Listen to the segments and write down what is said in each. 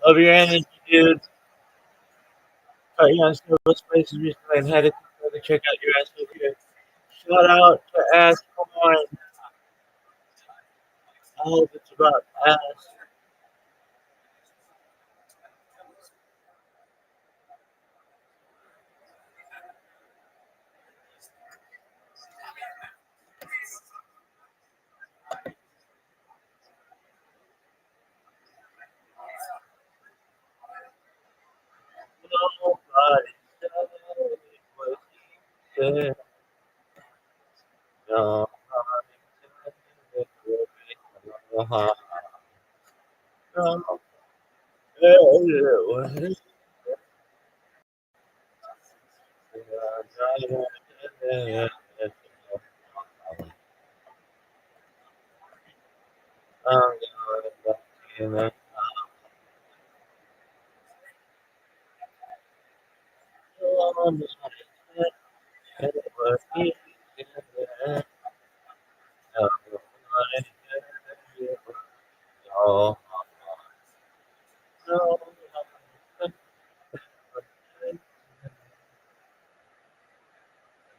Love your energy, dude. Cut you on several places recently and had to check out your ass over here. Shout out to Ass Corn. I hope it's about ass.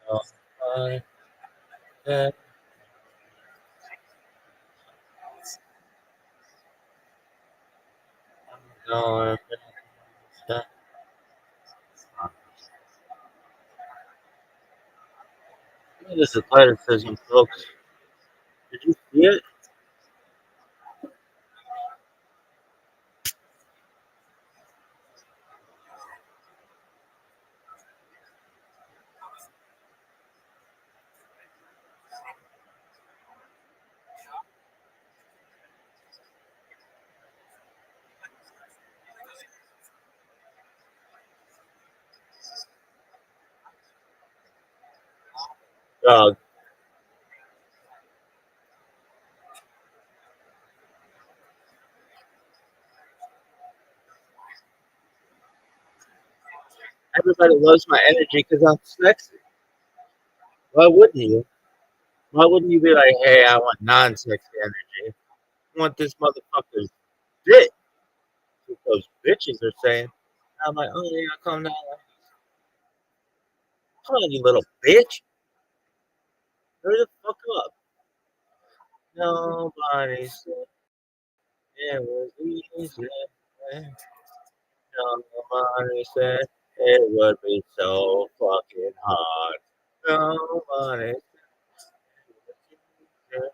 Nobody said no. This is athleticism, folks. Did you see it? Dog. Everybody loves my energy because I'm sexy. Why wouldn't you? Why wouldn't you be like, hey, I want non-sexy energy? I want this motherfucker's dick. That's what those bitches are saying. I'm like, oh yeah, calm down. Come on, you little bitch. Hurry the fuck up. Nobody said it was easy. Nobody said it would be so fucking hard. Nobody said it.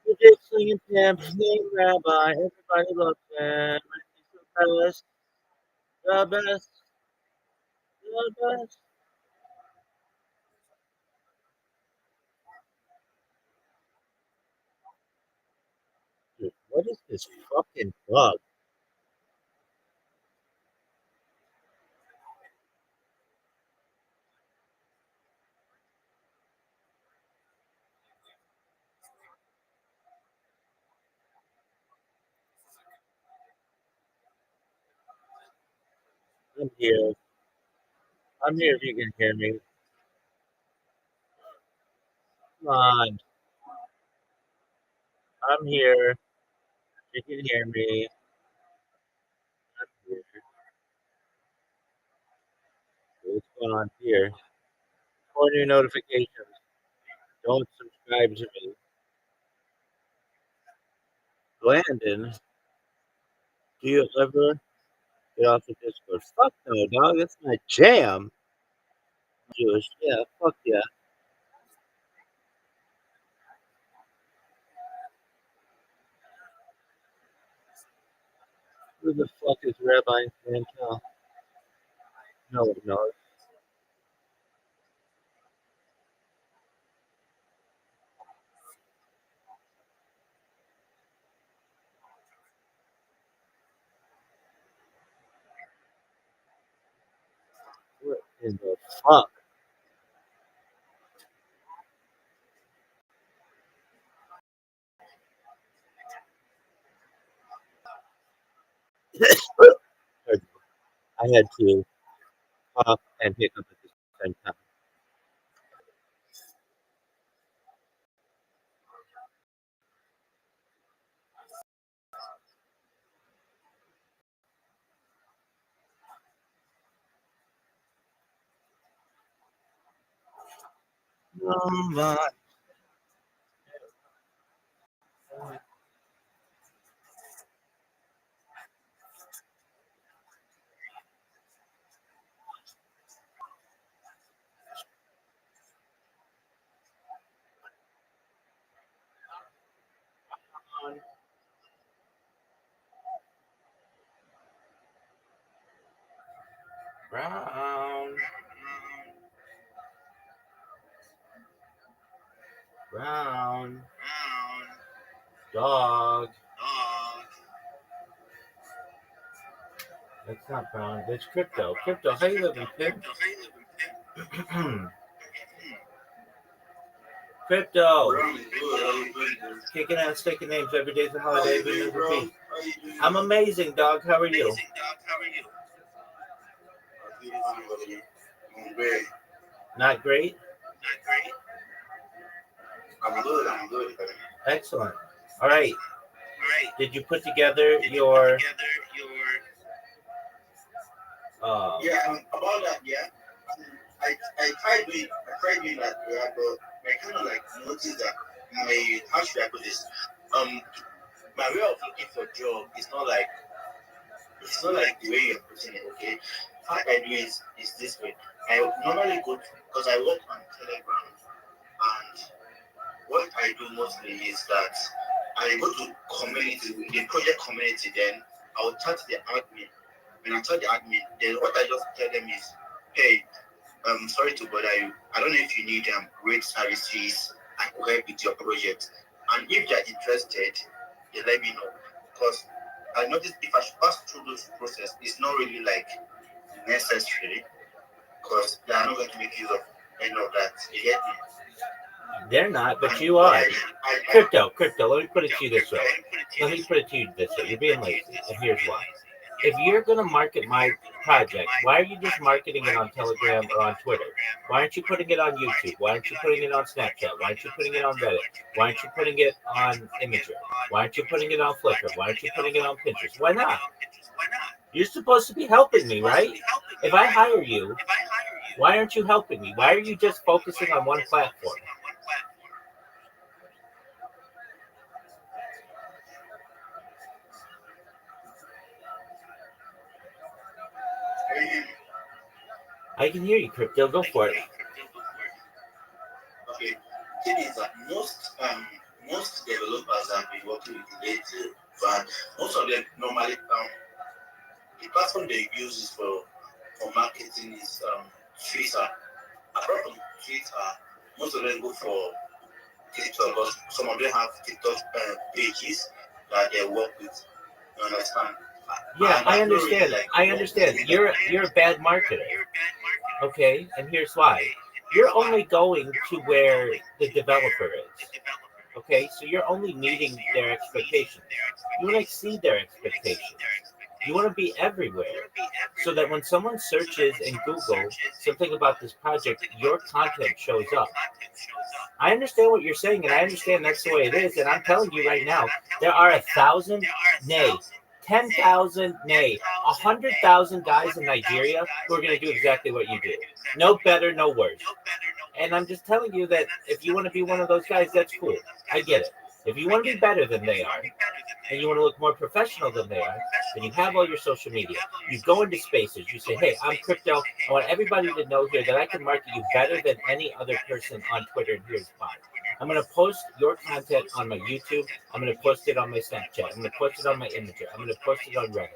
The dick slinging pimp named Rabbi. Everybody loves him. He's the best, the best. Dude, what is this fucking bug? I'm here. I'm here if you can hear me. Come on. I'm here. You can hear me. I'm here. What's going on here? On your notifications. Don't subscribe to me. Landon, do you ever get off the Discord? Fuck no, dog. That's my jam. Jewish. Yeah, fuck yeah. Who the fuck is Rabbi Mantel? No one knows. What in the fuck? I had to cough and hiccup at the same time. Oh my. Brown, brown, dog. That's not brown. That's crypto. Crypto. How you living, Pip? Crypto. Kicking out, sticking names. Every day's a holiday. I'm amazing, dog. How are you? Not great. I'm good. Excellent. All right. Did you put together your? About that, yeah. I tried doing that, yeah, but I kind of like noticed that how should I put this? My way of looking for a job is not like the way you're putting it. Okay, how I do is this way. I normally go because I work on Telegram, and what I do mostly is that I go to community, the project community. Then I will chat to the admin. When I tell the admin, then what I just tell them is, hey, I'm sorry to bother you. I don't know if you need great services I could help with your project. And if they're interested, they let me know. Because I noticed if I should pass through those process, it's not really like necessary because they are not going to make use of any of that. You get me? They're not, but you are. Crypto. Let me put it to you this way. You're being lazy, and here's why. If you're going to market my project, why are you just marketing it on Telegram or on Twitter? Why aren't you putting it on YouTube? Why aren't you putting it on Snapchat? Why aren't you putting it on Reddit? Why aren't you putting it on Imager? Why aren't you putting it on Flickr? Why aren't you putting it on Pinterest? Why not? You're supposed to be helping me, right? If I hire you, why aren't you helping me? Why are you just focusing on one platform? I can hear you, Crypto. Go for it. Okay. Thing is that most developers have been working with lately, but most of them normally the platform they use is for marketing is Twitter. Apart from Twitter, most of them go for TikTok, but some of them have TikTok pages that they work with. You understand? Yeah, I understand. I understand. You're a bad marketer. Okay, and here's why. You're only going to where the developer is. Okay, so you're only meeting their expectations. You want to exceed their expectations. You want to be everywhere so that when someone searches in Google something about this project, your content shows up. I understand what you're saying, and I understand that's the way it is. And I'm telling you right now, there are 1,000, nay, 10,000, nay, 100,000 guys in Nigeria who are going to do exactly what you do. No better, no worse. And I'm just telling you that if you want to be one of those guys, that's cool. I get it. If you want to be better than they are, and you want to look more professional than they are, then you have all your social media. You go into spaces. You say, hey, I'm Crypto. I want everybody to know here that I can market you better than any other person on Twitter. And here's why. I'm going to post your content on my YouTube. I'm going to post it on my Snapchat. I'm going to post it on my Imager. I'm going to post it on Reddit.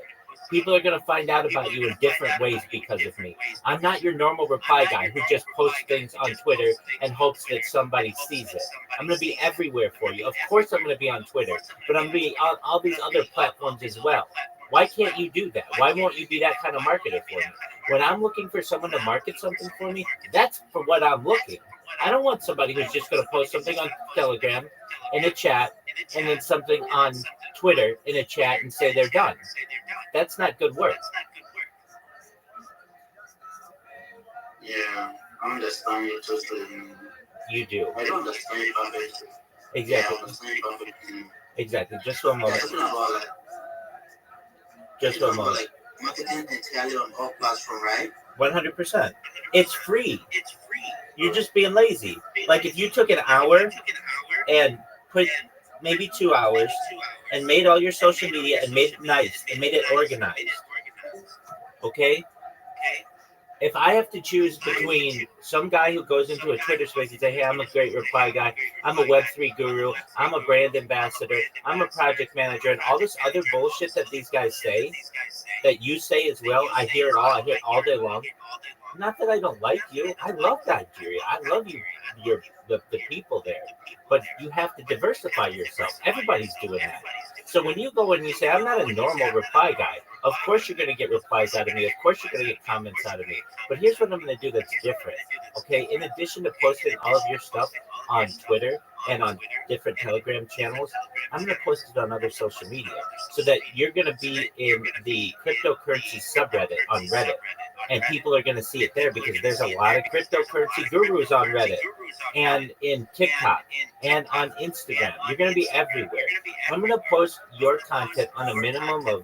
People are going to find out about you in different ways because of me. I'm not your normal reply guy who just posts things on Twitter and hopes that somebody sees it. I'm going to be everywhere for you. Of course, I'm going to be on Twitter, but I'm going to be on all these other platforms as well. Why can't you do that? Why won't you be that kind of marketer for me? When I'm looking for someone to market something for me, that's for what I'm looking. I don't want somebody who's just going to post something on Telegram in a chat and then something on Twitter in a chat and say they're done. That's not good work. Yeah, I understand you totally. You do. I don't understand you perfectly. Exactly. Yeah, I understand you perfectly. Exactly. Just one moment. Talking about like, just one moment. Like marketing entirely on all platforms, right? 100%. It's free. You're just being lazy. Like if you took an hour and put maybe 2 hours and made all your social media and made it nice and made it organized. Okay? If I have to choose between some guy who goes into a Twitter space and say, hey, I'm a great reply guy, I'm a Web3 guru, I'm a brand ambassador, I'm a project manager, and all this other bullshit that these guys say, that you say as well, I hear it all day long. Not that I don't like you. I love Nigeria. I love you, the people there. But you have to diversify yourself. Everybody's doing that. So when you go and you say, I'm not a normal reply guy, of course you're going to get replies out of me. Of course you're going to get comments out of me. But here's what I'm going to do that's different. Okay, in addition to posting all of your stuff on Twitter and on different Telegram channels, I'm going to post it on other social media so that you're going to be in the cryptocurrency subreddit on Reddit. And people are going to see it there because there's a lot of cryptocurrency gurus on Reddit and in TikTok and on Instagram. You're going to be everywhere. I'm going to post your content on a minimum of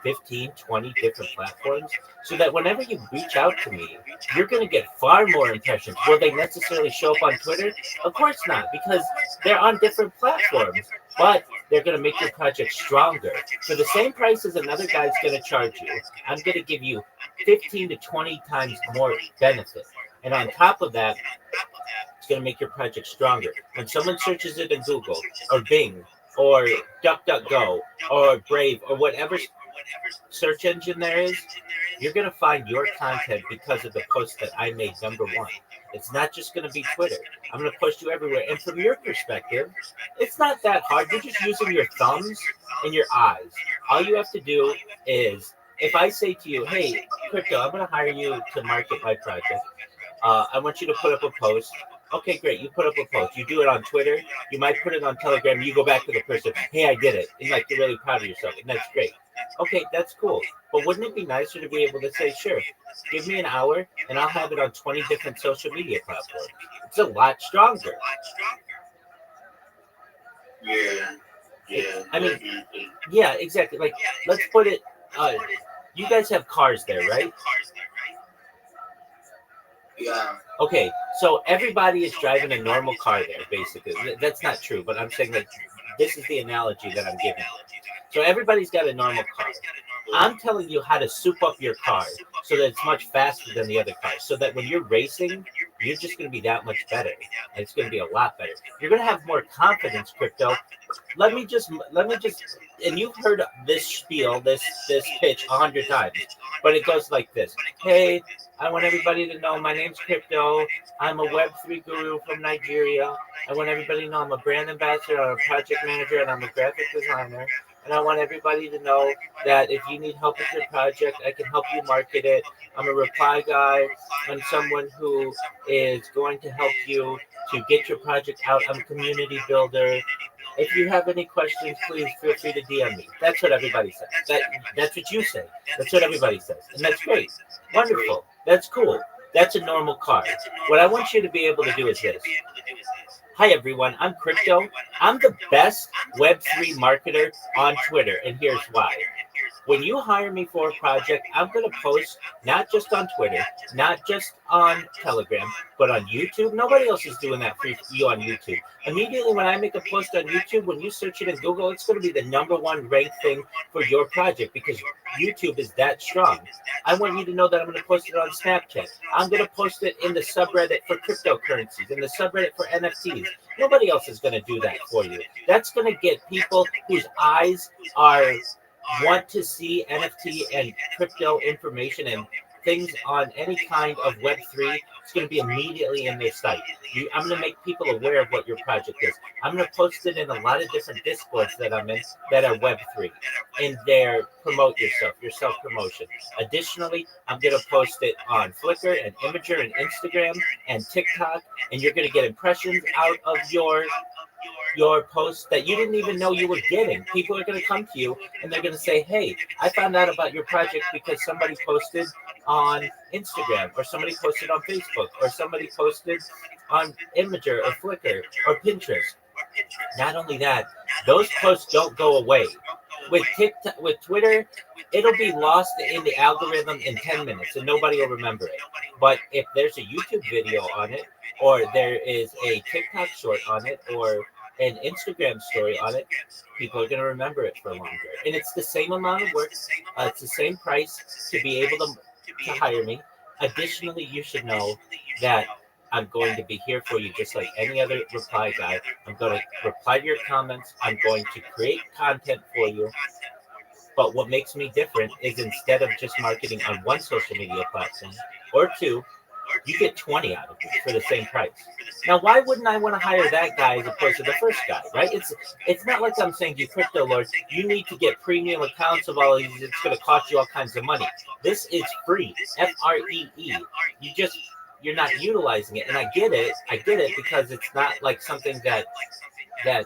15, 20 different platforms so that whenever you reach out to me, you're going to get far more impressions. Will they necessarily show up on Twitter? Of course not, because they're on different platforms, but they're going to make your project stronger. For the same price as another guy's going to charge you, I'm going to give you 15 to 20 times more benefit. And on top of that, it's going to make your project stronger. When someone searches it in Google or Bing or DuckDuckGo or Brave or whatever search engine there is, you're going to find your content because of the post that I made, number one. It's not just going to be Twitter. I'm going to push you everywhere. And from your perspective, it's not that hard. You're just using your thumbs and your eyes. All you have to do is, if I say to you, hey, Crypto, I'm going to hire you to market my project. I want you to put up a post. Okay, great. You put up a post. You do it on Twitter. You might put it on Telegram. You go back to the person. Hey, I did it. And like you're really proud of yourself. And that's great. Okay, that's cool. But wouldn't it be nicer to be able to say, sure, give me an hour and I'll have it on 20 different social media platforms? It's a lot stronger. Yeah. I mean, yeah, exactly. Like, let's put it, you guys have cars there, right? Yeah. Okay, so everybody is driving a normal car there, basically. That's not true, but I'm saying that this is the analogy that I'm giving. So everybody's got a normal car. I'm telling you how to soup up your car so that it's much faster than the other cars. So that when you're racing, you're just going to be that much better. And it's going to be a lot better. You're going to have more confidence, Crypto. Let me just, and you've heard this spiel, this pitch 100 times, but it goes like this. Hey, I want everybody to know my name's Crypto. I'm a Web3 guru from Nigeria. I want everybody to know I'm a brand ambassador, I'm a project manager, and I'm a graphic designer. And I want everybody to know that if you need help with your project, I can help you market it. I'm a reply guy. I'm someone who is going to help you to get your project out. I'm a community builder. If you have any questions, please feel free to DM me. That's what everybody says. That's what you say. That's what everybody says. And that's great. Wonderful. That's cool. That's a normal car. What I want you to be able to do is this. Hi, everyone. I'm Crypto. I'm the best Web3 marketer on Twitter, and here's why. When you hire me for a project, I'm going to post not just on Twitter, not just on Telegram, but on YouTube. Nobody else is doing that for you on YouTube. Immediately when I make a post on YouTube, when you search it in Google, it's going to be the #1 ranked thing for your project because YouTube is that strong. I want you to know that I'm going to post it on Snapchat. I'm going to post it in the subreddit for cryptocurrencies, in the subreddit for NFTs. Nobody else is going to do that for you. That's going to get people whose eyes are want to see NFT and crypto information and things on any kind of Web3, it's going to be immediately in their site. I'm going to make people aware of what your project is. I'm going to post it in a lot of different discords that I'm in that are Web3. In there, promote yourself, your self promotion. Additionally, I'm going to post it on Flickr and Imager and Instagram and TikTok, and you're going to get impressions out of your posts that you didn't even know you were getting. People are going to come to you and they're going to say, hey, I found out about your project because somebody posted on Instagram or somebody posted on Facebook or somebody posted on Imager or Flickr or Pinterest. Not only that, those posts don't go away. With TikTok, with Twitter, it'll be lost in the algorithm in 10 minutes and nobody will remember it. But if there's a YouTube video on it, or there is a TikTok short on it, or an Instagram story on it, people are going to remember it for longer. And it's the same amount of work. It's the same price to be able to hire me. Additionally, you should know that I'm going to be here for you just like any other reply guy. I'm going to reply to your comments. I'm going to create content for you. But what makes me different is instead of just marketing on one social media platform or two, you get 20 out of it for the same price. Now, why wouldn't I want to hire that guy as opposed to the first guy, right? It's not like I'm saying to you, crypto lords, you need to get premium accounts of all these. It's going to cost you all kinds of money. This is free, FREE. You're not utilizing it, and I get it. I get it because it's not like something that that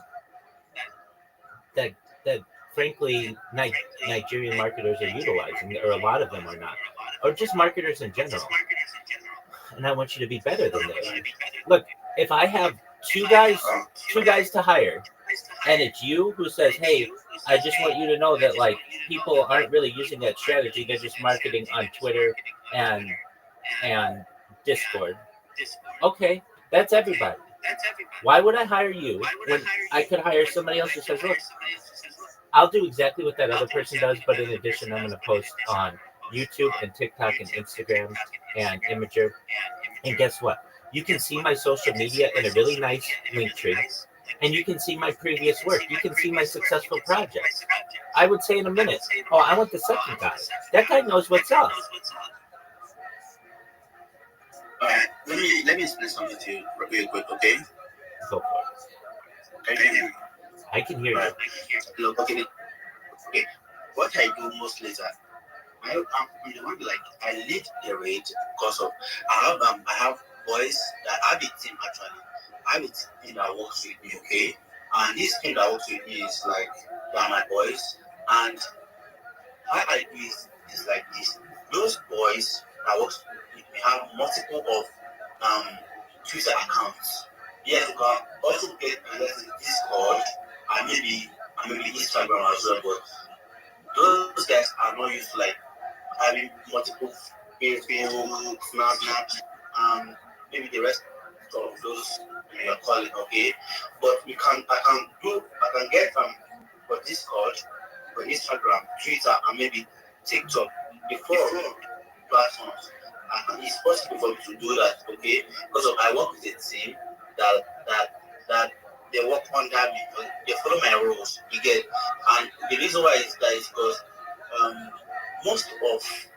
frankly Nigerian marketers are utilizing, or a lot of them are not, or just marketers in general. And I want you to be better than they are. Look, if I have two guys to hire, and it's you who says, hey, I just want you to know that like people aren't really using that strategy, they're just marketing on Twitter and Discord. Okay, that's everybody. Why would I hire you when I could hire somebody else who says, look, I'll do exactly what that other person does, but in addition, I'm going to post on YouTube and TikTok and Instagram and Imager. And guess what? You can see my social media in a really nice link tree, and you can see my previous work. You can see my successful projects. I would say in a minute, oh, I want the second guy. That guy knows what's up. All right, let me explain something to you real quick, okay? Go for it. Can you hear me? I can hear you. Look, okay. What I do mostly is that I'm the one like I lead the rate because of I have boys that I have a team actually. I have a team that works with me, okay? And this team that works with me is like they are my boys. And how I do is like this. Those boys that works with me have multiple of Twitter accounts. Yes, you can also get Discord and maybe Instagram as well, but those guys are not used to like having multiple Facebook, Snap, maybe the rest of those you're calling, okay? But I can get for Discord, for Instagram, Twitter, and maybe TikTok, the four platforms. It's possible for me to do that, okay? Because I work with a team that they work under me, they follow my rules, you get. And the reason why is that is because most of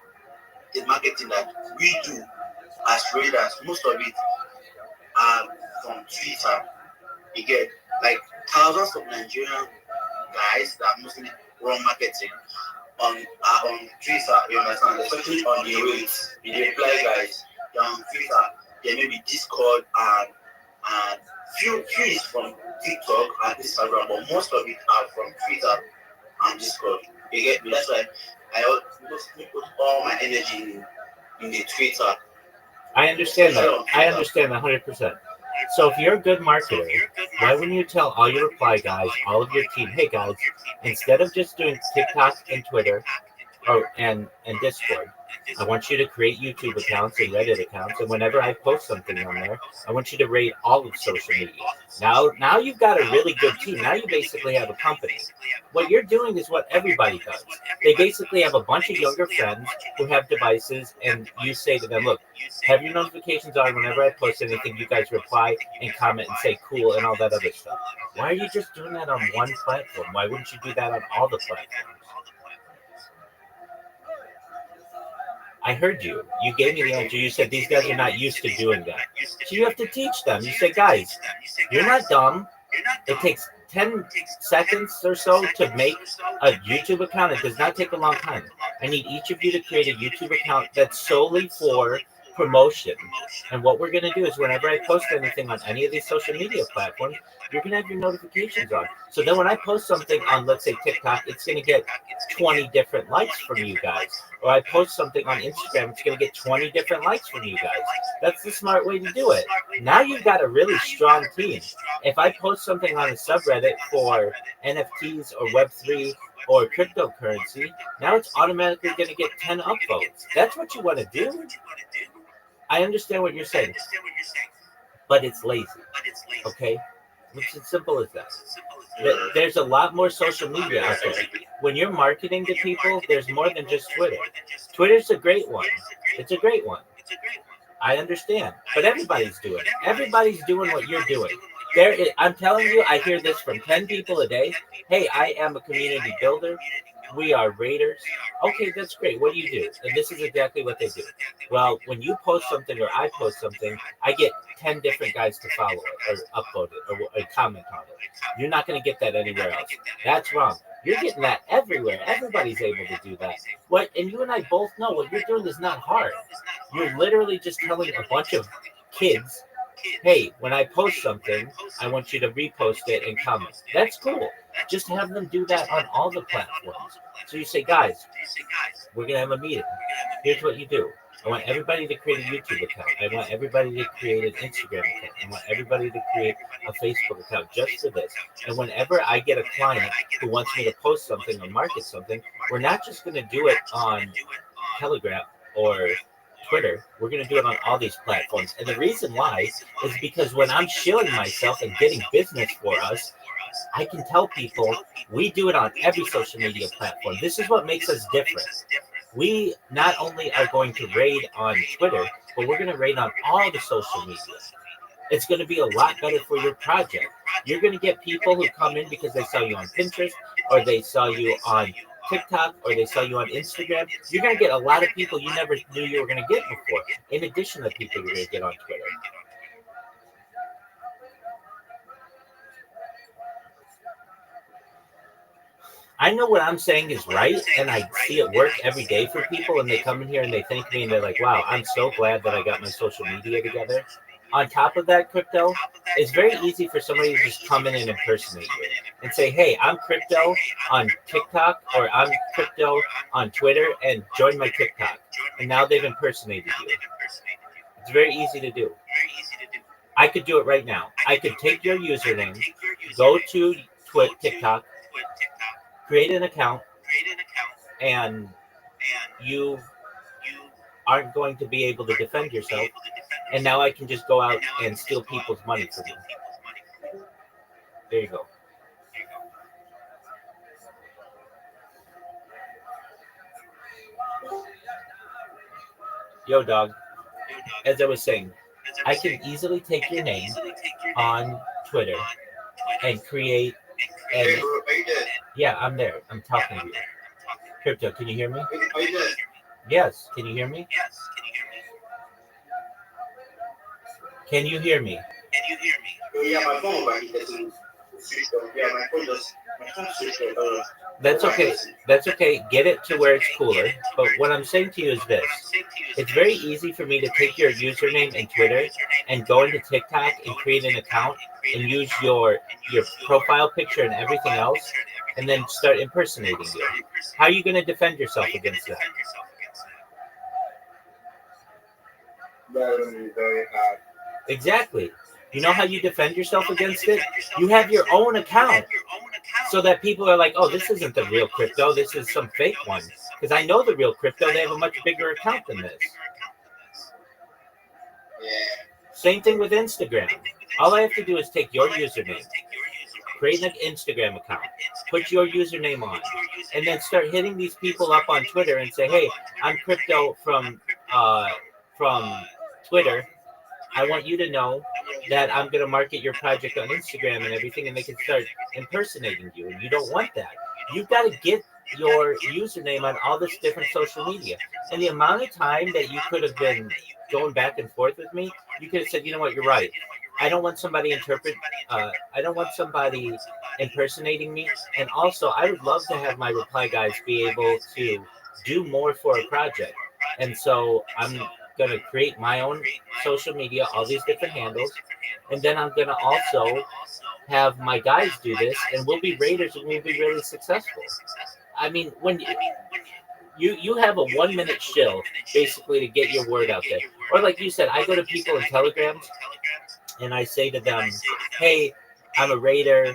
the marketing that we do as traders, most of it are from Twitter. You get like thousands of Nigerian guys that mostly run marketing on Twitter, you understand, especially on the rates, the reply guys, they're on Twitter, there may be Discord and few is from TikTok and Instagram, but most of it are from Twitter and Discord. You get me? That's why I mostly put all my energy in the Twitter. I understand that. I understand 100%. So if you're a good marketer, why wouldn't you tell all your reply guys, all of your team, hey guys, instead of just doing TikTok and Twitter and Discord, I want you to create YouTube accounts and Reddit accounts, and whenever I post something on there, I want you to rate all of social media. Now you've got a really good team. Now you basically have a company. What you're doing is what everybody does. They basically have a bunch of younger friends who have devices, and you say to them, look, have your notifications on whenever I post anything, you guys reply and comment and say cool and all that other stuff. Why are you just doing that on one platform? Why wouldn't you do that on all the platforms? I heard you. You gave me the answer. You said these guys are not used to doing that. So you have to teach them. You say, guys, you're not dumb. It takes 10 seconds or so to make a YouTube account. It does not take a long time. I need each of you to create a YouTube account that's solely for promotion. And what we're going to do is whenever I post anything on any of these social media platforms, you're going to have your notifications on. So then when I post something on, let's say, TikTok, it's going to get 20 different likes from you guys. Or I post something on Instagram, it's going to get 20 different likes from you guys. That's the smart way to do it. Now you've got a really strong team. If I post something on a subreddit for NFTs or Web3 or cryptocurrency, now it's automatically going to get 10 upvotes. That's what you want to do. I understand what you're saying, but it's lazy. Okay? It's as simple as that. There's a lot more social media out there. When you're marketing to people, there's more than just Twitter. Twitter's a great one. It's a great one. I understand, but everybody's doing it. Everybody's doing what you're doing. I'm telling you, I hear this from 10 people a day. Hey, I am a community builder. We are raiders. Okay, that's great. What do you do? And this is exactly what they do. Well, when you post something or I post something, I get 10 different guys to follow it or upload it or comment on it. You're not going to get that anywhere else. That's wrong. You're getting that everywhere. Everybody's able to do that. And you and I both know what you're doing is not hard. You're literally just telling a bunch of kids, hey, when I post something, I want you to repost it and comment. That's cool. Just have them do that on all the platforms. So you say, guys, we're going to have a meeting. Here's what you do. I want everybody to create a YouTube account. I want everybody to create an Instagram account. I want everybody to create a Facebook account just for this. And whenever I get a client who wants me to post something or market something, we're not just going to do it on Telegram or Twitter. We're going to do it on all these platforms. And the reason why is because when I'm shilling myself and getting business for us, I can tell people we do it on every social media platform. This is what makes us different. We not only are going to raid on Twitter, but we're going to raid on all the social media. It's going to be a lot better for your project. You're going to get people who come in because they saw you on Pinterest or they saw you on TikTok or they saw you on Instagram. You're going to get a lot of people you never knew you were going to get before, in addition to people you're going to get on Twitter. I know what I'm saying is right, and I see it work every day for people, and they come in here and they thank me, and they're like, wow, I'm so glad that I got my social media together. On top of that, crypto, it's very easy for somebody to just come in and impersonate you and say, hey, I'm crypto on TikTok, or I'm crypto on Twitter, and join my TikTok. And now they've impersonated you. It's very easy to do. I could do it right now. I could take your username, go to TikTok, create an account, and you aren't going to be able to defend yourself. And now I can just go out and steal people's money from you. There you go. Yo, dog. As I was saying, I can easily take your name on Twitter and create and yeah, I'm there. I'm talking to you. Crypto, can you hear me? Yes. Can you hear me? Can you hear me? Yeah, my phone, but it doesn't switch off. Yeah, my phone switched off. That's okay. That's okay. Get it to where it's cooler. But what I'm saying to you is this. It's very easy for me to take your username in Twitter and go into TikTok and create an account and use your profile picture and everything else and then start impersonating you. How are you going to defend yourself against that? Very hard. Exactly. You know how you defend yourself against it? You have your own account. So that people are like, oh, this isn't the real crypto. This is some fake one. Because I know the real crypto. They have a much bigger account than this. Yeah. Same thing with Instagram. All I have to do is take your username, create an Instagram account, put your username on, and then start hitting these people up on Twitter and say, hey, I'm crypto from Twitter. I want you to know that I'm going to market your project on Instagram and everything, and they can start impersonating you. And you don't want that. You've got to get your username on all this different social media. And the amount of time that you could have been going back and forth with me, you could have said, you know what, you're right. I don't want somebody I don't want somebody impersonating me. And also, I would love to have my reply guys be able to do more for a project. And so I'm going to create my own social media, all these different handles. And then I'm going to also have my guys do this, and we'll be raiders and we'll be really successful. I mean, when you have a 1 minute shill basically to get your word out there, or like you said, I go to people in telegrams and I say to them, hey, I'm a raider,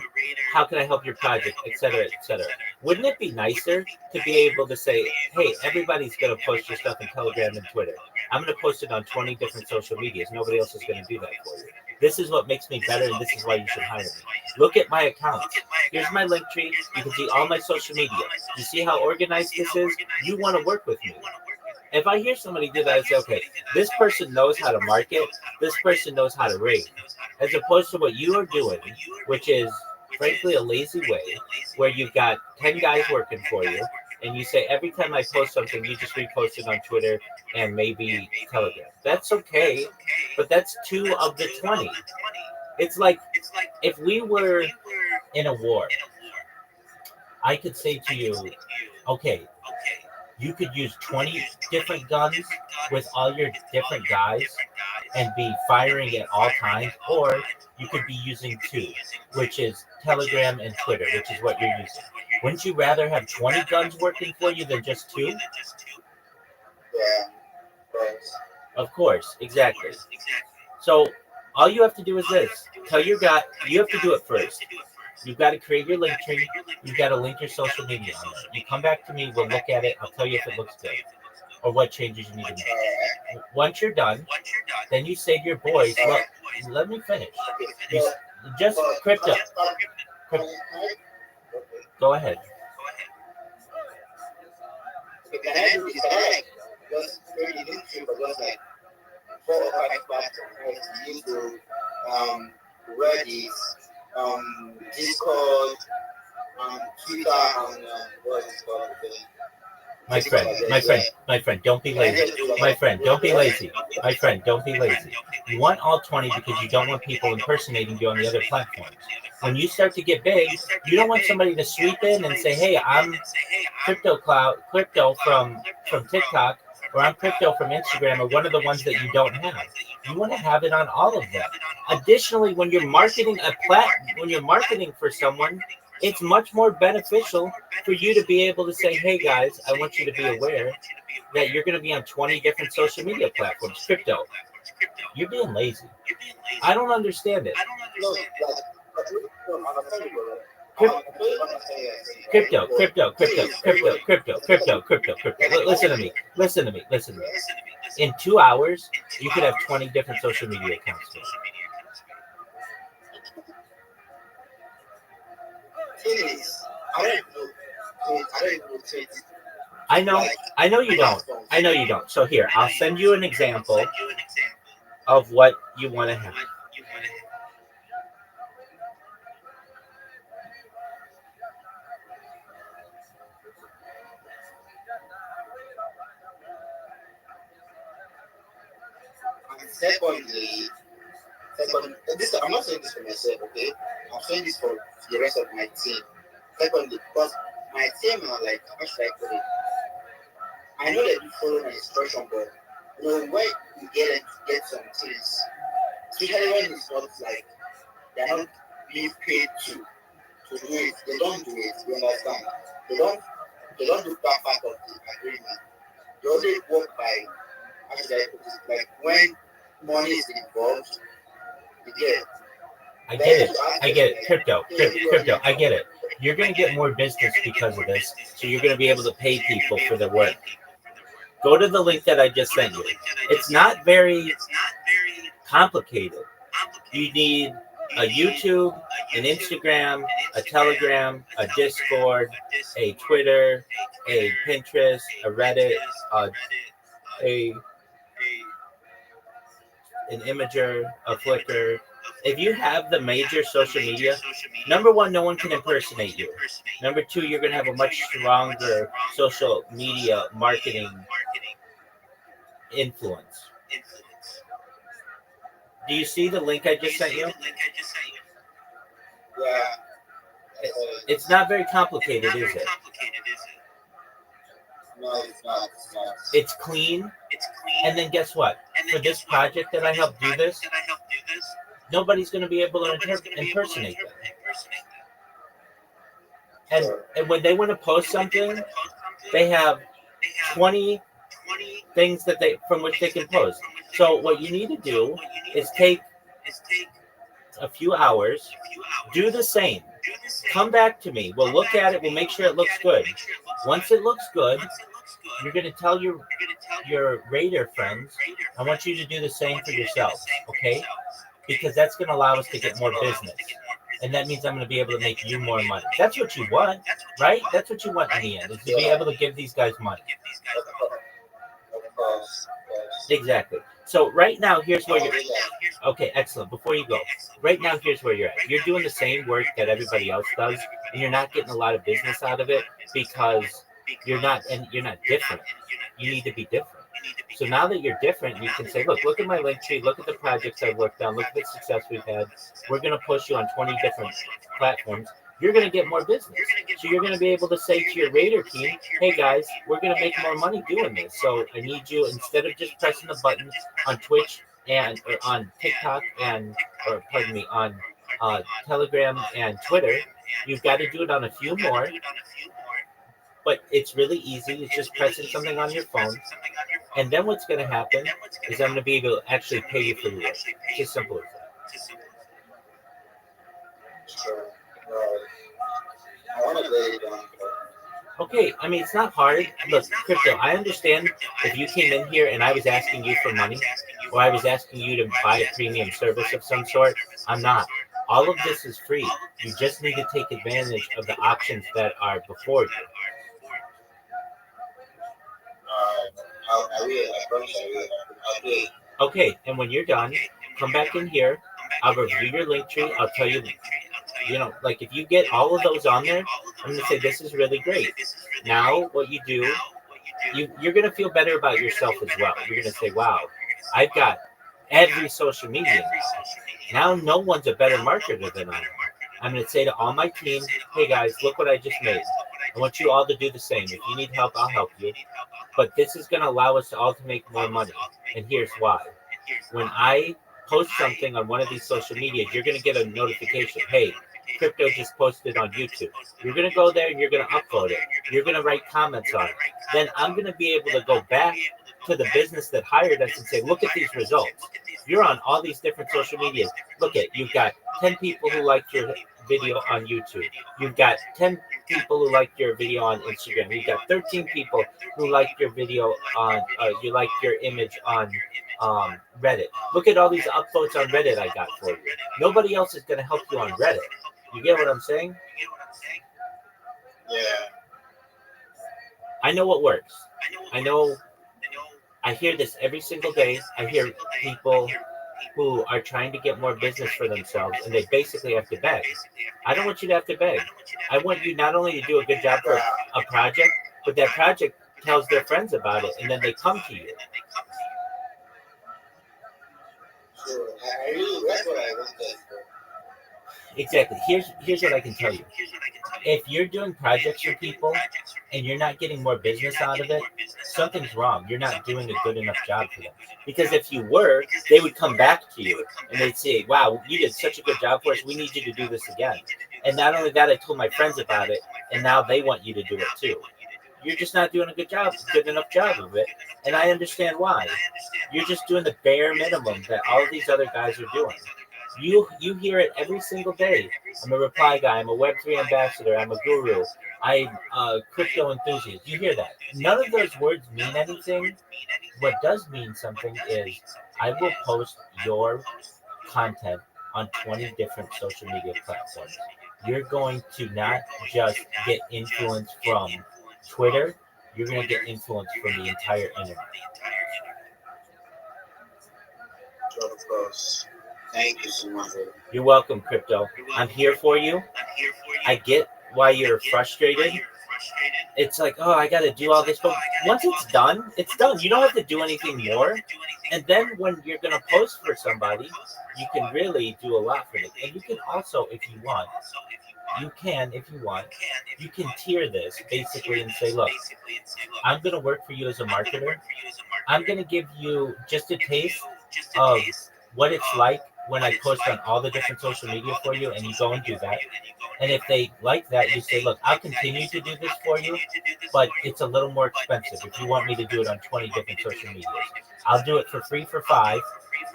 how can I help your project, etc., etc. Wouldn't it be nicer to be able to say, hey, everybody's going to post your stuff in Telegram and Twitter, I'm going to post it on 20 different social medias, nobody else is going to do that for you. This is what makes me better, and this is why you should hire me. Look at my accounts. Here's my link tree. You can see all my social media. You see how organized this is? You want to work with me. If I hear somebody do that, I say, okay, this person knows how to market. This person knows how to rate. As opposed to what you are doing, which is frankly a lazy way, where you've got 10 guys working for you, and you say every time I post something, you just repost it on Twitter and maybe Telegram. That's okay, but that's 2 of the 20. It's like if we were in a war, I could say to you, okay, you could use 20 different guns with all your different guys and be firing at all times, or you could be using 2, which is Telegram and Twitter, which is what you're using. Wouldn't you rather have 20 guns working for you than just 2? Yeah, right. Of course, exactly. So all you have to do is this. Tell your guy, you have to do it first. You've got to create your link tree. You've got to link your social media on there. You come back to me, we'll look at it. I'll tell you if it looks good or what changes you need to make. Once you're done, then you say to your boys, look, let me finish. You, just crypto. Go ahead. Okay, can I do this? Can I like just maybe this trip, but just like 4 or 5 parts of what you use to Reddit, Discord, Twitter, and what is it called? My friend, don't be lazy. My friend, don't be lazy. My friend, don't be lazy. You want all 20 because you don't want people impersonating you on the other platforms. When you start to get big, you don't want somebody to sweep in and say, hey, I'm crypto from TikTok, or I'm crypto from Instagram, or one of the ones that you don't have. You want to have it on all of them. Additionally, when you're marketing when you're marketing for someone, it's much more beneficial for you to be able to say, hey guys, I want you to be aware that you're going to be on 20 different social media platforms. Crypto, you're being lazy. I don't understand it. No, like, Crypto. Listen to me. In 2 hours, you could have 20 different social media accounts. I know you don't. So here, I'll send you an example of what you want to have. Secondly, this I'm not saying this for myself, okay? I'm saying this for the rest of my team. Secondly, because my team are like, how should I put it? I know that you follow my instruction, but you know when you get some things, especially when it's not like they're not being paid to do it, they don't do it. You understand? They don't do that part of the agreement. They only work by, how should I put it? Like when money is involved, you get it. I get it. Crypto. I get it. You're going to get more business because of this, so you're going to be able to pay people for their work. Go to the link that I just sent you. It's not very complicated. You need a YouTube, an Instagram, a Telegram, a Discord, a Twitter, a Pinterest, a Reddit, an Imager, a Flickr, if you have the major social media, number one, no one can impersonate you. Number two, you're going to have a much stronger social media marketing influence. Do you see the link I just sent you? Yeah. It's not very complicated, is it? No, it's not. It's clean. And then guess what? For this project that I helped do this, nobody's going to be able to impersonate them. And when they want to post something, they have 20 things that they from which they can post. So what you need to do is take a few hours, do the same. Come back to me. We'll look at it. We'll make sure it looks good. Once it looks good, you're going to tell your Raider friends, I want you to do the same for yourselves, okay? Because that's going to allow us to get more business. And that means I'm going to be able to make you more money. That's what you want, right? That's what you want in the end, is to be able to give these guys money. Exactly. So right now, here's where you're... Okay, excellent. Before you go, right now, here's where you're at. You're doing the same work that everybody else does, and you're not getting a lot of business out of it because you're not different. You need to be different. So now that you're different, you can say, look at my link tree, look at the projects I've worked on, look at the success we've had. We're going to push you on 20 different platforms. You're going to get more business. So you're going to be able to say to your Raider team, hey guys, we're going to make more money doing this. So I need you, instead of just pressing the button on Twitch and or on TikTok on Telegram and Twitter, you've got to do it on a few more. But it's really easy. It's just pressing something on your phone. And then what's going to happen is I'm going to be able to actually pay you for your work. It's just simple as that. Sure. I want to break it down. Okay, I mean, it's not hard. Look, crypto, I understand if you came in here and I was asking you for money, or I was asking you to buy a premium service of some sort. I'm not. All of this is free. You just need to take advantage of the options that are before you. I will. I promise I will. I'll do it. Okay, and when you're done, come back in here. I'll review your link tree. I'll tell you, like if you get all of those on there, I'm going to say this is really great. Now, what you do, you're going to feel better about yourself as well. You're going to say, wow, I've got every social media now. Now no one's a better marketer than I am. I'm going to say to all my team, hey guys, look what I just made. I want you all to do the same. If you need help, I'll help you. But this is going to allow us all to make more money. And here's why. When I post something on one of these social media, you're going to get a notification. Hey, Crypto just posted on YouTube. You're going to go there and you're going to upload it. You're going to write comments on it. Then I'm going to be able to go back to the business that hired us and say, look at these results. You're on all these different social medias. Look at, you've got 10 people who liked your video on YouTube. You've got 10 people who liked your video on Instagram. You've got 13 people who liked your video on, you liked your image on Reddit. Look at all these upvotes on Reddit I got for you. Nobody else is going to help you on Reddit. You get what I'm saying? Yeah. I know what works. I hear this every single day. I hear people who are trying to get more business for themselves, and they basically have to beg. I don't want you to have to beg. I want you not only to do a good job for a project, but that project tells their friends about it, and then they come to you. Sure. I really, that's what I wanted. Exactly. Here's what I can tell you. If you're doing projects for people and you're not getting more business out of it, something's wrong. You're not doing a good enough job for them. Because if you were, they would come back to you and they'd say, wow, you did such a good job for us. We need you to do this again. And not only that, I told my friends about it, and now they want you to do it too. You're just not doing a good enough job of it. And I understand why. You're just doing the bare minimum that all of these other guys are doing. You hear it every single day. I'm a reply guy. I'm a Web3 ambassador. I'm a guru. I'm a crypto enthusiast. You hear that. None of those words mean anything. What does mean something is I will post your content on 20 different social media platforms. You're going to not just get influence from Twitter. You're going to get influence from the entire internet. Of course. Thank you so much. You're welcome, Crypto. I'm here for you. I get why you're frustrated. It's like, oh, I got to do all this. But once it's done, it's done. You don't have to do anything more. And then when you're going to post for somebody, you can really do a lot for it. And you can also, if you want, you can tier this basically and say, look, I'm going to work for you as a marketer. I'm going to give you just a taste of what it's like when I post on all the different social media for you, and you go and do that. And if they like that, you say, look, I'll continue to do this for you, but it's a little more expensive. If you want me to do it on 20 different social medias, I'll do it for free for 5,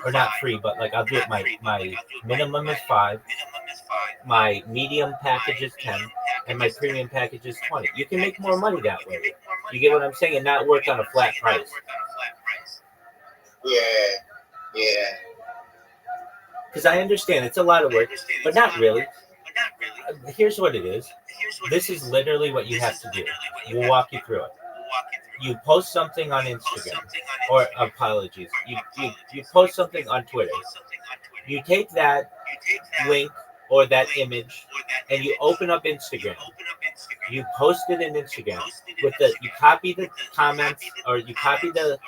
or not free, but like I'll do it. My minimum is 5, my medium package is 10, and my premium package is 20. You can make more money that way. You get what I'm saying, and not work on a flat price. Yeah, yeah. Because I understand it's a lot of work, but not really. Here's what it is. This is literally what you have to do. We'll walk you through it. You post something on Instagram, or apologies, you post something on Twitter. You take that link or that image and you open up Instagram. You post it in Instagram with you copy the comments, or you copy the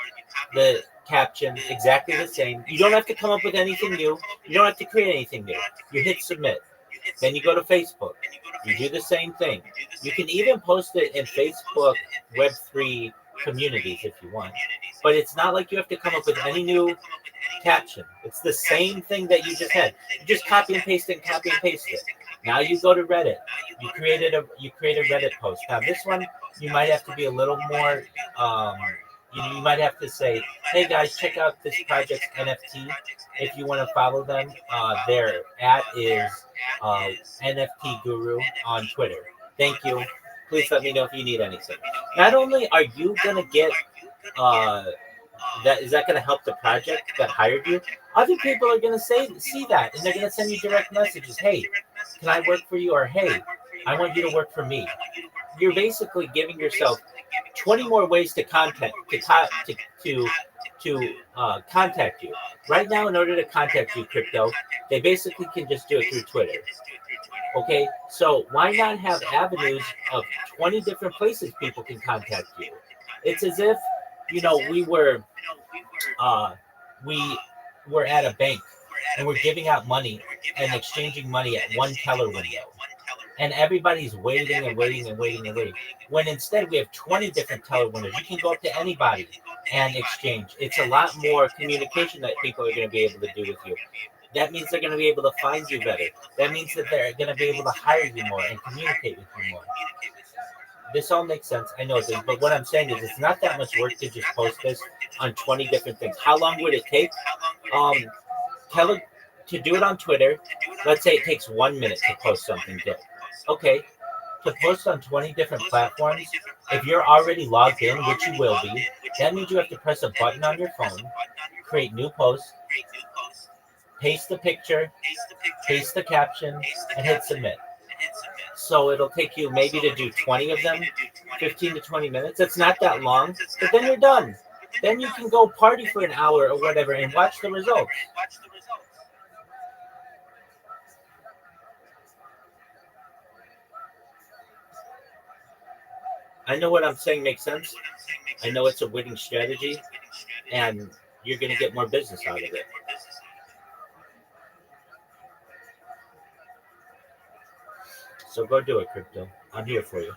caption exactly the same. You don't have to come up with anything new. You don't have to create anything new. You hit submit. Then you go to Facebook. You do the same thing. You can even post it in Facebook Web3 communities if you want. But it's not like you have to come up with any new caption. It's the same thing that you just had. You just copy and paste it and copy and paste it. Now you go to Reddit. You create a Reddit post. Now this one you might have to be a little more you might have to say, hey guys, check out this project's NFT. If you want to follow them, their at is NFT Guru on Twitter. Thank you. Please let me know if you need anything. Not only are you gonna get that is that going to help the project that hired you, other people are going to see that, and they're going to send you direct messages. Hey, can I work for you? Or hey, I want you to work for me. You're basically giving yourself 20 more ways to contact contact you. Right now, in order to contact you, Crypto, they basically can just do it through Twitter. Okay, so why not have avenues of 20 different places people can contact you? It's as if, we were at a bank and we're giving out money and exchanging money at one teller window. And everybody's waiting and waiting and waiting and waiting. When instead we have 20 different teller windows, you can go up to anybody and exchange. It's a lot more communication that people are going to be able to do with you. That means they're going to be able to find you better. That means that they're going to be able to hire you more and communicate with you more. This all makes sense. I know this, but what I'm saying is it's not that much work to just post this on 20 different things. How long would it take? To do it on Twitter, let's say it takes 1 minute to post something good. Okay, to post on 20 different platforms, if you're already logged in, which you will be, that means you have to press a button on your phone, create new posts, paste the picture, paste the caption, and hit submit. So it'll take you maybe to do 20 of them, 15 to 20 minutes. It's not that long, but then you're done. Then you can go party for an hour or whatever and watch the results. I know what I'm saying makes sense. I know it's a winning strategy, and you're going to get more business out of it. So go do it, Crypto. I'm here for you.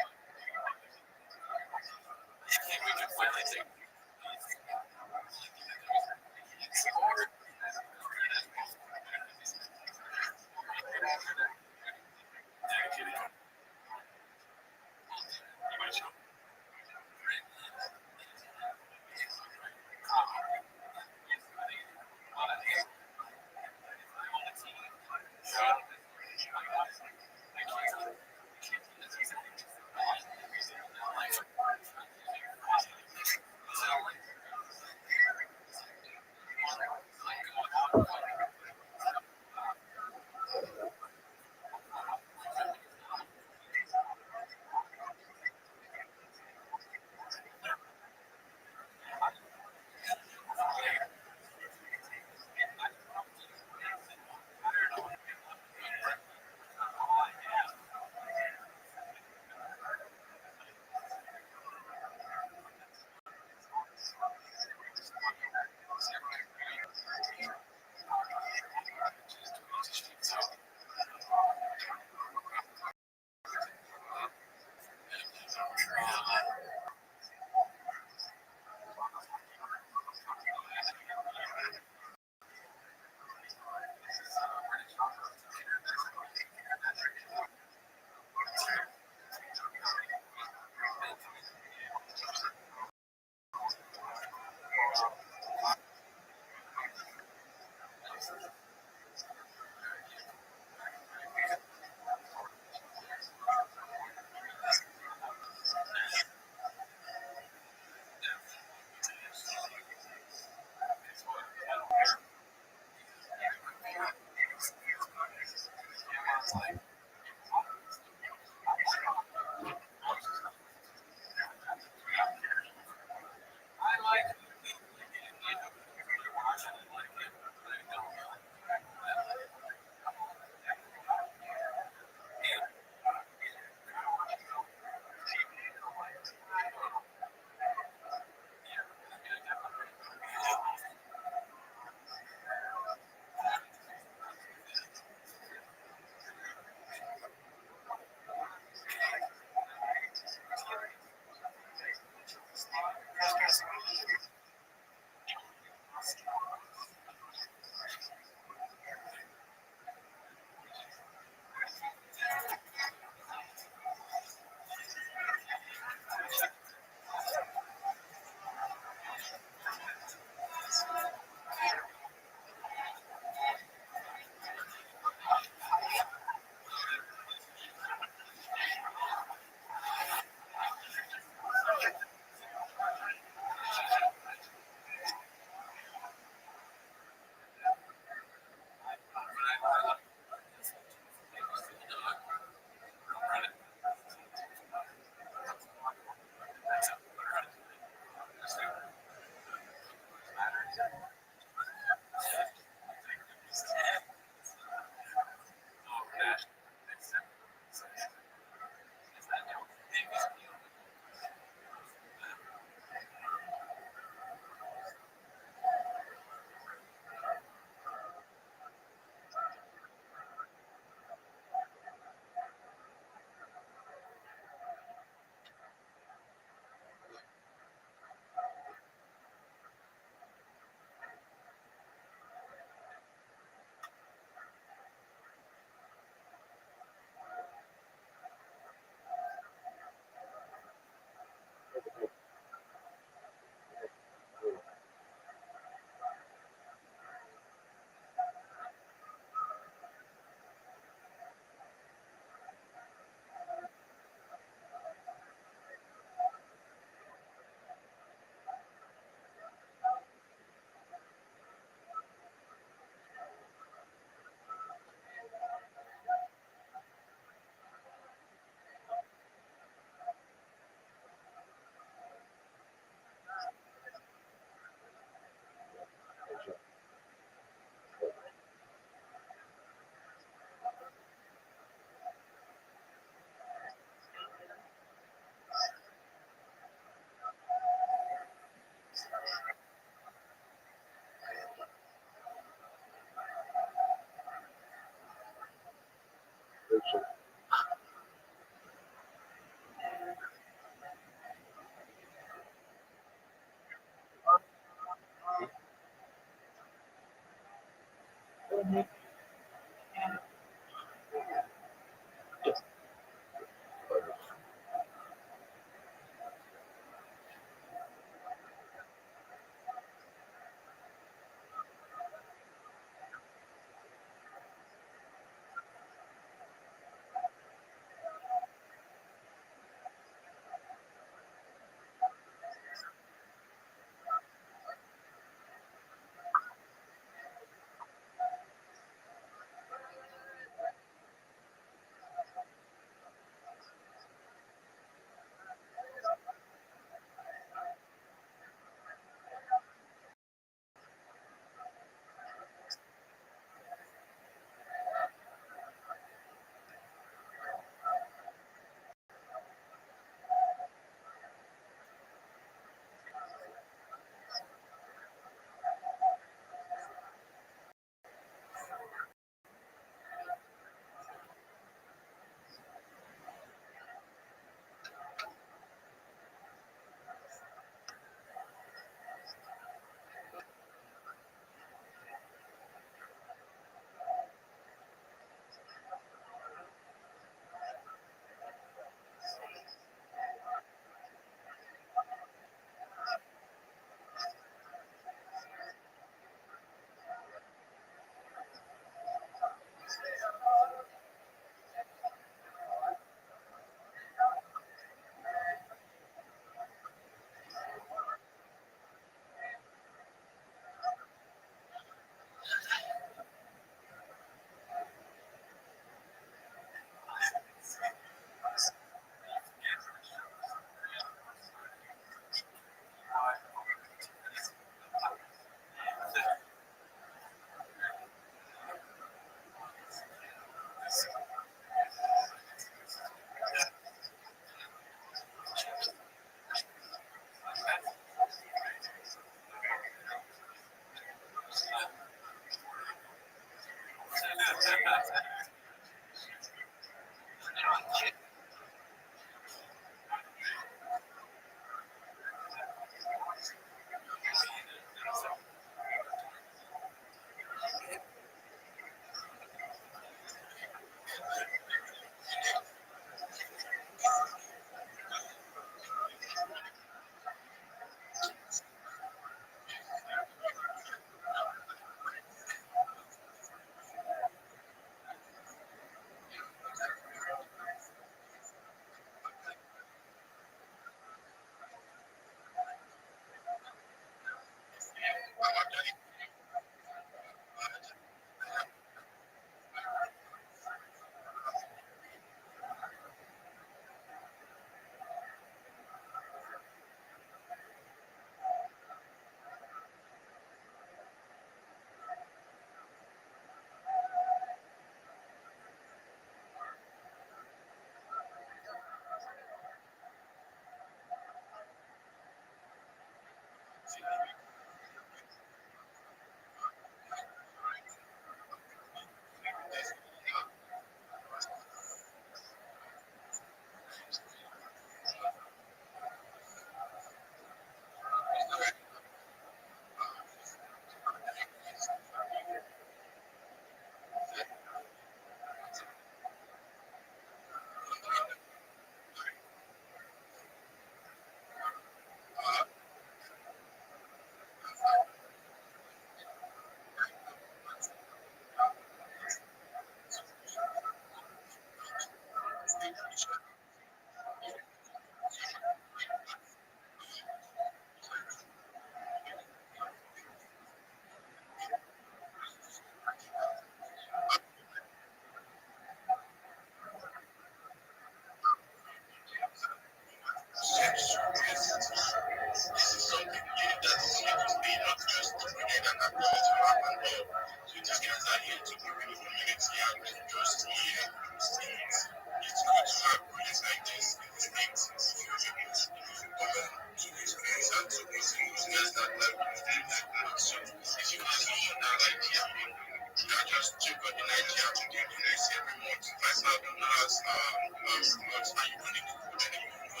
just check on the Nigeria to do the next every month. Myself, I don't know how much are you running the code and you know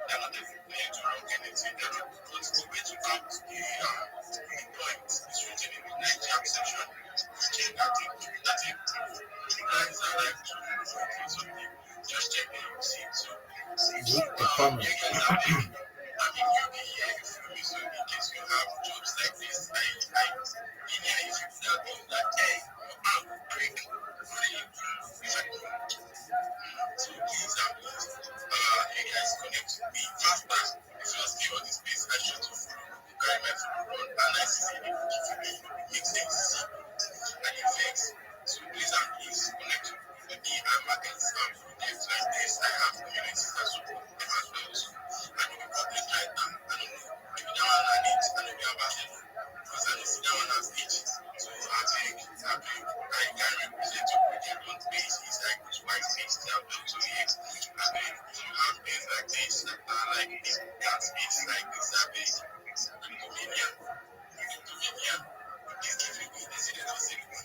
they're not there to run anything. They're not but the way to come to the point is written in the Nigeria section. Check that thing. That thing. The guys are like something. Just check it, you see. So you guys are big. I mean, you'll be here, you feel me? So in case you have jobs like this, I in here, if you feel that, hey, I'm quick, so please, you guys connect with me faster. If you are still on this space, I should to follow. Carry my phone on, and I see the makes things simple and it makes. So please connect with me and my projects like this. I have communities that support them as well. So I know the public right now. I don't know. Maybe that one I need. I know we are about it. Because I don't see that one as it. So I can represent your project on basis like which white things they have done to it. I mean, if you have things like this that are like this, that space like this, that big, inconvenient, inconvenient. This gives me good. This is the same thing.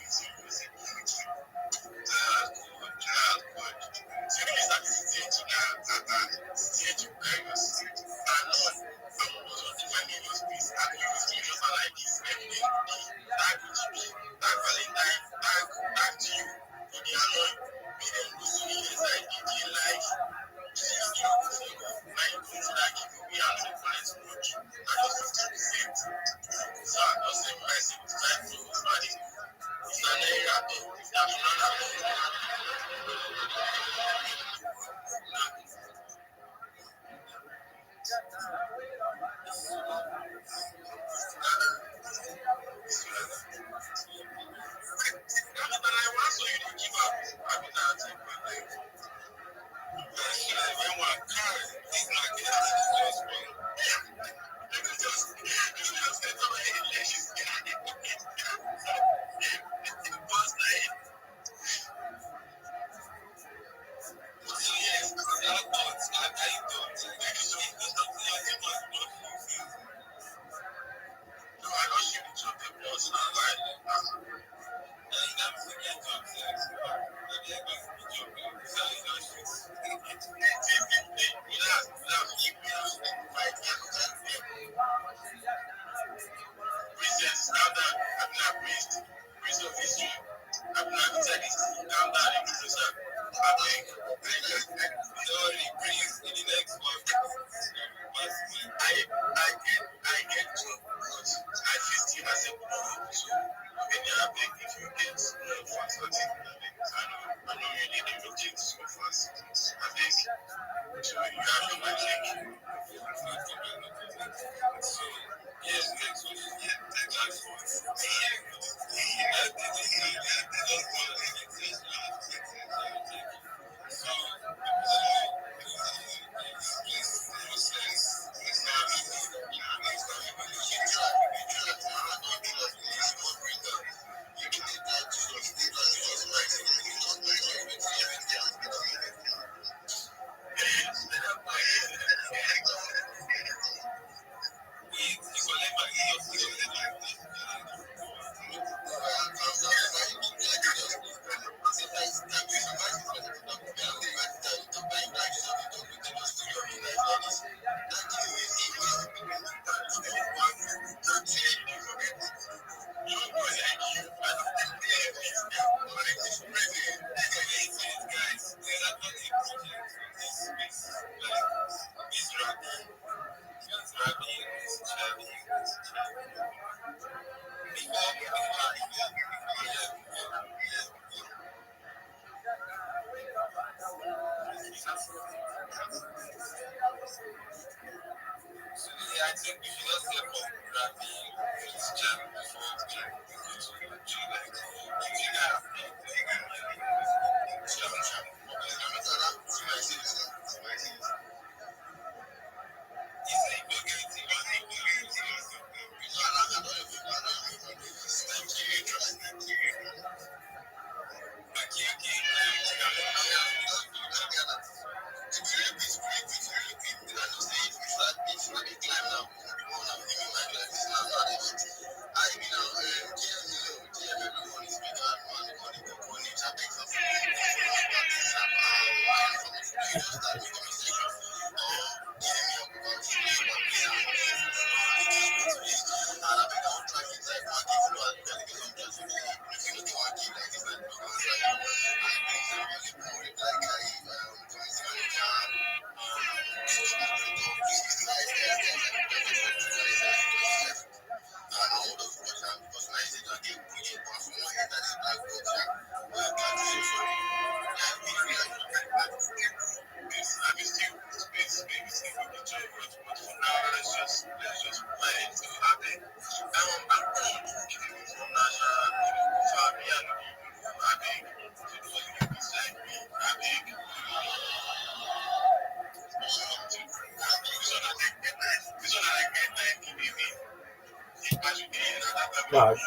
Gosh,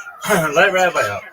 let Rabbi up.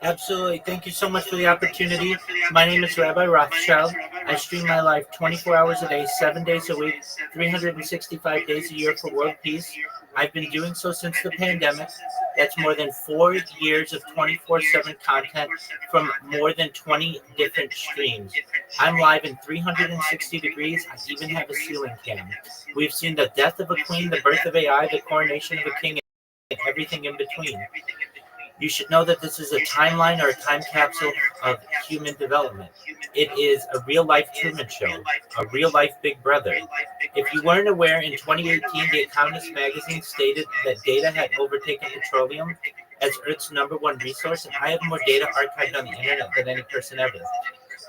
Absolutely. Thank you so much for the opportunity. My name is Rabbi Rothschild. I stream my life 24 hours a day, 7 days a week, 365 days a year for world peace. I've been doing so since the pandemic. That's more than 4 years of 24/7 content from more than 20 different streams. I'm live in 360 degrees. I even have a ceiling cam. We've seen the death of a queen, the birth of AI, the coronation of a king, and everything in between. You should know that this is a timeline or a time capsule of human development. It is a real-life Truman Show, a real-life Big Brother. If you weren't aware, in 2018, The Economist magazine stated that data had overtaken petroleum as Earth's #1 resource, and I have more data archived on the internet than any person ever.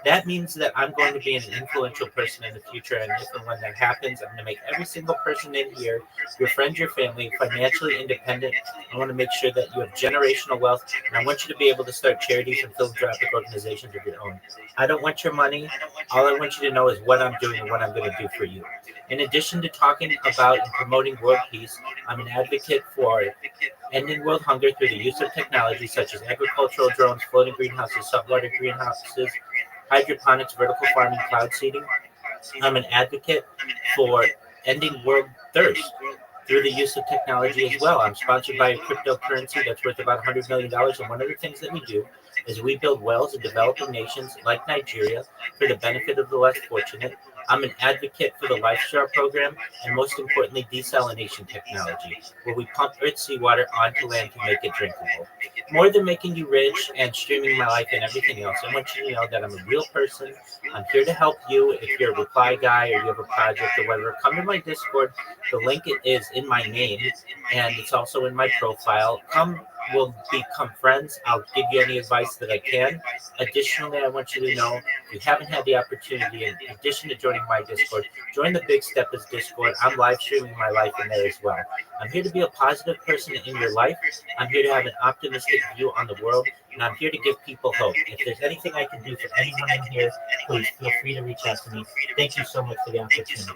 That means that I'm going to be an influential person in the future, and if and when that happens, I'm going to make every single person in here, your friends, your family, financially independent. I want to make sure that you have generational wealth, and I want you to be able to start charities and philanthropic organizations of your own. I don't want your money. All I want you to know is what I'm doing and what I'm going to do for you. In addition to talking about and promoting world peace, I'm an advocate for ending world hunger through the use of technology such as agricultural drones, floating greenhouses, saltwater greenhouses, hydroponics, vertical farming, cloud seeding. I'm an advocate for ending world thirst through the use of technology as well. I'm sponsored by a cryptocurrency that's worth about $100 million. And one of the things that we do is we build wells in developing nations like Nigeria for the benefit of the less fortunate. I'm an advocate for the Lifestyle program and, most importantly, desalination technology, where we pump Earth's seawater onto land to make it drinkable. More than making you rich and streaming my life and everything else, I want you to know that I'm a real person. I'm here to help you. If you're a reply guy or you have a project or whatever, come to my Discord. The link is in my name, and it's also in my profile. Come we'll become friends. I'll give you any advice that I can. Additionally, I want you to know if you haven't had the opportunity, in addition to joining my Discord, join the Big Step as Discord. I'm live streaming my life in there as well. I'm here to be a positive person in your life. I'm here to have an optimistic view on the world, and I'm here to give people hope. If there's anything I can do for anyone in here, please feel free to reach out to me. Thank you so much for the opportunity.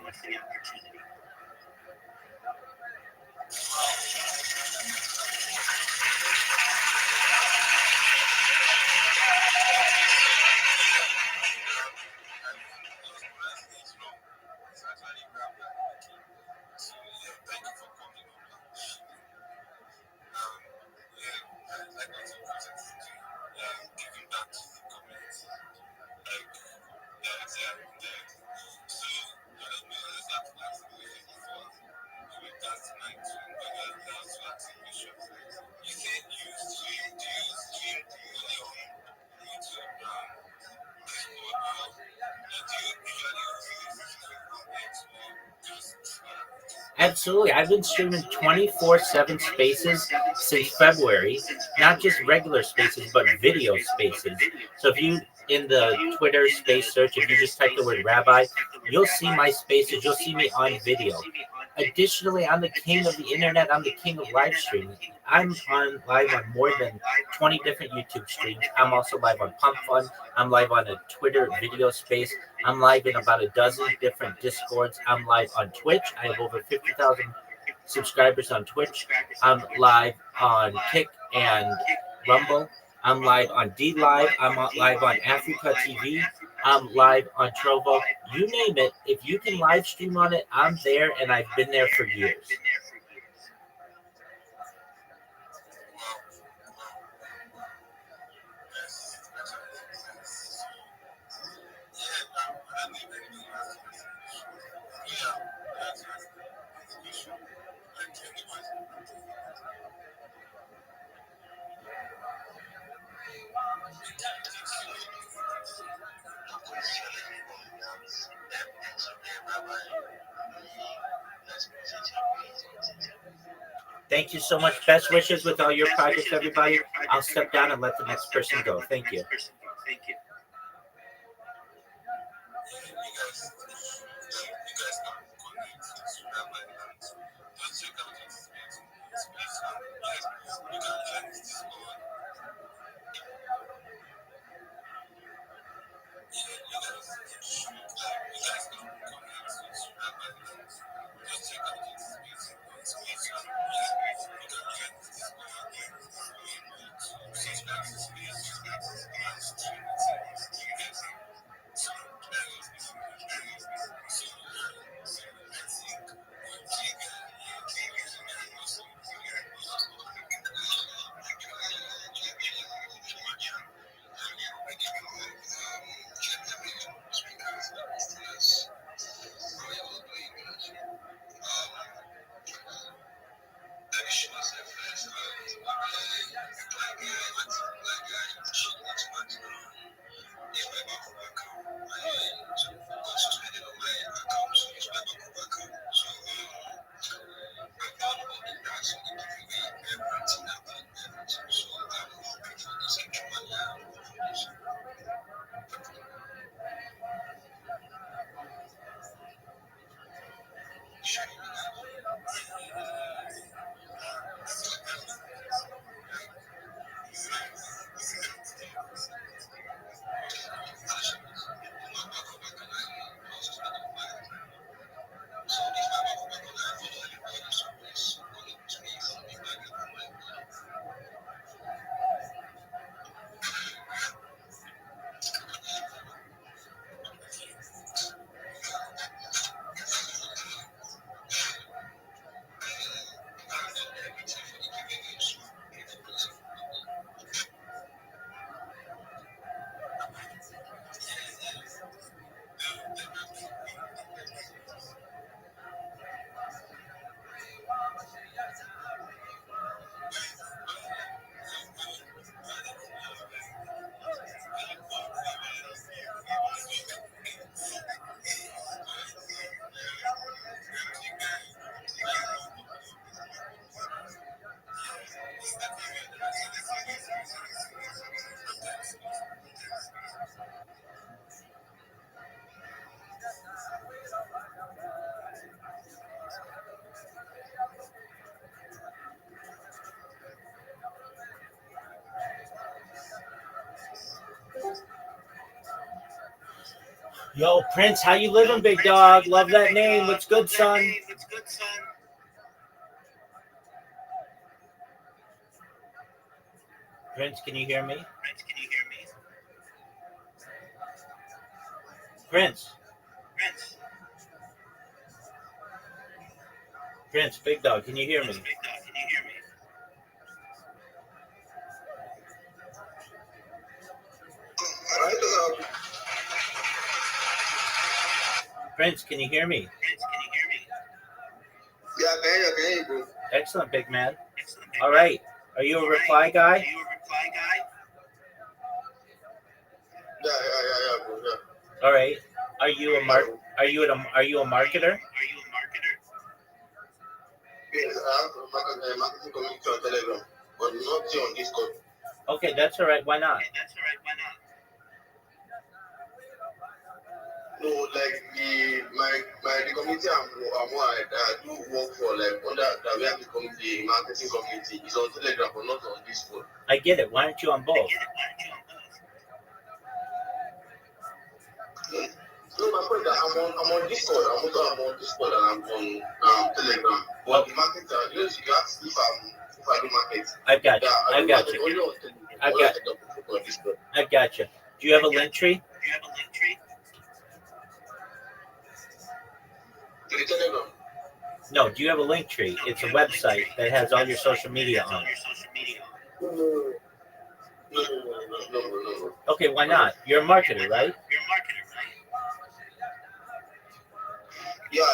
Absolutely. I've been streaming 24/7 spaces since February, not just regular spaces, but video spaces. So if you, in the Twitter space search, if you just type the word Rabbi, you'll see my spaces. You'll see me on video. Additionally, I'm the king of the internet. I'm the king of live streaming. I'm on live on more than 20 different YouTube streams. I'm also live on Pump Fun. I'm live on a Twitter video space. I'm live in about a dozen different Discords. I'm live on Twitch. I have over 50,000 subscribers on Twitch. I'm live on Kick and Rumble. I'm live on D Live. I'm live on Africa TV. I'm live on Trovo. You name it. If you can live stream on it, I'm there, and I've been there for years. Thank you so much. Best wishes with all your projects, everybody. I'll step down and let the next person go. Thank you. Yo, Prince, how you living, big dog? Love that name. What's good, son? Prince, can you hear me? Prince. Prince, big dog, can you hear me? Prince, can you hear me? Yeah, I can hear you, bro. Excellent, big man. All right. Are you a reply guy? Yeah, bro. Yeah. All right. Are you a marketer? Yes, I have a marketing community on Telegram, but not on Discord. Okay, that's all right. Why not? No, like the community I do work for, like under that we have the community, marketing community, is on Telegram, but not on Discord. I get it. Why aren't you on both? No, my point that I'm on Discord. I'm on Discord and I'm on Telegram. But the market, you ask if I do market. I've got you. Yeah, I've got you. only on Telegram. I've got you. Do you have a link tree? To the Telegram. No, do you have a link tree? It's a website that has all your social media on it. No. Okay, why not? You're a marketer, right? Yeah,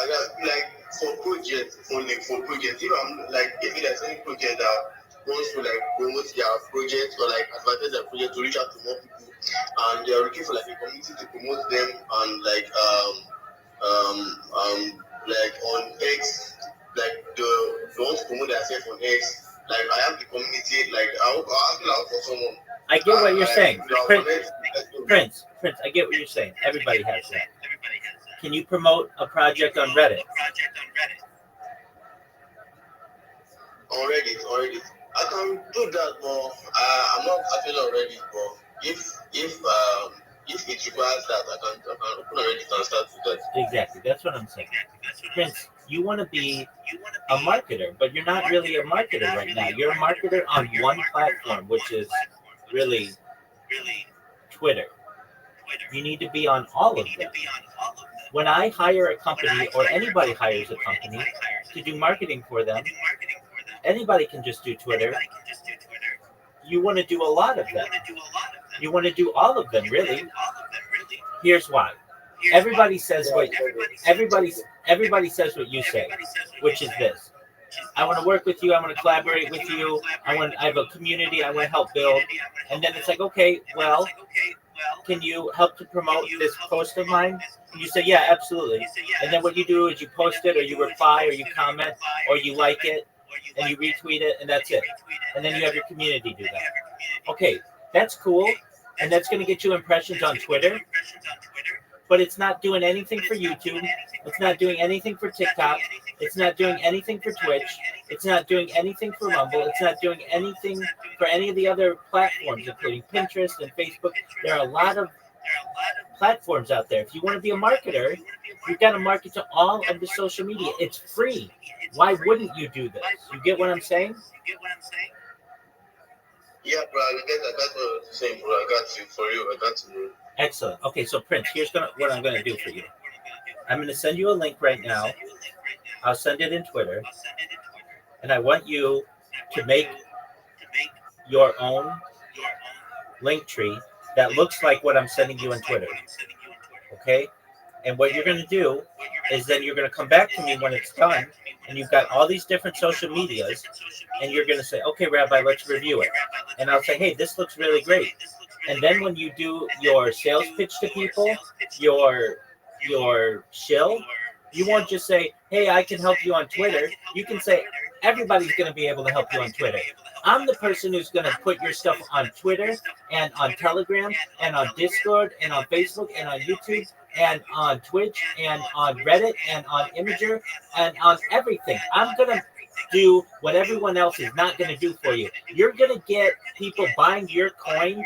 like for projects, only for projects. If there's any project that wants to like promote their project or like advertise their project to reach out to more people, and they are looking for like a community to promote them and like on X, like the want to promote themselves on X. Like I have the community, like I'll ask out for someone. I get what you're saying, Prince. I get what you're saying. Everybody has that. Can you promote a project on Reddit? On Reddit. I can do that, but I'm not actually on Reddit. But if it requires that, I can open a Reddit and start with that. Exactly. That's what I'm saying. Prince, you want to be a marketer, but you're not really a marketer right now. You're a marketer on one platform, which is really Twitter. You need to be on all of them. When I hire a company or anybody hires a company to do marketing for them, anybody can just do Twitter. You want to do a lot of them. You want to do all of them, really. Here's why. Everybody says what you say, which is this. I want to work with you. I want to collaborate with you. I have a community I want to help build. And then it's like, okay, well, can you help to promote this post of mine? And you say, yeah, absolutely. And then what you do is you post it or you reply or you comment or you like it and you retweet it and that's it. And then you have your community do that. Okay, that's cool. And that's going to get you impressions on Twitter. But it's not doing anything for YouTube. It's not doing anything for TikTok. It's not doing anything for Twitch. It's not doing anything for Rumble. It's not doing anything for any of the other platforms, including Pinterest and Facebook. There are a lot of platforms out there. If you want to be a marketer, you've got to market to all of the social media. It's free. Why wouldn't you do this? You get what I'm saying? Yeah, bro, I get that. That's what I'm saying, bro. I got you. For you, I got you. Excellent. Okay, so Prince, here's what I'm going to do for you. I'm going to send you a link right now. I'll send it in Twitter. And I want you to make your own link tree that looks like what I'm sending you on Twitter. Okay? And what you're going to do is then you're going to come back to me when it's done, and you've got all these different social medias, and you're going to say, okay, Rabbi, let's review it. And I'll say, hey, this looks really great. And then when you do your sales pitch to people, your shill, you won't just say, hey, I can help you on Twitter. You can say, everybody's going to be able to help you on Twitter. I'm the person who's going to put your stuff on Twitter and on Telegram and on Discord and on Facebook and on YouTube and on Twitch and on Reddit and on Imager and on everything. I'm going to do what everyone else is not going to do for you. You're going to get people buying your coin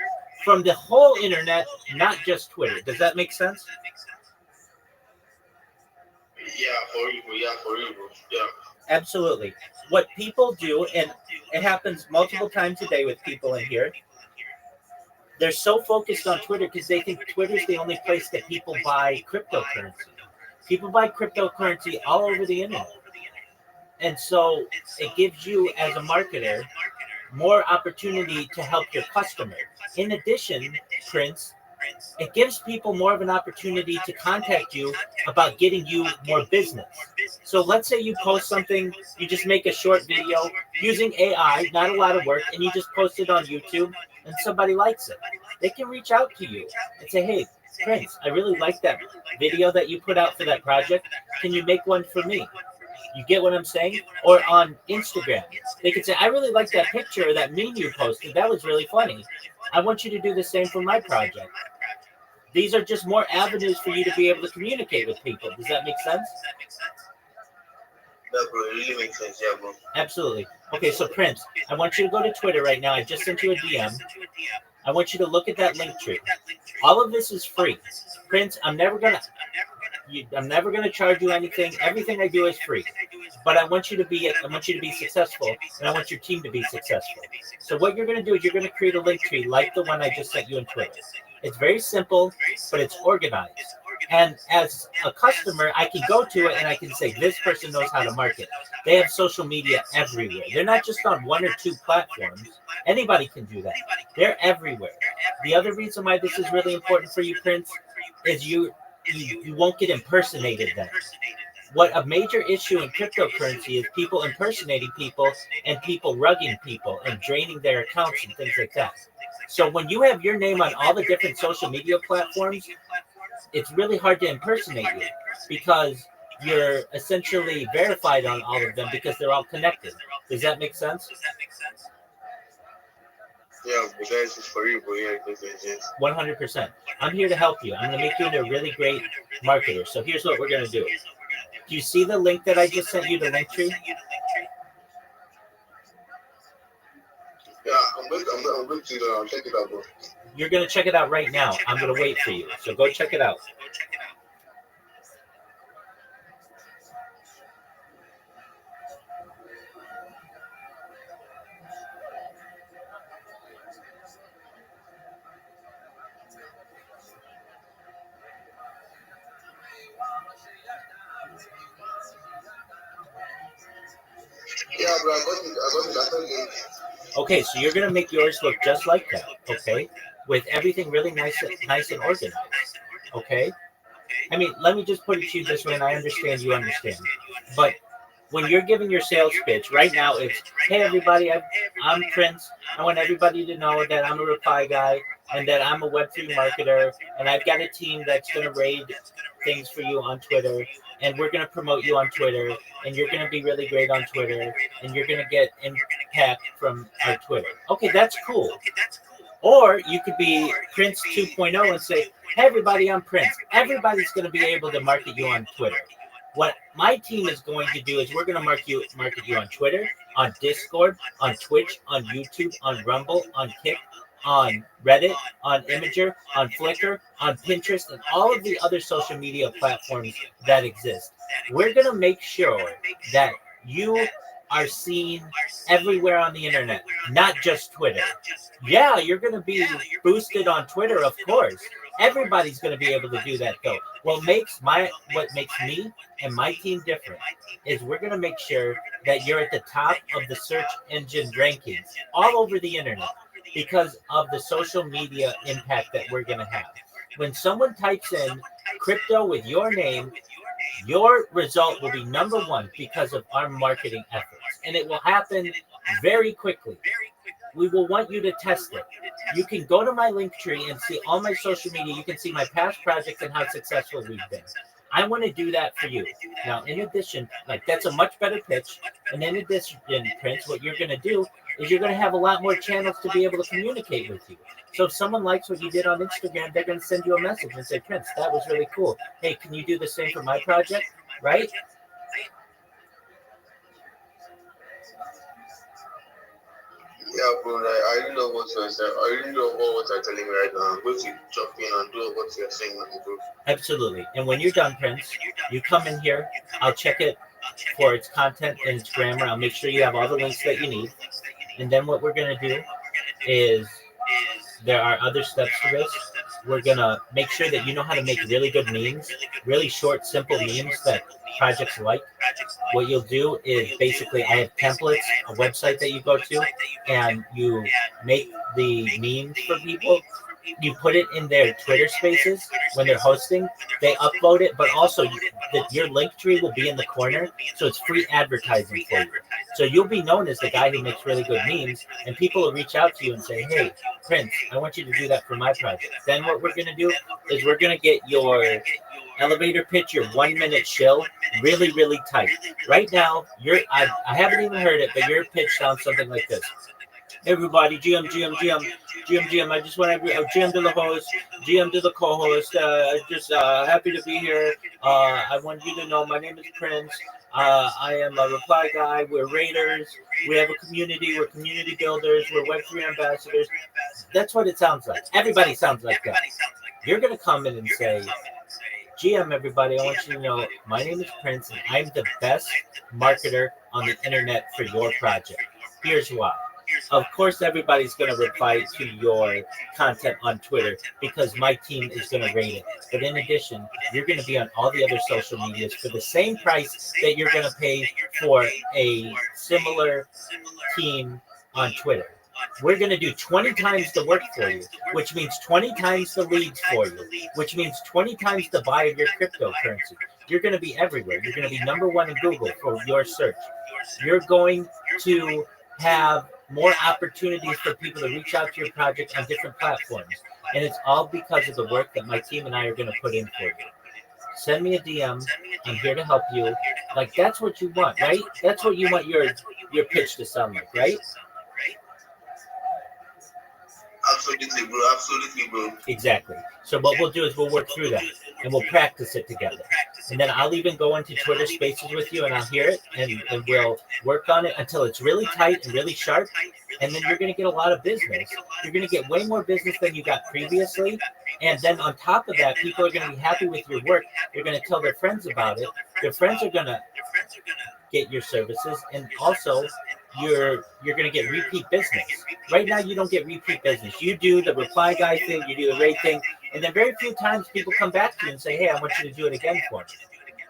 from the whole internet, not just Twitter. Does that make sense? Yeah, for real, bro. Yeah, for real, bro. Yeah. Absolutely. What people do, and it happens multiple times a day with people in here, they're so focused on Twitter because they think Twitter's the only place that people buy cryptocurrency. People buy cryptocurrency all over the internet. And so it gives you, as a marketer, more opportunity to help your customer. In addition, Prince, it gives people more of an opportunity to contact you about getting you more business. So let's say you post something, you just make a short video using AI, not a lot of work, and you just post it on YouTube and somebody likes it. They can reach out to you and say, hey, Prince, I really like that video that you put out for that project. Can you make one for me? You get what I'm saying? Or on Instagram, they could say, I really like that picture or that meme you posted. That was really funny. I want you to do the same for my project. These are just more avenues for you to be able to communicate with people. Does that make sense? Yeah, bro. It really makes sense. Yeah, bro. Absolutely. Okay, so Prince, I want you to go to Twitter right now. I just sent you a DM. I want you to look at that link tree. All of this is free. Prince, I'm never gonna charge you anything. Everything I do is free. But I want you to be successful, and I want your team to be successful. So what you're gonna do is you're gonna create a link tree like the one I just sent you on Twitter. It's very simple, but it's organized. And as a customer, I can go to it and I can say, this person knows how to market. They have social media everywhere. They're not just on one or two platforms. Anybody can do that. They're everywhere. The other reason why this is really important for you, Prince, is you won't get impersonated then. What a major issue in cryptocurrency is people impersonating people and people rugging people and draining their accounts and things like that. So when you have your name on all the different social media platforms, it's really hard to impersonate you because you're essentially verified on all of them because they're all connected. Does that make sense? Yeah, but guys, it's for real, bro. Yeah, it makes sense. 100%. I'm here to help you. I'm going to make you into a really great marketer. So here's what we're going to do. Do you see the link that I just sent you, the link tree? Yeah, I'm going to check it out, bro. You're going to check it out right now. I'm going to wait for you. So go check it out. Yeah, bro. I got it. I got it. Okay, so you're going to make yours look just like that, okay? With everything really nice and organized, okay? I mean, let me just put it to you this way, and I understand you understand. But when you're giving your sales pitch, right now it's, hey, everybody, I'm Prince. I want everybody to know that I'm a reply guy and that I'm a Web3 marketer, and I've got a team that's going to raid things for you on Twitter, and we're going to promote you on Twitter, and you're going to be really great on Twitter, and you're going to get impact from our Twitter. Okay, that's cool. Or you could be Prince 2.0 and say, hey, everybody, I'm Prince. Everybody's going to be able to market you on Twitter. What my team is going to do is we're going to market you on Twitter, on Discord, on Twitch, on YouTube, on Rumble, on Kick, on Reddit, on Imager, on Flickr, on Pinterest, and all of the other social media platforms that exist. We're going to make sure that you are seen everywhere on the internet, not just Twitter. Yeah, you're going to be boosted on Twitter, of course. Everybody's going to be able to do that, though. What makes me and my team different is we're going to make sure that you're at the top of the search engine rankings all over the internet because of the social media impact that we're going to have. When someone types in crypto with your name, your result will be number one because of our marketing efforts, and it will happen very quickly. We will want you to test it. You can go to my link tree and see all my social media. You can see my past projects and how successful we've been. I want to do that for you. Now, in addition, like that's a much better pitch. And in addition, Prince, what you're going to do is you're going to have a lot more channels to be able to communicate with you. So if someone likes what you did on Instagram, they're going to send you a message and say, Prince, that was really cool. Hey, can you do the same for my project? Right? Yeah, bro, like, I really love what you're saying. I really love what you're telling me right now. I'm going to jump in and do what you're saying, bro. Absolutely. And when you're done, Prince, you come in here. I'll check it for its content and its grammar. I'll make sure you have all the links that you need. And then what we're going to do is there are other steps to this. We're going to make sure that you know how to make really good memes, really short, simple memes that projects like. What you'll do is basically I have templates, a website that you go to, and you make the memes for people. You put it in their Twitter spaces when they're hosting. They upload it, but also your link tree will be in the corner, so it's free advertising for you. So you'll be known as the guy who makes really good memes, and people will reach out to you and say, "Hey, Prince, I want you to do that for my project." Then what we're gonna do is we're gonna get your elevator pitch, your 1 minute shill, really, really tight. Right now, I haven't even heard it, but your pitch sounds something like this. Everybody, GM. I just want to GM to the host, GM to the co-host. Just happy to be here. I want you to know my name is Prince. I am a reply guy. We're raiders. We have a community. We're community builders. We're Web3 ambassadors. That's what it sounds like. Everybody sounds like that. You're gonna come in and say, GM, everybody, I want you to know my name is Prince, and I'm the best marketer on the internet for your project. Here's why. Of course, everybody's going to reply to your content on Twitter because my team is going to rate it. But in addition, you're going to be on all the other social medias for the same price that you're going to pay for a similar team on Twitter. We're going to do 20 times the work for you, which means 20 times the leads for you, which means 20 times the buy of your cryptocurrency. You're going to be everywhere. You're going to be number one in Google for your search. You're going to have more opportunities for people to reach out to your project on different platforms. And it's all because of the work that my team and I are going to put in for you. Send me a DM. I'm here to help you. Like, that's what you want, right? That's what you want your pitch to sound like, right? Absolutely, bro. Absolutely, bro. Exactly. So what we'll do is we'll work through that and we'll practice it together. And then I'll even go into Twitter spaces with you and I'll hear it and we'll work on it until it's really tight and really sharp. And then you're going to get a lot of business. You're going to get way more business than you got previously. And then on top of that, people are going to be happy with your work. They're going to tell their friends about it. Their friends are going to get your services. And also, you're going to get repeat business. Right now, you don't get repeat business. You do the reply guy thing, you do the rate thing, and then very few times people come back to you and say, "Hey, I want you to do it again for me."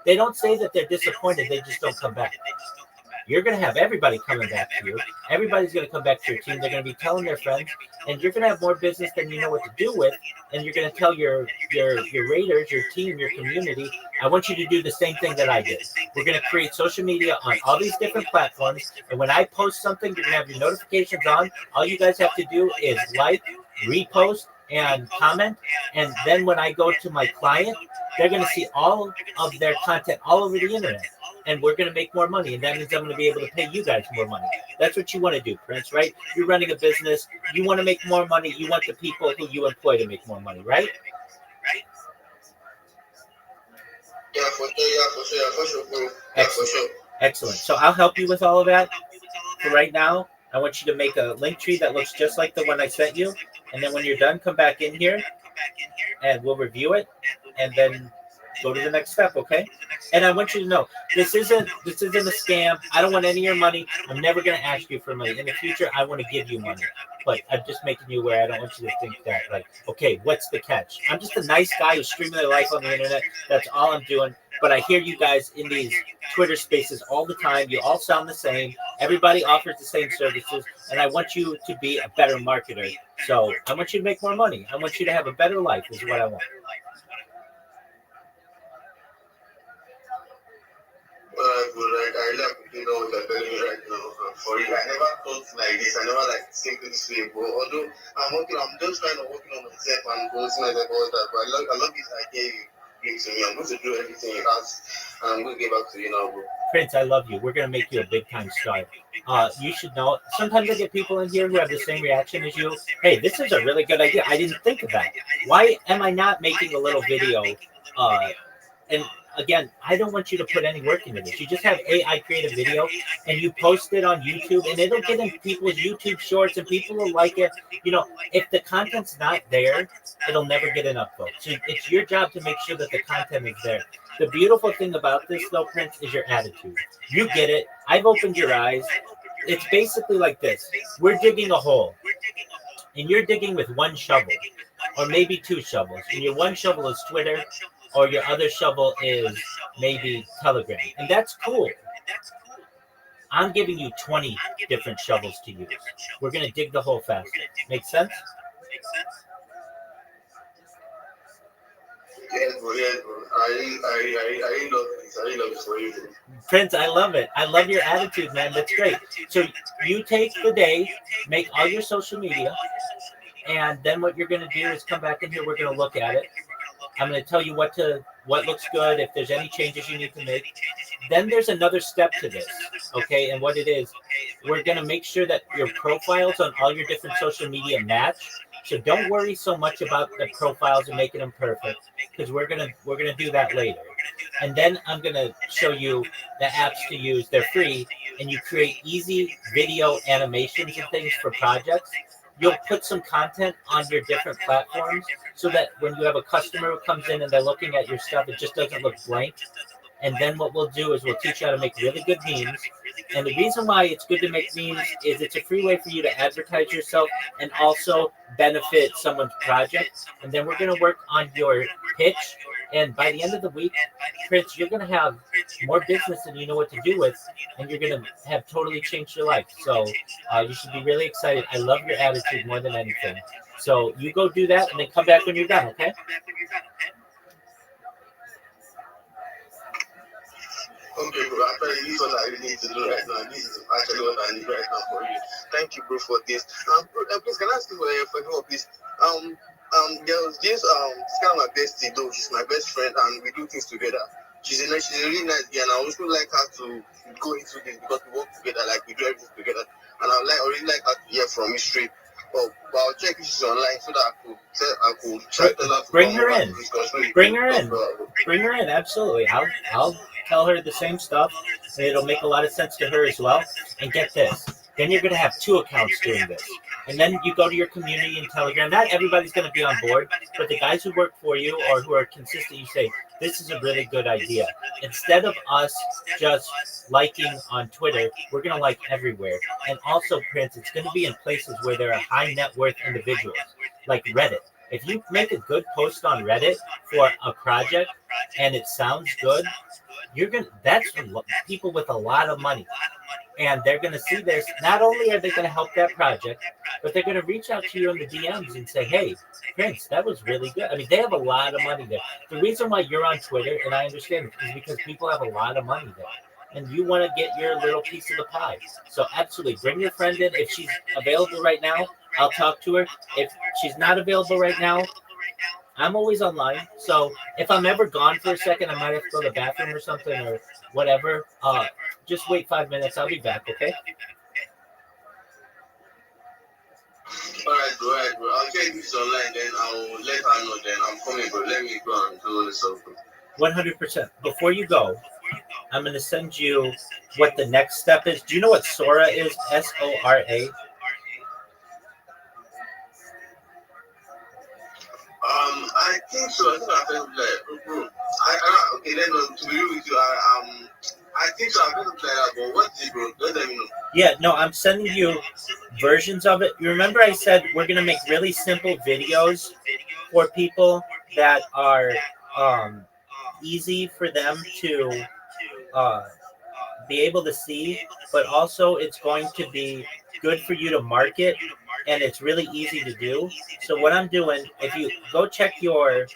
They don't say that they're disappointed. They just don't come back. You're going to have everybody coming back to you. Everybody's going to come back to your team. They're going to be telling their friends, and you're going to have more business than you know what to do with. And you're going to tell your raiders, your team, your community, "I want you to do the same thing that I did." We're going to create social media on all these different platforms. And when I post something, you're going to have your notifications on. All you guys have to do is like, repost, and comment. And then when I go to my client, they're going to see all of their content all over the internet. And we're going to make more money. And that means I'm going to be able to pay you guys more money. That's what you want to do, Prince, right? You're running a business. You want to make more money. You want the people who you employ to make more money, right? Yeah, for sure, bro. Yeah, Excellent. for sure. Excellent. So I'll help you with all of that. For right now, I want you to make a link tree that looks just like the one I sent you. And then when you're done, come back in here and we'll review it and then go to the next step, okay? And I want you to know this isn't a scam. I don't want any of your money. I'm never going to ask you for money. In the future, I want to give you money. But I'm just making you aware. I don't want you to think that, like, okay, what's the catch? I'm just a nice guy who's streaming their life on the internet. That's all I'm doing. But I hear you guys in these Twitter spaces all the time. You all sound the same. Everybody offers the same services. And I want you to be a better marketer. So I want you to make more money. I want you to have a better life is what I want. I love you know what you're telling me right now. For you, I never thought like this. I never like think this way, bro. Although I'm just trying to working on myself and go to myself all that. But I love this idea you give to me. I'm going to do everything you ask, and I'm going to get back to you now, bro. Prince, I love you. We're going to make you a big time star. You should know. Sometimes I get people in here who have the same reaction as you. Hey, this is a really good idea. I didn't think of that. Why am I not making a little video? And again, I don't want you to put any work into this. You just have AI create a video and you post it on YouTube, and it'll get in people's YouTube shorts, and people will like it. You know, if the content's not there, it'll never get enough votes. So it's your job to make sure that the content is there. The beautiful thing about this, though, Prince, is your attitude. You get it. I've opened your eyes. It's basically like this. We're digging a hole, and you're digging with one shovel, or maybe two shovels. And your one shovel is Twitter, or your other shovel is maybe Telegram. And that's cool. I'm giving you 20 different shovels to use. We're going to dig the hole faster. Make sense? Yes, bro. Yes, bro. I love this. I love this for you, bro. Prince, I love it. I love your attitude, man. That's great. So you take the day, make all your social media, and then what you're going to do is come back in here. We're going to look at it. I'm going to tell you what looks good, if there's any changes you need to make. Then there's another step to this, okay? And what it is, we're going to make sure that your profiles on all your different social media match. So don't worry so much about the profiles and making them perfect, because we're gonna do that later. And then I'm gonna show you the apps to use. They're free, and you create easy video animations and things for projects. You'll put some content on your different platforms so that when you have a customer who comes in and they're looking at your stuff, it just doesn't look blank. And then what we'll do is we'll teach you how to make really good memes. And the reason why it's good to make memes is it's a free way for you to advertise yourself and also benefit someone's project. And then we're going to work on your pitch. And by the end of the week, Prince, you're going to have more business than you know what to do with. And you're going to have totally changed your life. So you should be really excited. I love your attitude more than anything. So you go do that and then come back when you're done, okay? Okay, bro. Actually, this is what I really need to do right now. This is actually what I need right now for you. Thank you, bro, for this. Bro, please, can I ask you for help, please? There was this it's kind of my bestie, though. She's my best friend, and we do things together. She's a really nice girl, and I also like her to go into this because we work together, like we do everything together. And I really like her to hear from me straight. But I'll check if she's online so that I could chat her to bring her in. Bring her in. Bro. Bring her in. Absolutely. I'll tell her the same stuff, and it'll make a lot of sense to her as well. And get this. Then you're going to have 2 accounts doing this. And then you go to your community in Telegram. Not everybody's going to be on board, but the guys who work for you or who are consistent, you say, this is a really good idea. Instead of us just liking on Twitter, we're going to like everywhere. And also, Prince, it's going to be in places where there are high net worth individuals, like Reddit. If you make a good post on Reddit for a project and it sounds good, that's people with a lot of money. And they're going to see this. Not only are they going to help that project, but they're going to reach out to you in the DMs and say, hey, Prince, that was really good. I mean, they have a lot of money there. The reason why you're on Twitter, and I understand it, is because people have a lot of money there. And you want to get your little piece of the pie. So absolutely, bring your friend in. If she's available right now, I'll talk to her. If she's not available right now, I'm always online. So if I'm ever gone for a second, I might have to go to the bathroom or something or whatever. Just wait 5 minutes. I'll be back, okay? All right, bro. I'll check this online, then I'll let her know. Then I'm coming, bro. Let me go and do this stuff, bro. 100%. Before you go, I'm going to send you what the next step is. Do you know what Sora is? SORA? I think so. I think I've heard of that, bro. Okay, then to be real with you, I think so. I've heard of that, but what is it, bro? Let me know. Yeah, no, I'm sending you versions of it. You remember I said we're going to make really simple videos for people that are easy for them to be able to see, but also it's going to be good for you to market, and it's really easy to do. So what I'm doing, if you go check your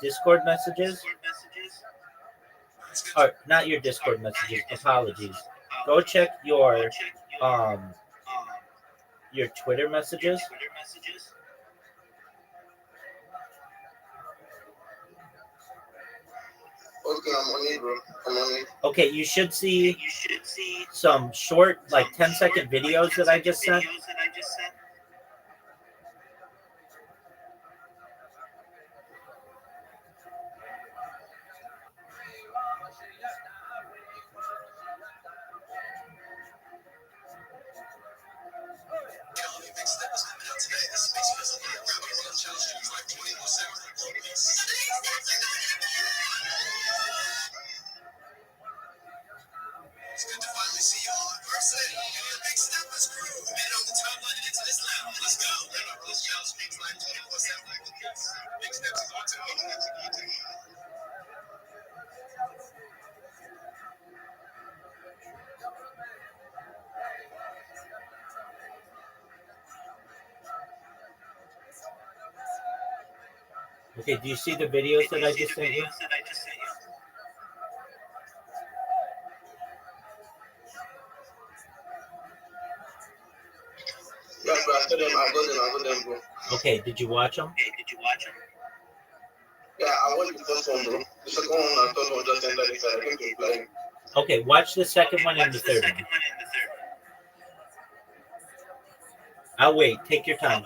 Discord messages, or not your Discord messages, apologies. Go check your Twitter messages. Okay, I'm on it, bro. I'm on it. Okay, you should see some short, like 10-second videos that I just sent. Okay, do you see the videos that I just sent you? Yeah, bro, I got them, bro. Okay, did you watch them? Yeah, I watched the first one, bro. The second one and third one just entered inside. I came to reply. Okay, watch the second one and the third one. I'll wait. Take your time.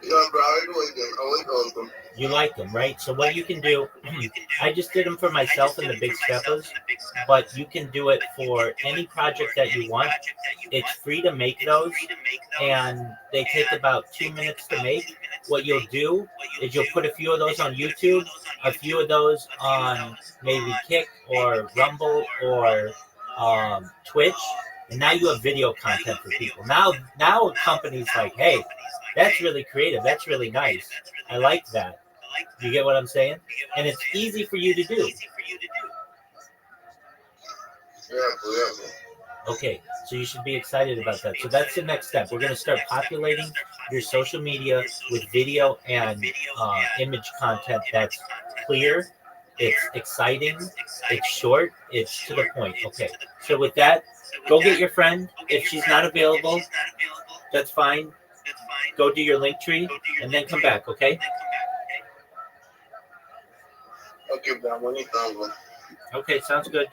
Yeah, bro, I already watched them. I watched all of them. You like them, right? So what you can do, I just did them for myself and the Big Steppers, but you can do it for any project that you want. It's free to make those, and they take about 2 minutes to make. What you'll do is you'll put a few of those on YouTube, a few of those on maybe Kick or Rumble or Twitch, and now you have video content for people. Now a company's like, hey, that's really creative. That's really nice. I like that. You get what I'm saying? And it's easy for you to do. Yeah, bro. Okay, so you should be excited about that. So that's the next step. We're going to start populating your social media with video and image content that's clear, it's exciting, it's short, it's to the point. Okay, so with that, go get your friend. If she's not available, that's fine. Go do your link tree and then come back, okay? Okay, bro, I'm on it now, bro. Okay, sounds good.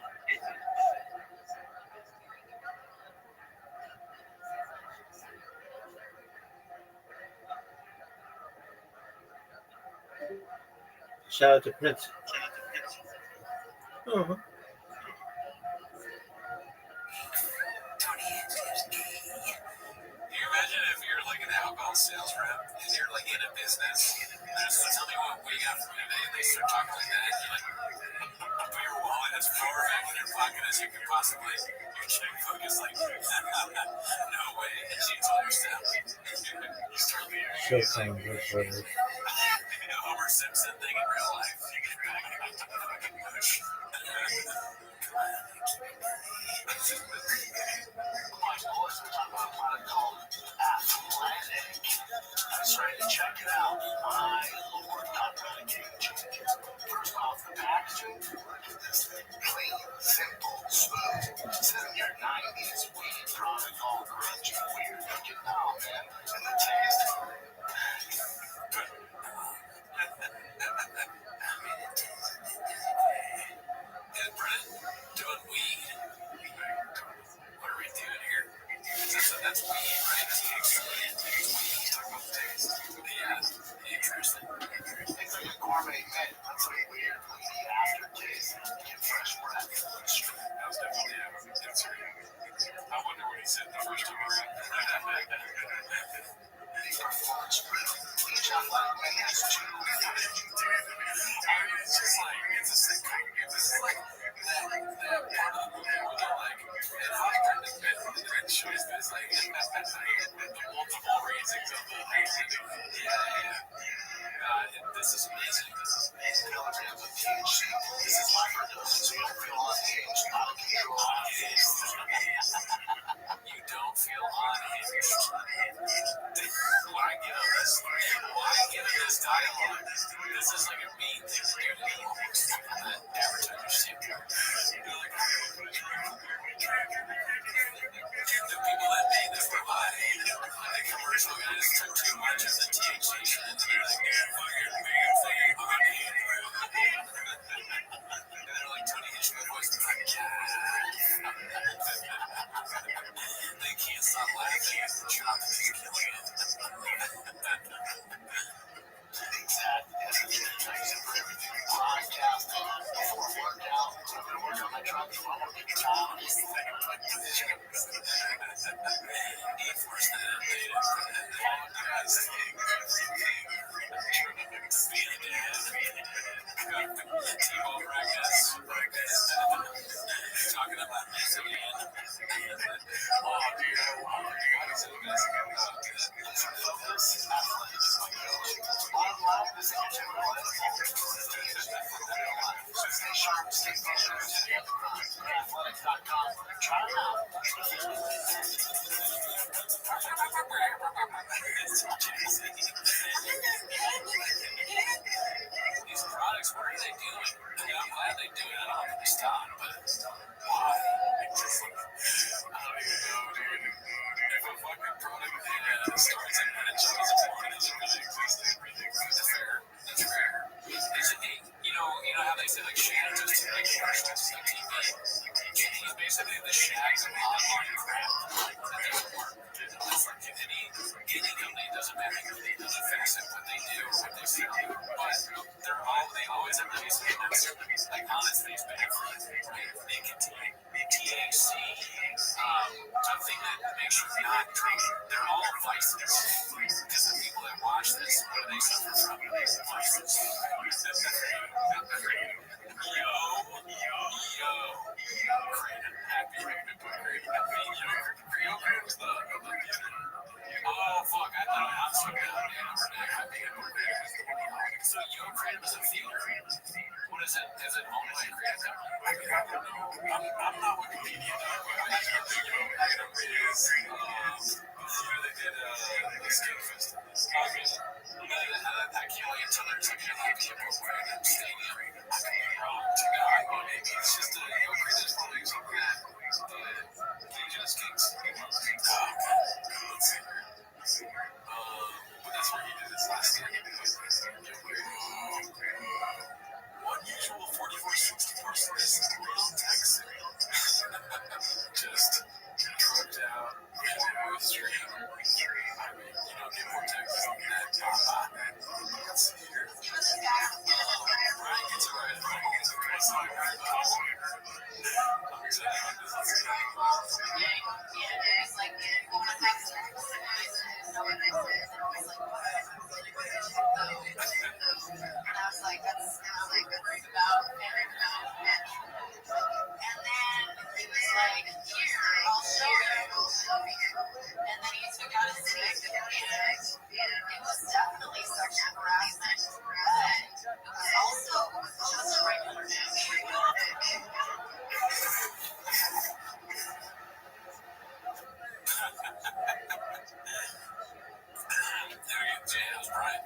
Shout out to Prince. Uh-huh. Can you imagine if you're like an outbound sales rep and you're like in a business and just tell me what we got for today and they start talking like that and you're like, put your wallet as far back in your pocket as you can possibly. Your checkbook is like, no way. And she told her stuff. You start leaving. Show some of those photos. Homer Simpson thing in real life. Fucking push. That's right, check it out. My Lord, not really game changer. First off the packaging, look at this thing. Clean, simple, smooth. Set in your 90s weed product, all grungy, weird looking now, man. And the taste. And Brent, doing weed. What are we doing here? That's weed, right? That's weed. Talk about taste. Yeah, interesting. It's like a gourmet mint. That's like weird, weedy aftertaste. Get fresh breath. That was definitely a answer. I wonder what he said the first time around. Performance rhythm. Each athletic man has two. It's just like, it's just like that part of the movie where they're like, and how I kind of been the great choice, but it's like, the multiple reasons of the reason. This is amazing. Color have a PhD. This is my purpose. You don't feel unhinged, out of control. You don't feel unhinged. Why give us this dialogue? This is like a mean thing to do to the folks. Talking about this again. These products, what are they doing? I mean, I'm glad they do it. I don't want them to stop, but why? I don't even know, dude. If a fucking product starts in Manitoba, it's really existing. That's fair. That's fair. There's a, you know how they say like Shannon just took like commercials on TV. He's basically the Shaq of online crap. That doesn't work. It's like any company, doesn't matter the facts of what they do or what they sell, but they always have nice things, like honest things back front, right? Nicotine, THC, something that makes you not drink. They're all vices. Because the people that watch this, what do they suffer from? Vices. Yo. Crandon, happy. Oh, fuck, I thought I'm so down. So your Crandon is a theater. What is it? Is it owned by Crandon? I'm not Wikipedia, but I think Crandon is, they did a skate festival. I can't wait until there's like a people Crandon stadium. I could be wrong. Maybe it's just a Crandon's probably something that Asian skates. But that's where he did his last year. Unusual 4464 text. Just drugged out. Let's see here. Brian gets it right.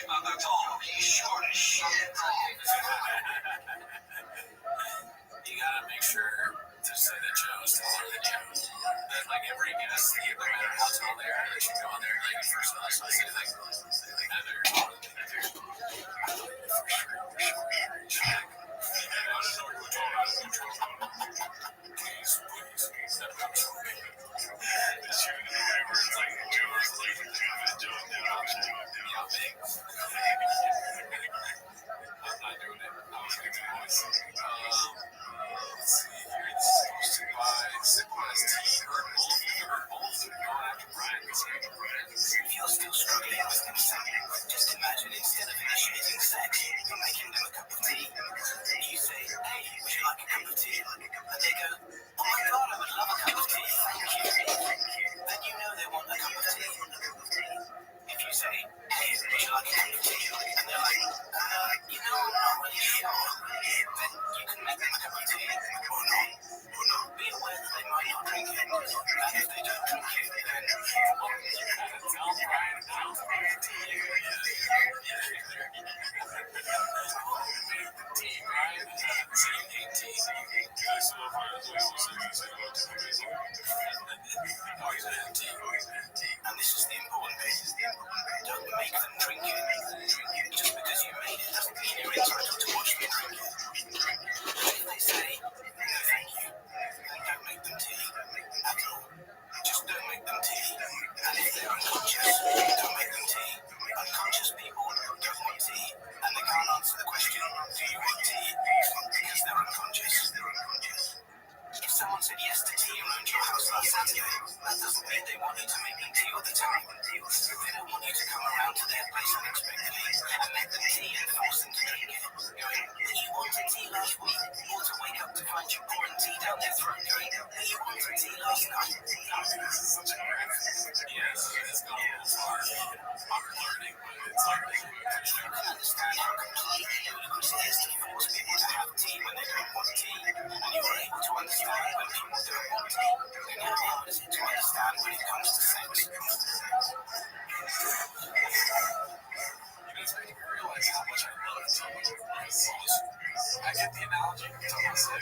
Not that tall. He's short as shit. You gotta make sure to say the Joe's taller than you. Then, like, every guest, no matter how tall they are, they should go on there and like, first of all, say things. Heather, please, step up. It's true. It's like Joe's like Joe. I'm not doing it. I was gonna do it. Let's see here. It's supposed to buy Simplest tea or both. Going after Brian. If you're still struggling with insomnia, just imagine instead of initiating sex, you're making them a cup of tea. You say, hey, would you like a cup of tea? And they go, oh my god, I would love a cup of tea, thank you. Then you know they want a cup of tea. If you say, hey, would you like a cup of tea? And they're like, you know, I'm not really sure. Then you can make them a cup of tea, or not. Be aware that they might not drink it, and if they don't drink it, then and this is the important bit. Don't make them drink it. Just because you made it doesn't mean you're entitled to watch me drink it. If they say, no thank you, then don't make them tea at all. Just don't make them tea. And if they're unconscious, don't make them tea. Unconscious people don't want tea, and they can't answer the question, do you want tea? Because they're unconscious. If someone said yes to tea around your house last Saturday, that doesn't mean they want you to make them tea all the time. They don't want you to come around to their place unexpectedly and make them tea and force them to drink it. Going, you wanted tea last week, or to wake up to find you pouring tea down their throat going, you wanted tea last night. Yes, it's gone a little far. I'm learning, but it's like You can understand how completely ludicrous it is to force people to have tea when they don't want tea, and you are able to understand when people don't want tea. Now, how is it to understand when it comes to sex? You guys make me realize how much I love tea. I get the analogy of talking sex.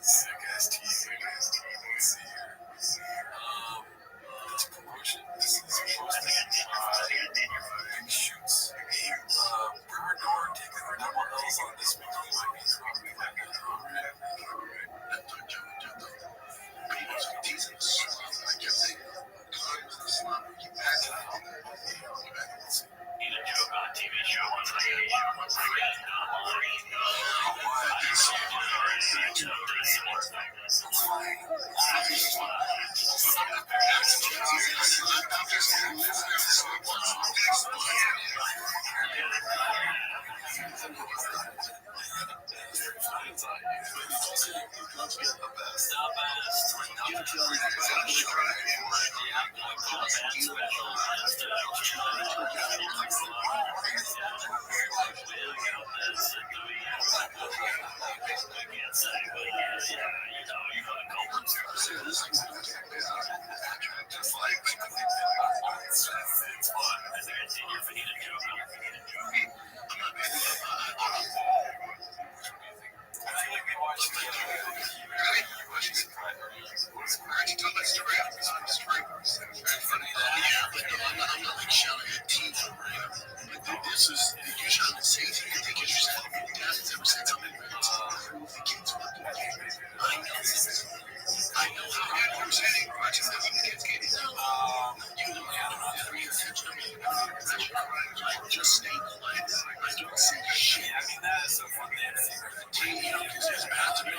Sick ass tea. Let's see here. It's a promotion. This is supposed to be shoots. Bernard Nord taking the double L's on this one. Might be dropping that good. Need a joke on a TV show once I get This is you're trying to say to you think you're yourself. Dad's ever said something very prove the kids what I know this. I know how you're saying watching that when the kids get it. You know how to pay attention to me. Just stay quiet. I don't say shit. I mean that is so funny. You know, because there's about to be a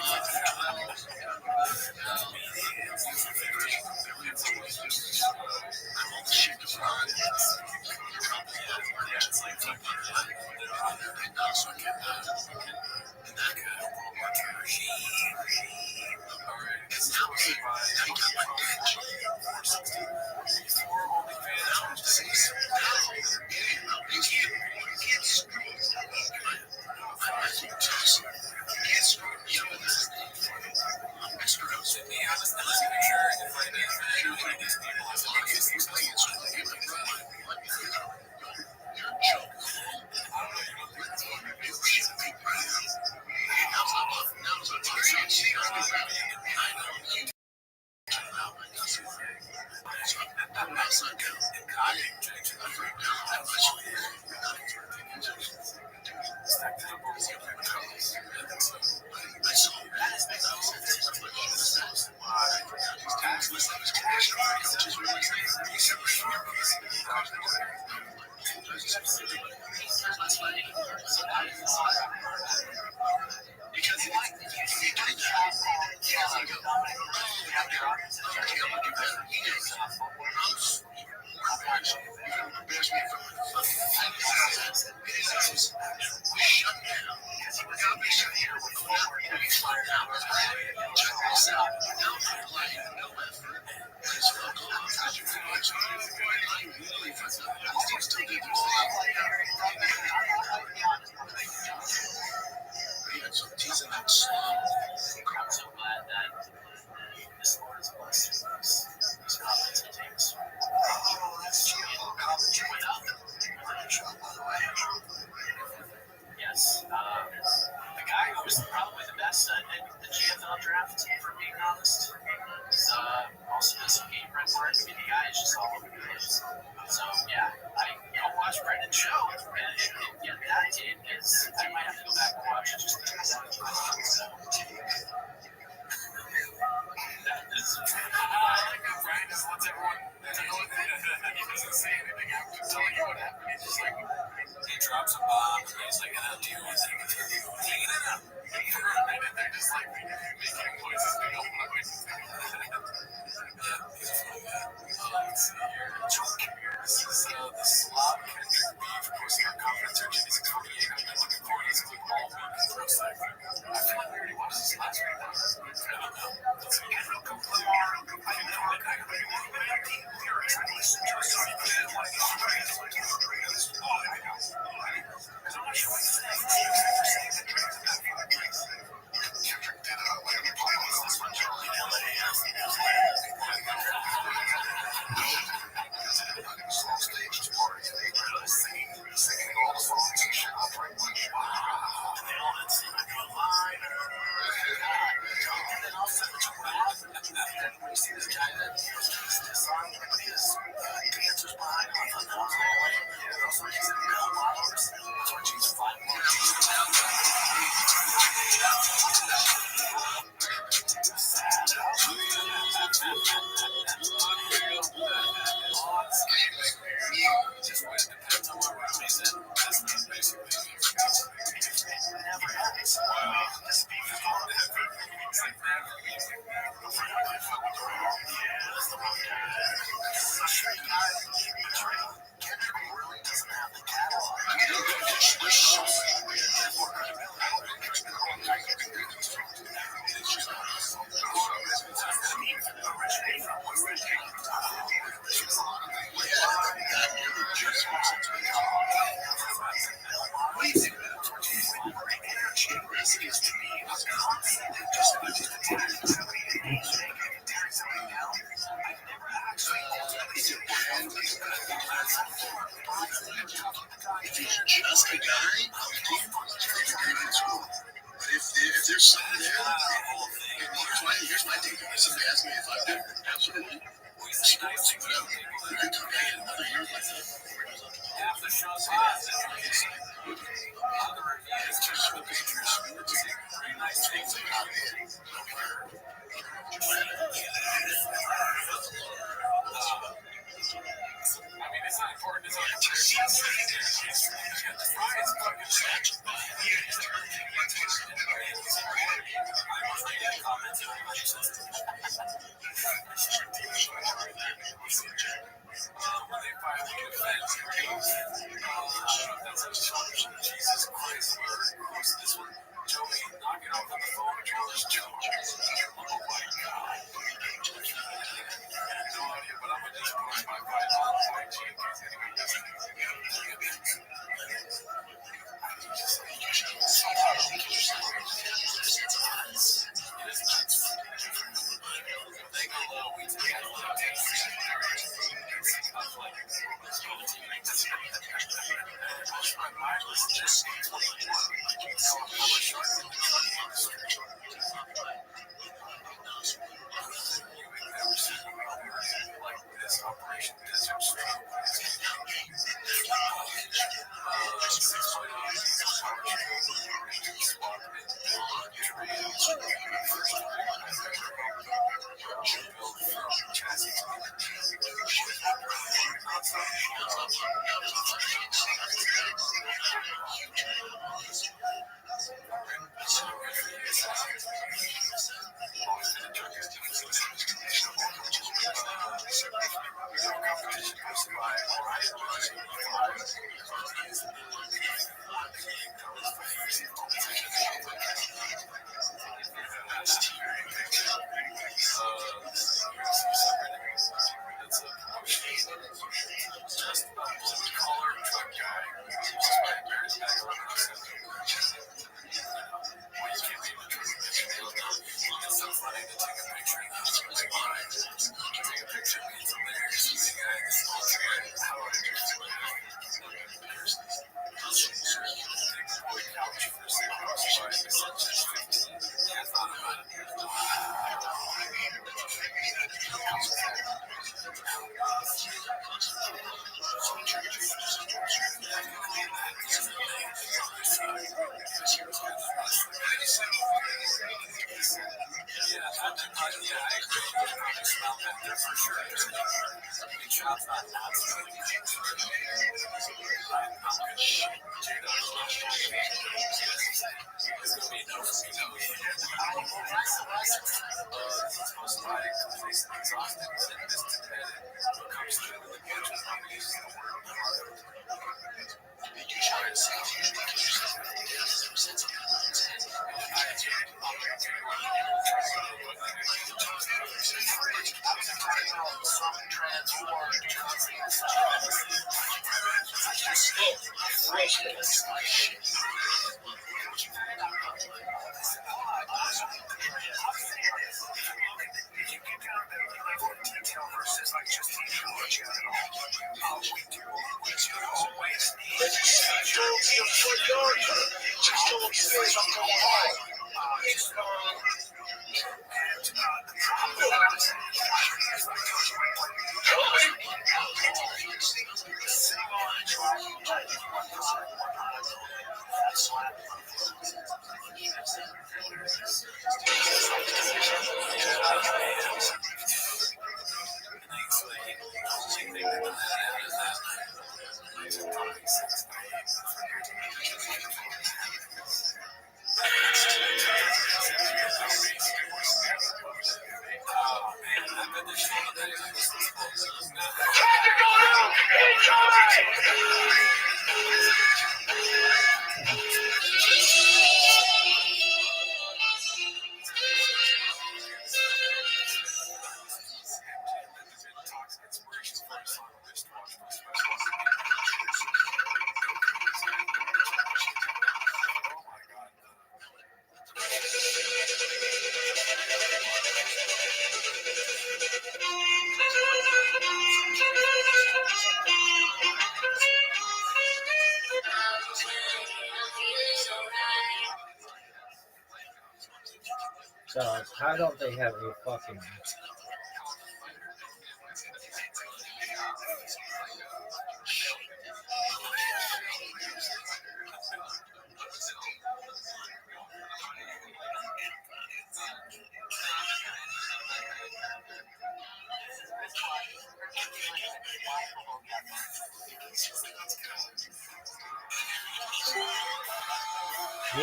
So how don't they have a fucking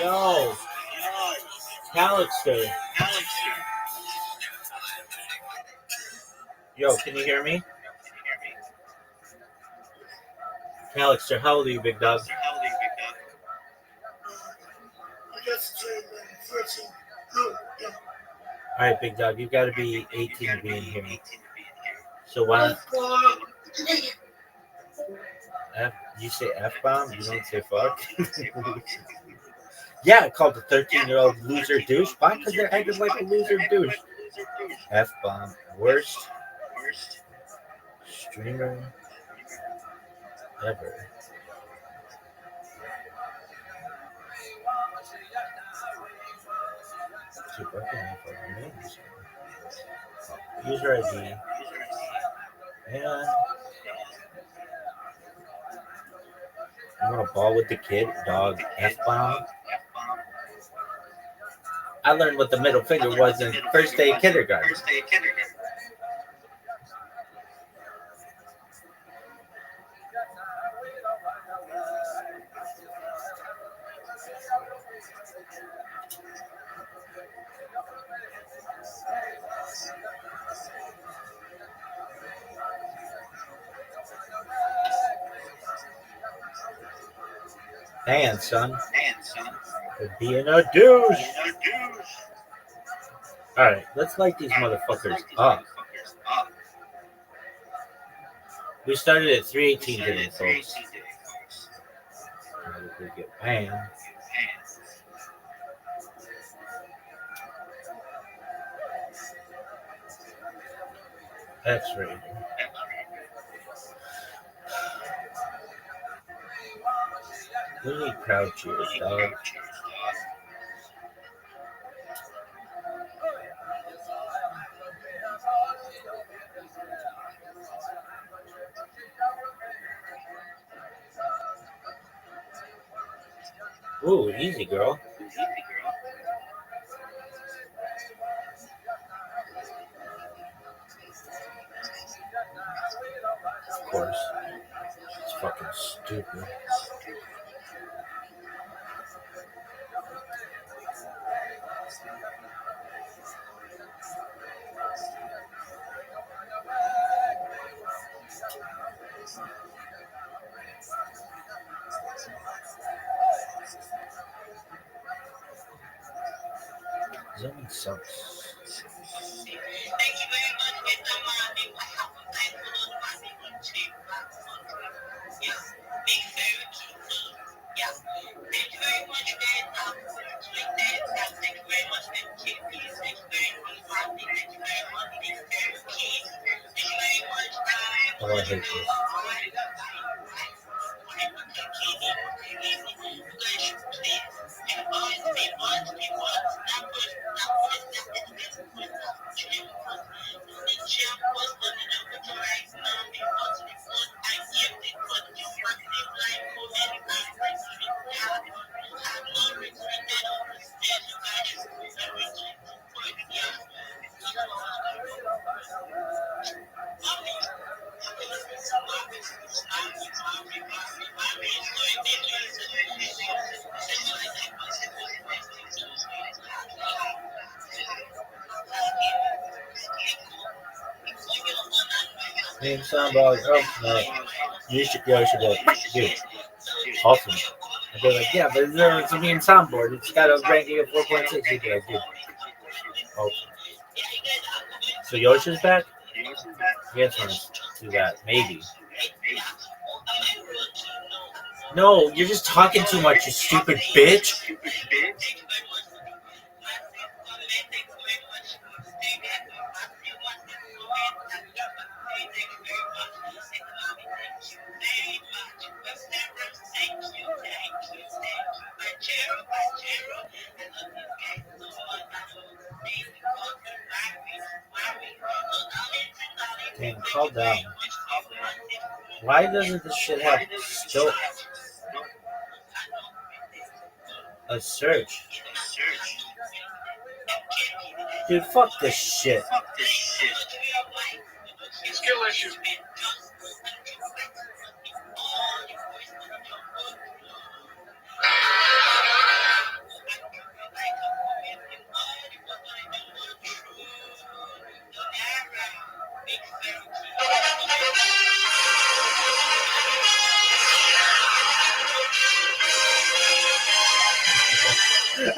yo, Calixter. Yo, can you hear me? Calixter, how old are you, big dog? All right, big dog, you got to be 18 to be in here. So why? You say F bomb? You don't say fuck? Yeah, I called the 13-year-old loser douche. Why? Because they're acting like a loser douche. F bomb, worst streamer ever. Keep working on fucking names. User ID. And I'm gonna ball with the kid, dog. F bomb. I learned what the middle finger was in first day of kindergarten. Man, son. For being a douche. Alright, let's light these motherfuckers up. We started at 3:18 today, folks. We get banned. That's right. We need crowd cheers, dog. Ooh, easy, girl. Of course. It's fucking stupid. Zooming sucks. Oh, I hate this. Name soundball. Oh, no. You should be like, dude, awesome. I'd be like, yeah, but it's a meme soundboard. It's got a ranking of 4.6. You'd be like, dude, awesome. So Yoshi's back? Yes, let's do that. Maybe. No, you're just talking too much, you stupid bitch. Damn, calm down. Why doesn't this shit have still a search? Dude, fuck this shit. Skill issue.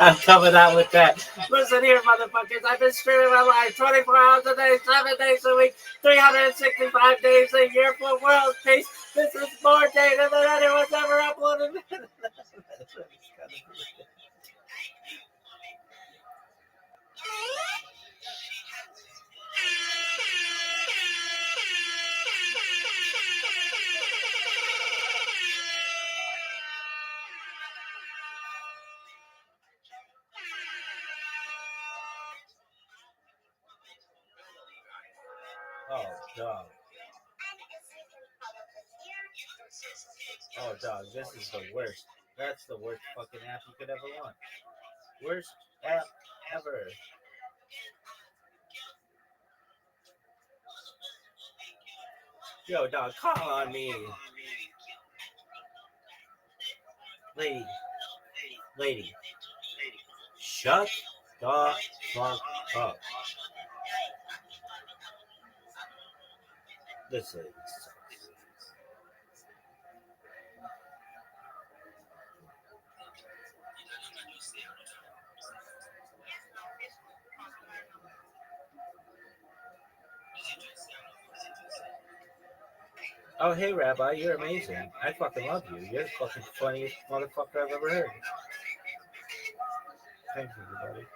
I'm coming out with that. Listen here, motherfuckers. I've been streaming my life 24 hours a day, 7 days a week, 365 days a year for world peace. This is more data than anyone's ever uploaded. Oh, dog. Oh, dog. This is the worst. That's the worst fucking app you could ever want. Worst app ever. Yo, dog, call on me. Lady. Shut the fuck up. This lady sucks. Oh, hey, Rabbi, you're amazing. I fucking love you. You're the fucking funniest motherfucker I've ever heard. Thanks, everybody.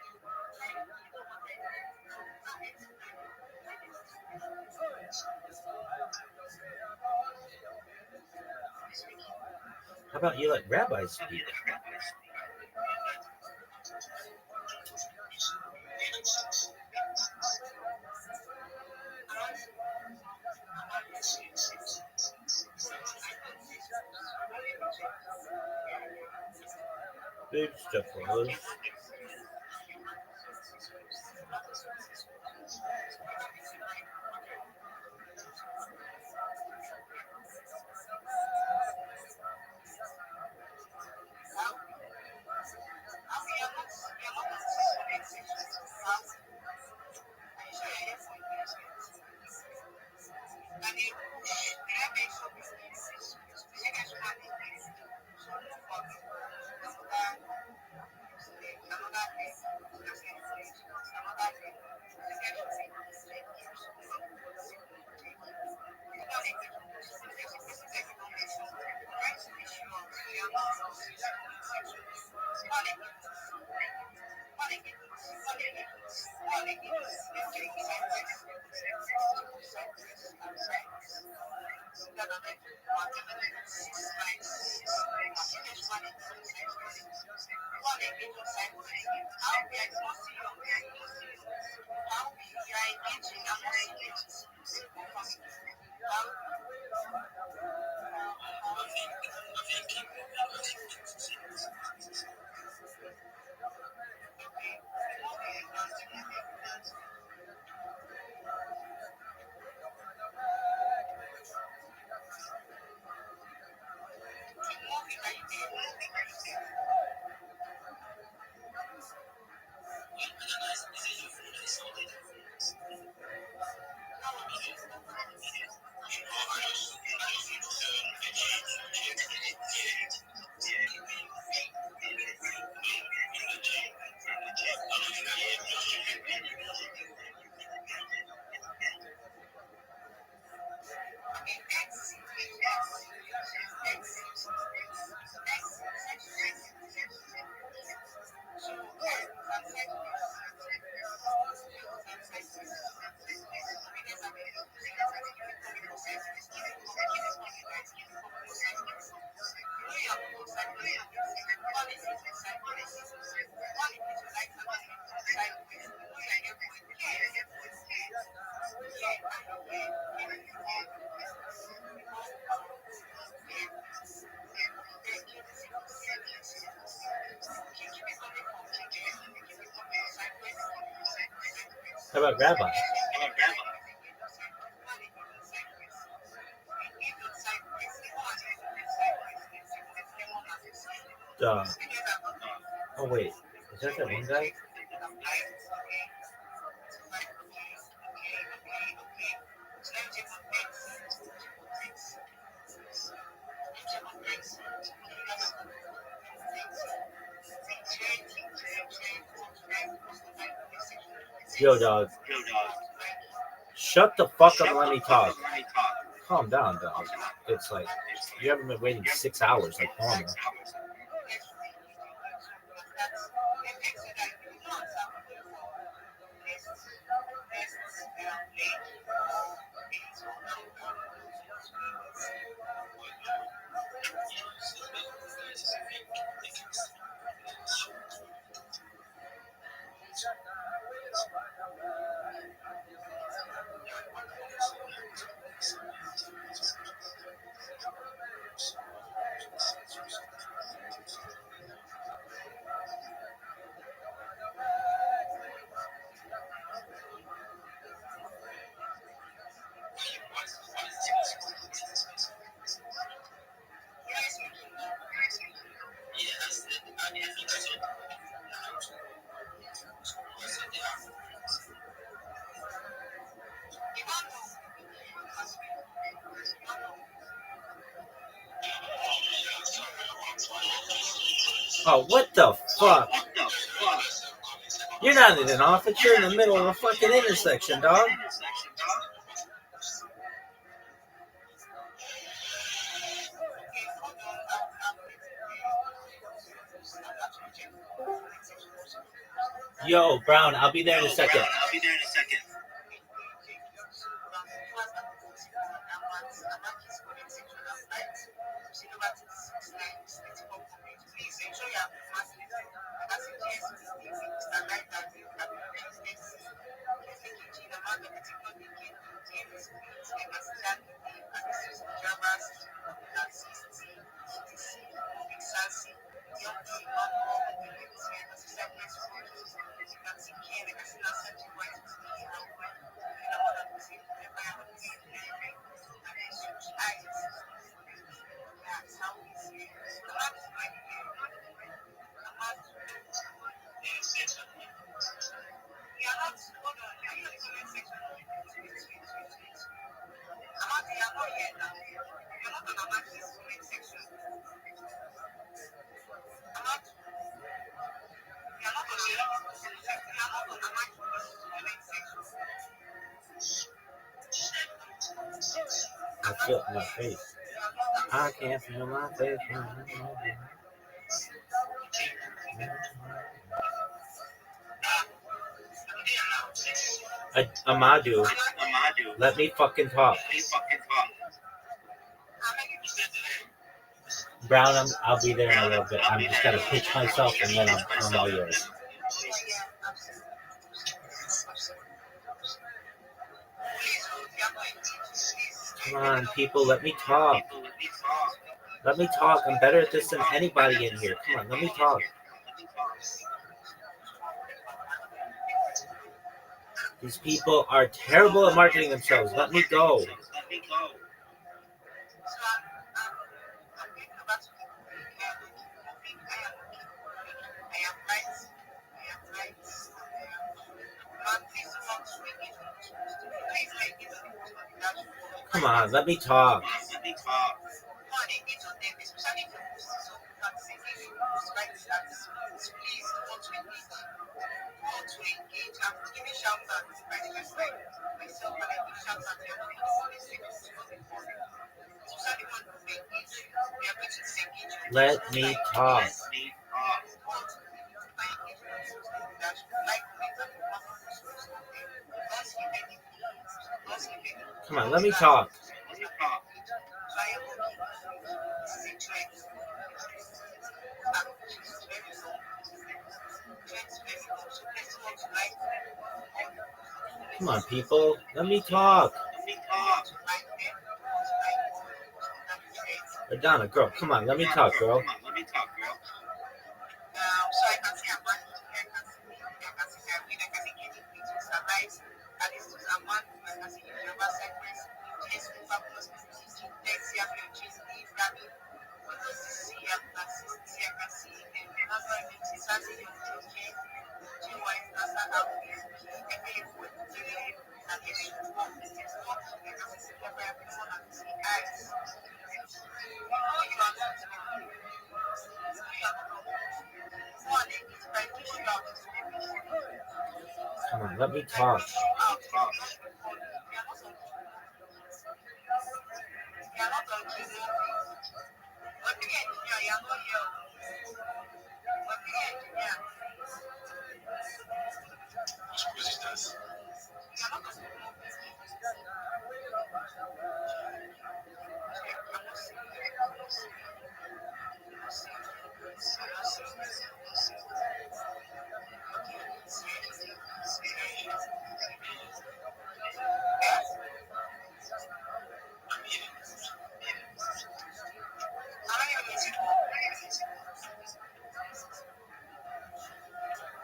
How about you let Rabbi speak? Big step forward. How about Rabbi? Oh, wait. Is that one guy? Yo, dog. Shut the fuck up and let me talk. Calm down, dog. It's like, you haven't been waiting 6 hours like normal. Oh, what the fuck? You're not in an office, you're in the middle of a fucking intersection, dog. Yo, Brown, I'll be there in a second. I'll be there in a second. I feel it in my face. I can't feel my face. Amadou, let me fucking talk. Brown, I'll be there in a little bit. I'm just gonna pitch myself and then I'm all yours. Come on, people, let me talk. Let me talk. I'm better at this than anybody in here. Come on, let me talk. These people are terrible at marketing themselves. Let me go. Come on, let me talk. Let me talk. Come on, let me talk. Come on, people, let me talk. Donna, girl, come on, let me talk, girl. Come on, let me talk.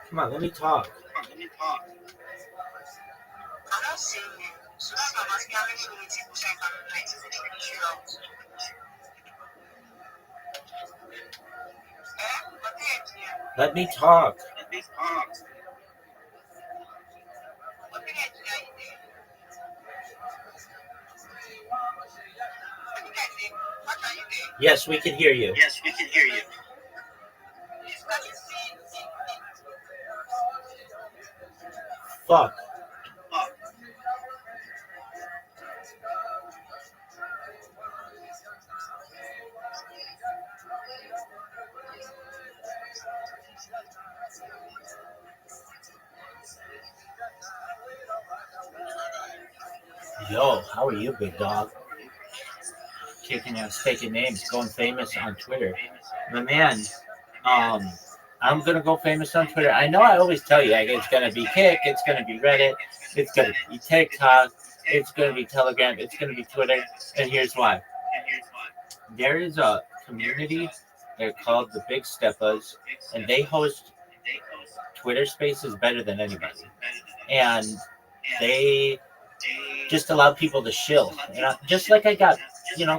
Come on, let me talk. Let me talk. Yes, we can hear you. Fuck. Yo, how are you, big dog? Kicking ass, taking names, going famous on Twitter. My man, um, I'm gonna go famous on Twitter. I know I always tell you like, it's gonna be Kick, it's gonna be Reddit, it's gonna be TikTok, it's gonna be Telegram, it's gonna be Twitter, and here's why. There is a community, they're called the Big Steppas, and they host Twitter Spaces better than anybody. And they just allow people to shill. Just like I got,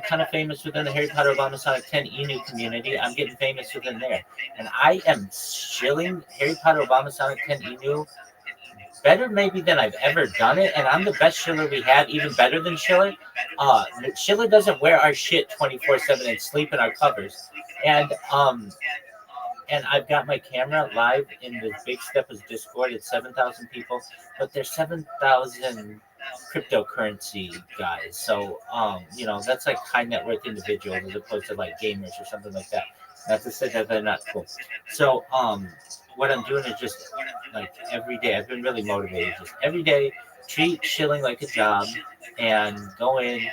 kind of famous within the Harry Potter Obama Sonic 10 Enu community, I'm getting famous within there. And I am shilling Harry Potter Obama Sonic 10 Enu better maybe than I've ever done it. And I'm the best shiller we have, even better than Schiller. Schiller doesn't wear our shit 24/7 and sleep in our covers. And I've got my camera live in the Big Steppers Discord. It's 7,000 people, but there's 7,000 cryptocurrency guys. So, that's like high net worth individuals as opposed to like gamers or something like that. Not to say that they're not cool. So, what I'm doing is just like every day, I've been really motivated. Just every day, treat shilling like a job and go in.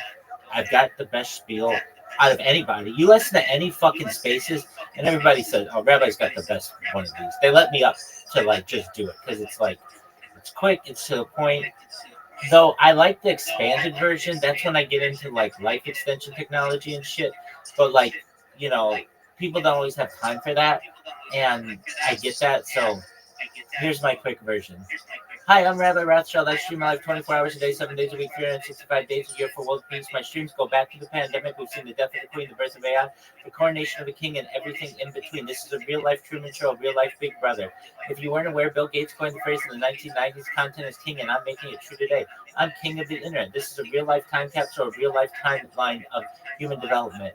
I've got the best spiel out of anybody. You listen to any fucking spaces, and everybody says, "Oh, Rabbi's got the best one of these." They let me up to like just do it because it's like it's quick, it's to the point. Though I like the expanded version. That's when I get into like life extension technology and shit. But like, you know, people don't always have time for that, and I get that. So here's my quick version. Hi, I'm Rabbi Rothschild. I stream live 24 hours a day, 7 days a week, 365 days a year for world peace. My streams go back to the pandemic. We've seen the death of the queen, the birth of AI, the coronation of a king, and everything in between. This is a real-life Truman Show, a real-life Big Brother. If you weren't aware, Bill Gates coined the phrase in the 1990s, content is king, and I'm making it true today. I'm king of the internet. This is a real-life time capsule, a real-life timeline of human development.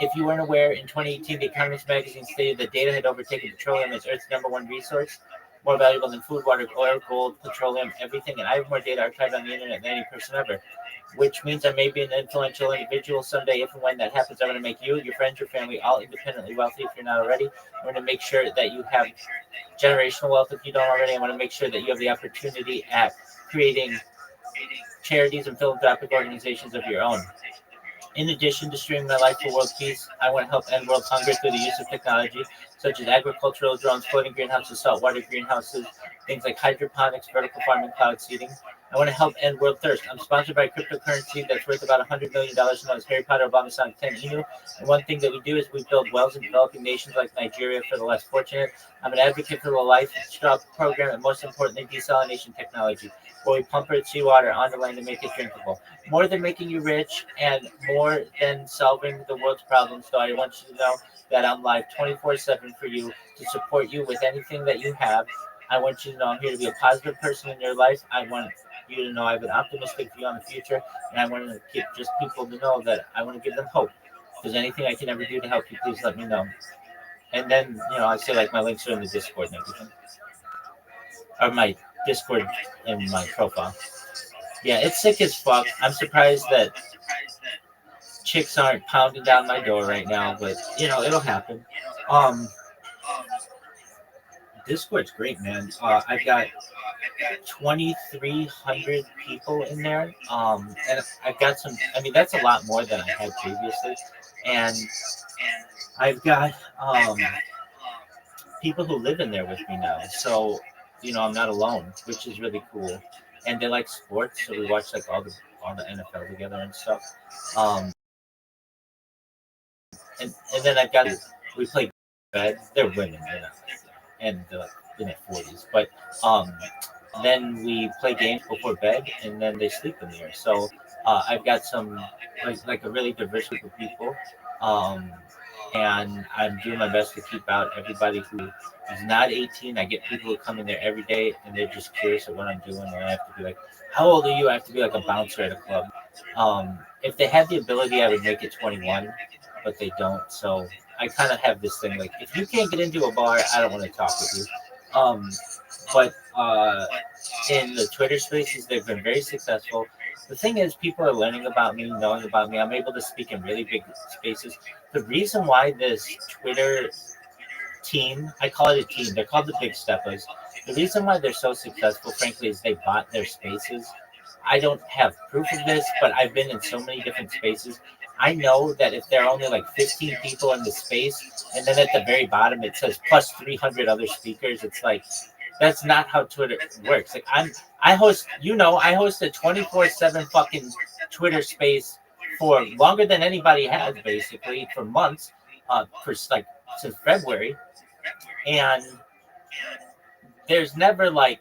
If you weren't aware, in 2018, The Economist magazine stated that data had overtaken petroleum as Earth's number one resource, more valuable than food, water, oil, gold, petroleum, everything. And I have more data archived on the internet than any person ever, which means I may be an influential individual someday. If and when that happens, I'm going to make you, your friends, your family, all independently wealthy if you're not already. I'm going to make sure that you have generational wealth if you don't already. I want to make sure that you have the opportunity at creating charities and philanthropic organizations of your own. In addition to streaming my life for world peace, I want to help end world hunger through the use of technology such as agricultural drones, floating greenhouses, saltwater greenhouses, things like hydroponics, vertical farming, cloud seeding. I want to help end world thirst. I'm sponsored by a cryptocurrency that's worth about $100 million known as Harry Potter Obama Sonic 10 Inu. And one thing that we do is we build wells in developing nations like Nigeria for the less fortunate. I'm an advocate for the Life Straw program and most importantly, desalination technology, where we pump earth seawater onto land and make it drinkable. More than making you rich and more than solving the world's problems, so I want you to know that I'm live 24/7 for you to support you with anything that you have. I want you to know I'm here to be a positive person in your life. I want you to know I have an optimistic view on the future, and I want to give just people to know that I want to give them hope. If there's anything I can ever do to help you, please let me know. And then, I say like my links are in the Discord and everything, or my Discord and my profile. Yeah, it's sick as fuck. I'm surprised that chicks aren't pounding down my door right now, but it'll happen. Um, Discord's great, man. I've got 2,300 people in there. And I've got some. I mean, that's a lot more than I had previously, and I've got people who live in there with me now. So, I'm not alone, which is really cool. And they like sports, so we watch like all the NFL together and stuff. Um, and then I've got we play bed. They're women, and they're like in their 40s. But then we play games before bed, and then they sleep in there. So I've got some like a really diverse group of people, um, and I'm doing my best to keep out everybody who is not 18. I get people who come in there every day, and they're just curious of what I'm doing, and I have to be like, "How old are you?" I have to be like a bouncer at a club. If they had the ability, I would make it 21, but they don't. So I kind of have this thing like, if you can't get into a bar, I don't want to talk with you. But in the Twitter spaces, they've been very successful. The thing is, people are learning about me, knowing about me. I'm able to speak in really big spaces. The reason why this Twitter team, I call it a team, they're called the Big Steppers. The reason why they're so successful, frankly, is they bought their spaces. I don't have proof of this, but I've been in so many different spaces. I know that if there are only like 15 people in the space, and then at the very bottom it says plus 300 other speakers, it's like that's not how Twitter works. Like I host, I host a 24/7 fucking Twitter space for longer than anybody has, basically for months, for like since February, and there's never like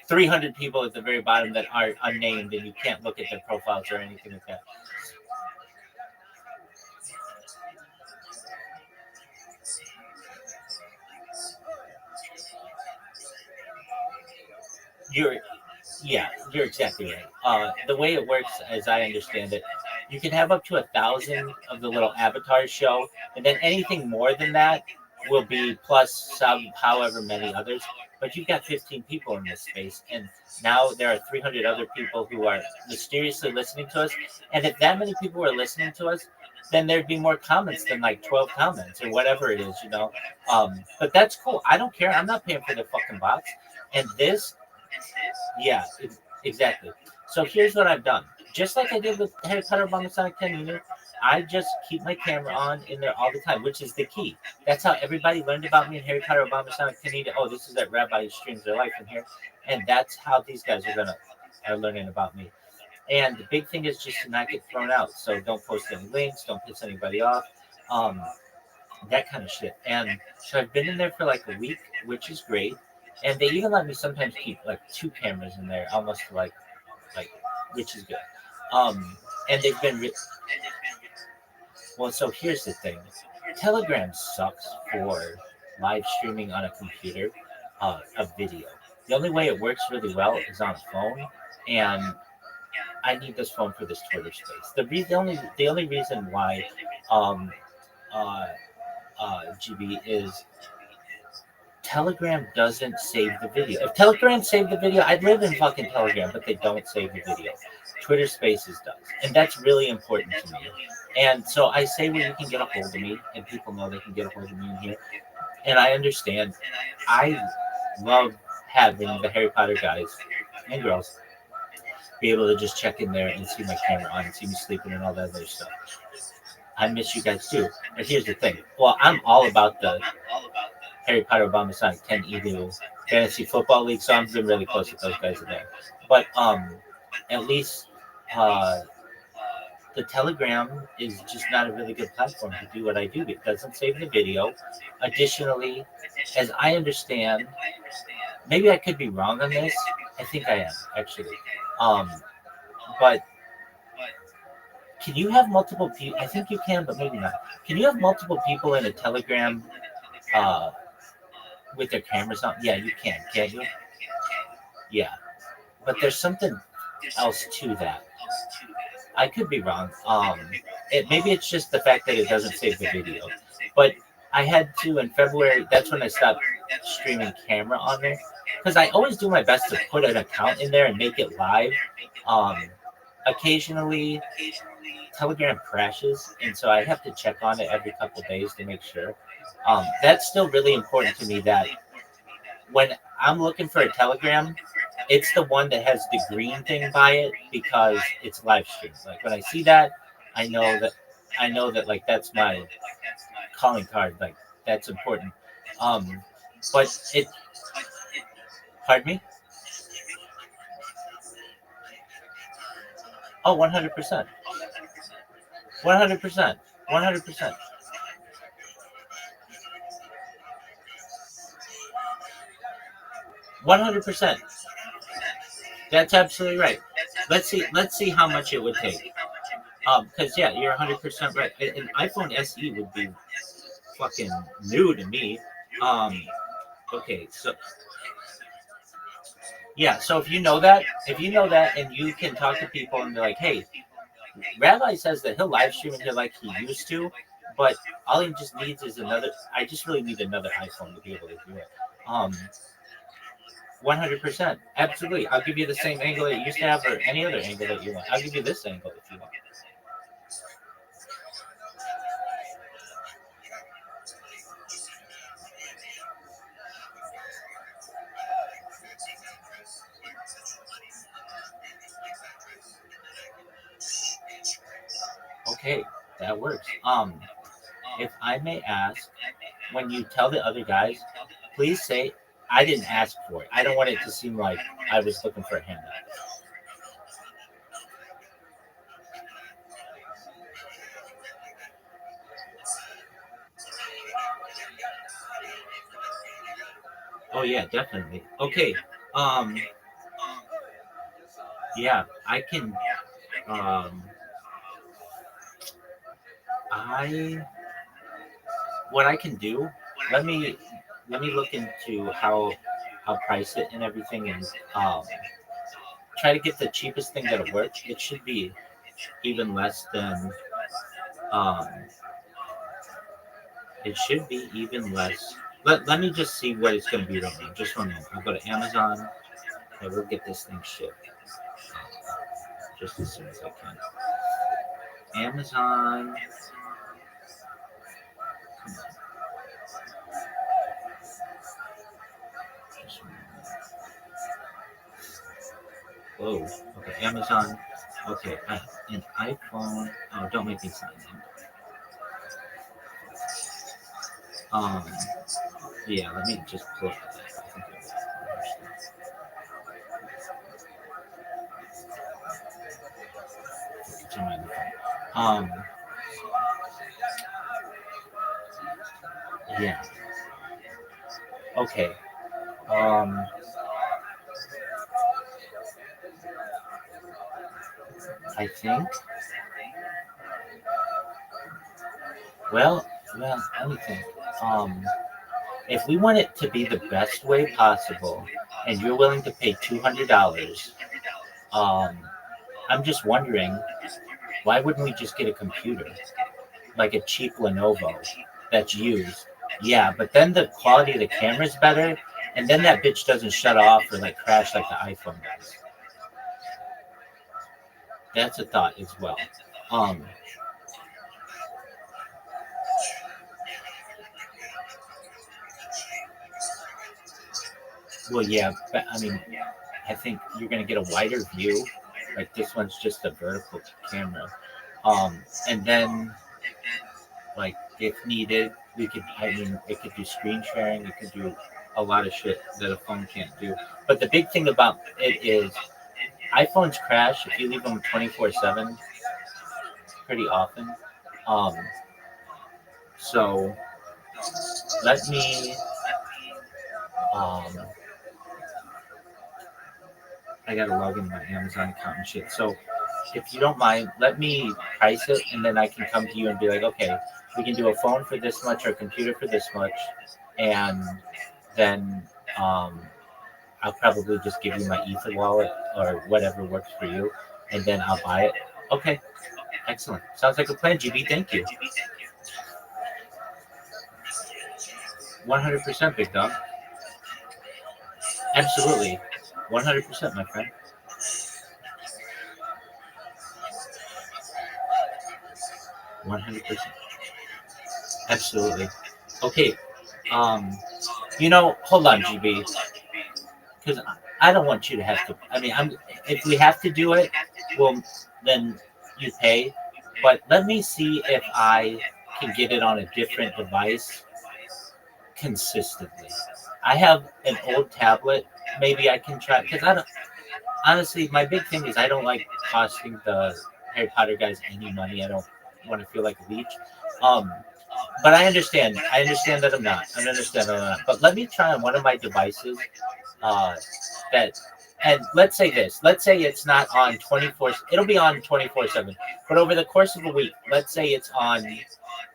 300 people at the very bottom that are unnamed and you can't look at their profiles or anything like that. You're Yeah, you're exactly right. The way it works, as I understand it, you can have up to 1,000 of the little avatars show, and then anything more than that will be plus some, however many others. But you've got 15 people in this space, and now there are 300 other people who are mysteriously listening to us. And if that many people were listening to us, then there'd be more comments than like 12 comments or whatever it is. But that's cool. I don't care. I'm not paying for the fucking bots. And this Yeah, exactly. So here's what I've done. Just like I did with Harry Potter Obama Sonic 10 Unit, I just keep my camera on in there all the time, which is the key. That's how everybody learned about me in Harry Potter Obama Sonic 10 Unit. Oh, this is that Rabbi streams their life in here. And that's how these guys are learning about me. And the big thing is just to not get thrown out. So don't post any links, don't piss anybody off. Um, that kind of shit. And so I've been in there for like a week, which is great. And they even let me sometimes keep like two cameras in there, almost like, which is good. Um, and they've been well. So here's the thing: Telegram sucks for live streaming on a computer of video. The only way it works really well is on a phone, and I need this phone for this Twitter space. The only reason why um, uh, GB is Telegram doesn't save the video. If Telegram saved the video, I'd live in fucking Telegram, but they don't save the video. Twitter Spaces does. And that's really important to me. And so I say where you can get a hold of me, and people know they can get a hold of me in here. And I understand. I love having the Harry Potter guys and girls be able to just check in there and see my camera on and see me sleeping and all that other stuff. I miss you guys too. But here's the thing. Well, I'm all about the Harry Potter Obama Sonic 10 Edu Fantasy Football League, so I'm been really close with those guys in there. But at least uh, the Telegram is just not a really good platform to do what I do. It doesn't save the video. Additionally, as I understand, maybe I could be wrong on this. I think I am actually. Um, but can you have multiple people? I think you can, but maybe not. Can you have multiple people in a Telegram uh, with their cameras on? Yeah, you can. Can't you? Yeah, but there's something else to that. I could be wrong. Maybe it's just the fact that it doesn't save the video. But I had to in February. That's when I stopped streaming camera on there because I always do my best to put an account in there and make it live. Um, Occasionally, Telegram crashes, and so I have to check on it every couple of days to make sure. That's still really important to me that when I'm looking for a Telegram, it's the one that has the green thing by it because it's live streamed. Like when I see that, I know that like that's my calling card. Like that's important. Um, but it. Pardon me. Oh, 100%. 100%. 100%. 100%. That's absolutely right. Let's see how much it would take. Because yeah, you're 100% right. An iPhone SE would be fucking new to me. Um, okay, so yeah, so if you know that, and you can talk to people and be like, hey, Rabbi says that he'll live stream in here like he used to, but all he just needs is another. I just really need another iPhone to be able to do it. 100%, absolutely. I'll give you the same angle that you used to have, or any other angle that you want. I'll give you this angle if you want. Okay, that works. If I may ask, when you tell the other guys, please say I didn't ask for it. I don't want it to seem like I was looking for a handout. Oh yeah, definitely. Okay. Um. Yeah, I can. Um. I what I can do. Let me look into how I'll price it and everything, and um, try to get the cheapest thing that'll work. It should be even less than. Um. It should be even less. Let me just see what it's going to be right now. Just 1 minute. I'll go to Amazon and we'll get this thing shipped just as soon as I can. Amazon. Whoa. Okay, Amazon. Okay, an iPhone. Oh, don't make me sign in. Um, yeah, let me just pull up that. I think it's on my phone. Yeah. Okay. Um, I think. Well, let me think. If we want it to be the best way possible, and you're willing to pay $200, um, I'm just wondering, why wouldn't we just get a computer, like a cheap Lenovo that's used? Yeah, but then the quality of the camera is better, and then that bitch doesn't shut off or like crash like the iPhone does. That's a thought as well. Um, well, yeah, but I mean, I think you're gonna get a wider view. Like this one's just a vertical camera. And then like if needed, we could. I mean, it could do screen sharing. It could do a lot of shit that a phone can't do. But the big thing about it is iPhones crash if you leave them 24/7 pretty often. Um, so let me. Um, I gotta log in my Amazon account and shit. So if you don't mind, let me price it, and then I can come to you and be like, okay, we can do a phone for this much or a computer for this much, and then um, I'll probably just give you my Ether wallet or whatever works for you, and then I'll buy it. Okay, excellent. Sounds like a plan, GB. Thank you. 100%, big dog. Absolutely. 100%, my friend. 100%. Absolutely. Okay. Um, hold on, GB, because I don't want you to have to. I mean, if we have to do it, well, then you pay. But let me see if I can get it on a different device consistently. I have an old tablet. Maybe I can try because I don't. Honestly, my big thing is I don't like costing the Harry Potter guys any money. I don't want to feel like a leech. Um, but I understand. I understand that I'm not. I understand that I'm not. But let me try on one of my devices. Uh, that and let's say this. Let's say it's not on 24. It'll be on 24/7. But over the course of a week, let's say it's on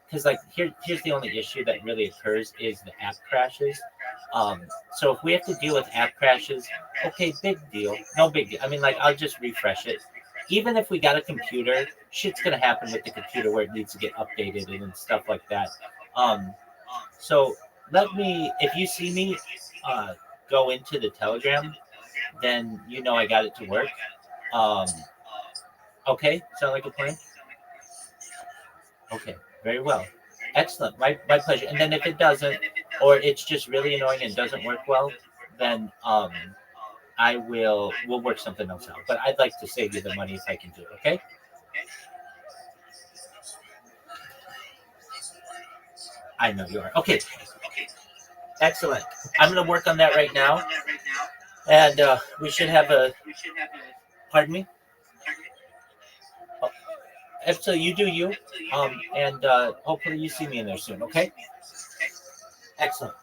because like here's the only issue that really occurs is the app crashes. So if we have to deal with app crashes, okay, big deal, no big deal. I mean, like I'll just refresh it. Even if we got a computer, shit's gonna happen with the computer where it needs to get updated and stuff like that. Um, so let me, if you see me uh, go into the Telegram, then you know I got it to work. Um, okay, sound like a plan? Okay, very well. Excellent. My pleasure. And then if it doesn't, or it's just really annoying and doesn't work well, then we'll work something else out. But I'd like to save you the money if I can do it, okay? I know you are. Okay, excellent. I'm going to work on that right now, and we should have a. Pardon me. So you do you, and hopefully you see me in there soon. Okay. Excellent.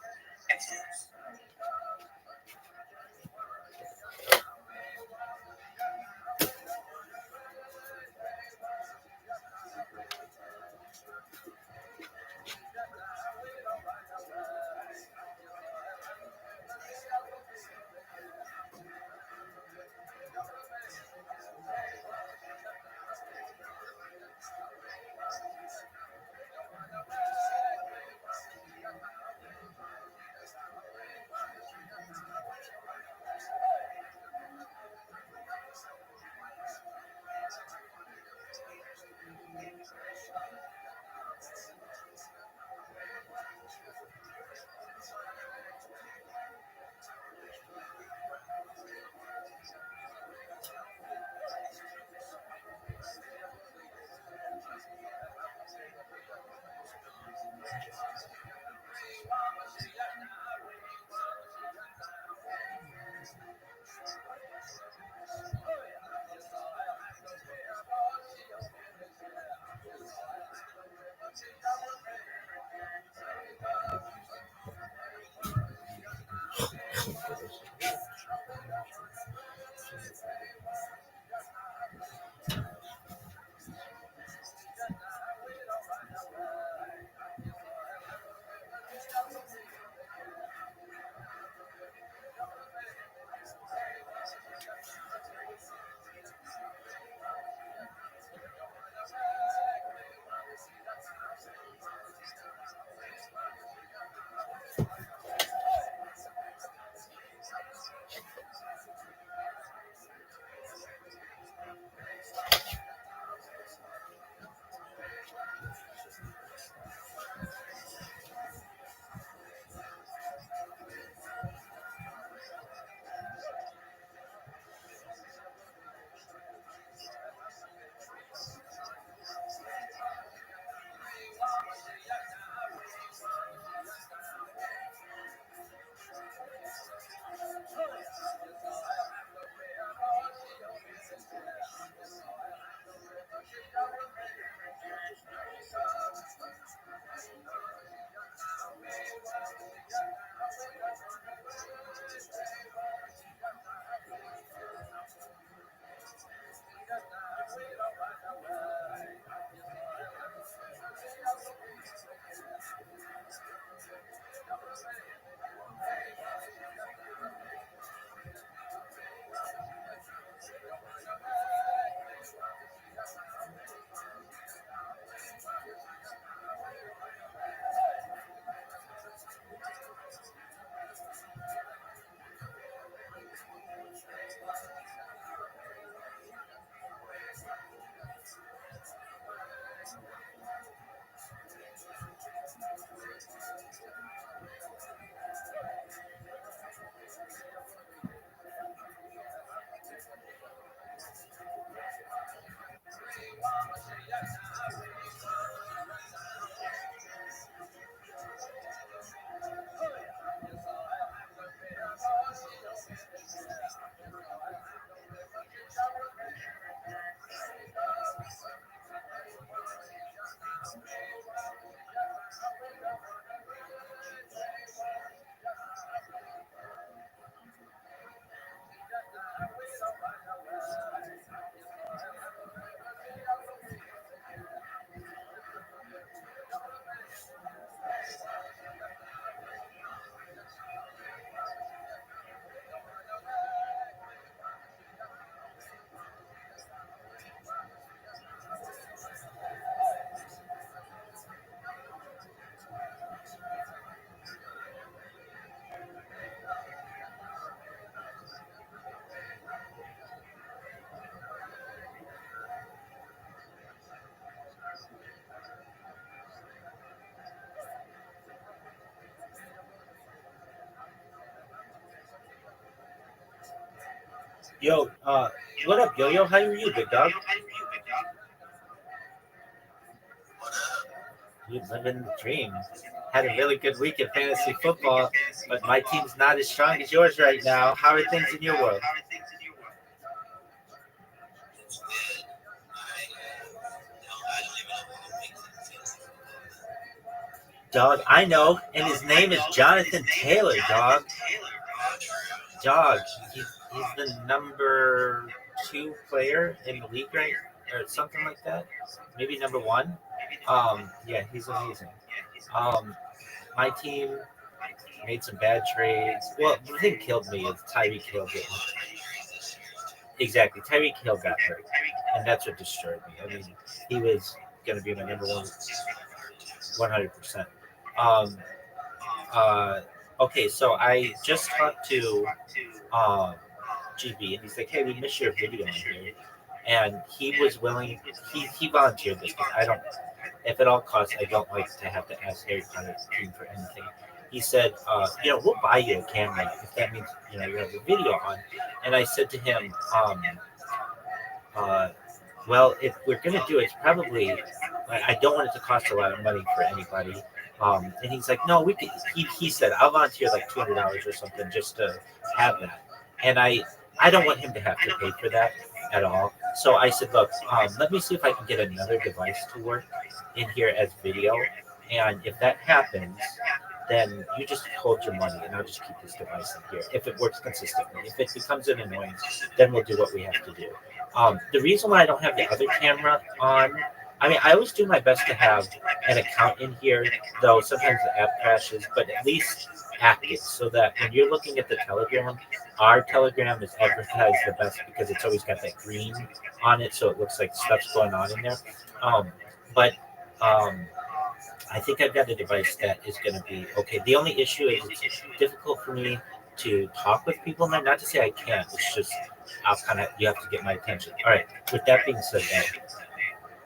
Yo, what up, Yo Yo? How are you, big dog? You living the dream. had a really good week in fantasy football, but my team's not as strong as yours right now. How are things in your world? It's good. I don't even know who makes it. Dog, I know, and his name is Jonathan Taylor, dog. Dog, he's the number 2 player in the league, right? Or something like that. Maybe number 1. Yeah, he's amazing. My team made some bad trades. Well, the thing killed me is Tyreek Hill getting exactly. Tyreek Hill got hurt, and that's what destroyed me. I mean, he was going to be my number 1, 100%. Um, okay, so I just talked to uh, GB, and he's like, "Hey, we missed your video on here," and he was willing. He volunteered this because I don't. If at all costs, I don't like to have to ask Harry Potter team for anything. He said, we'll buy you a camera if that means, you have a video on. And I said to him, well, if we're going to do it, it's probably, like, I don't want it to cost a lot of money for anybody. And he's like, no, we could, he said, I'll volunteer like $200 or something just to have that. And I don't want him to have to pay for that at all. So I said, look, let me see if I can get another device to work in here as video. And if that happens, then you just hold your money and I'll just keep this device in here if it works consistently. If it becomes an annoyance, then we'll do what we have to do. The reason why I don't have the other camera on, I mean, I always do my best to have an account in here, though sometimes the app crashes, but at least active so that when you're looking at the Telegram, our Telegram is advertised the best because it's always got that green on it, so it looks like stuff's going on in there. But I think I've got a device that is going to be okay. The only issue is it's difficult for me to talk with people. Not to say I can't. It's just you have to get my attention. All right. With that being said,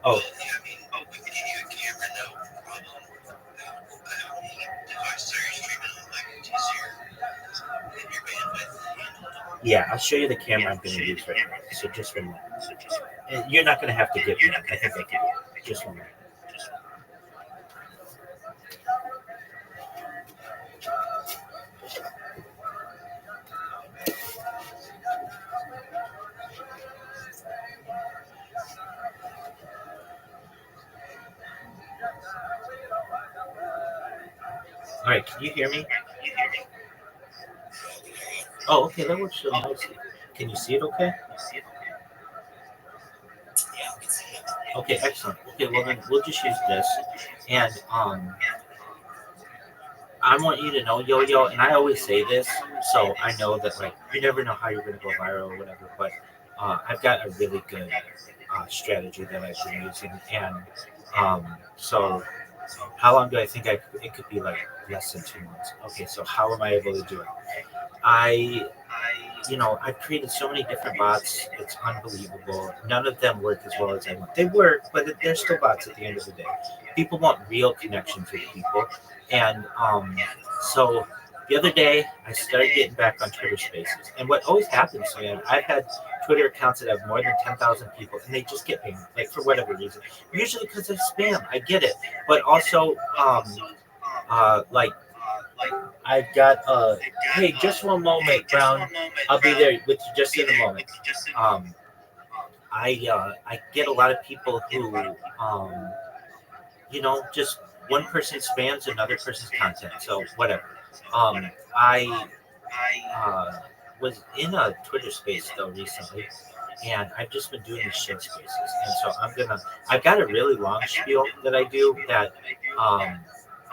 oh, yeah, I'll show you the camera I'm going to use right now. So just one minute. You're not going to have to give me that. I think I can. Just one minute. All right, can you hear me? Oh, okay, that works really nicely. Can you see it okay? Okay, excellent. Okay, well then we'll just use this. And I want you to know, Yo-Yo, and I always say this, so I know that, like, you never know how you're going to go viral or whatever, but I've got a really good strategy that I've been using. And so how long do I think it could be, like, less than 2 months? Okay, so how am I able to do it? I've created so many different bots. It's unbelievable. None of them work as well as I want. They work, but they're still bots at the end of the day. People want real connections with people. And so the other day, I started getting back on Twitter Spaces. And what always happens, man, I've had Twitter accounts that have more than 10,000 people, and they just get pinged, like, for whatever reason. Usually because of spam. I get it. But also, like, I've got hey, just one moment, Brown. I'll be there with you just in a moment. I get a lot of people who just one person spams another person's content, so whatever. I was in a Twitter space though recently, and I've just been doing these short spaces, and so I've got a really long spiel that I do that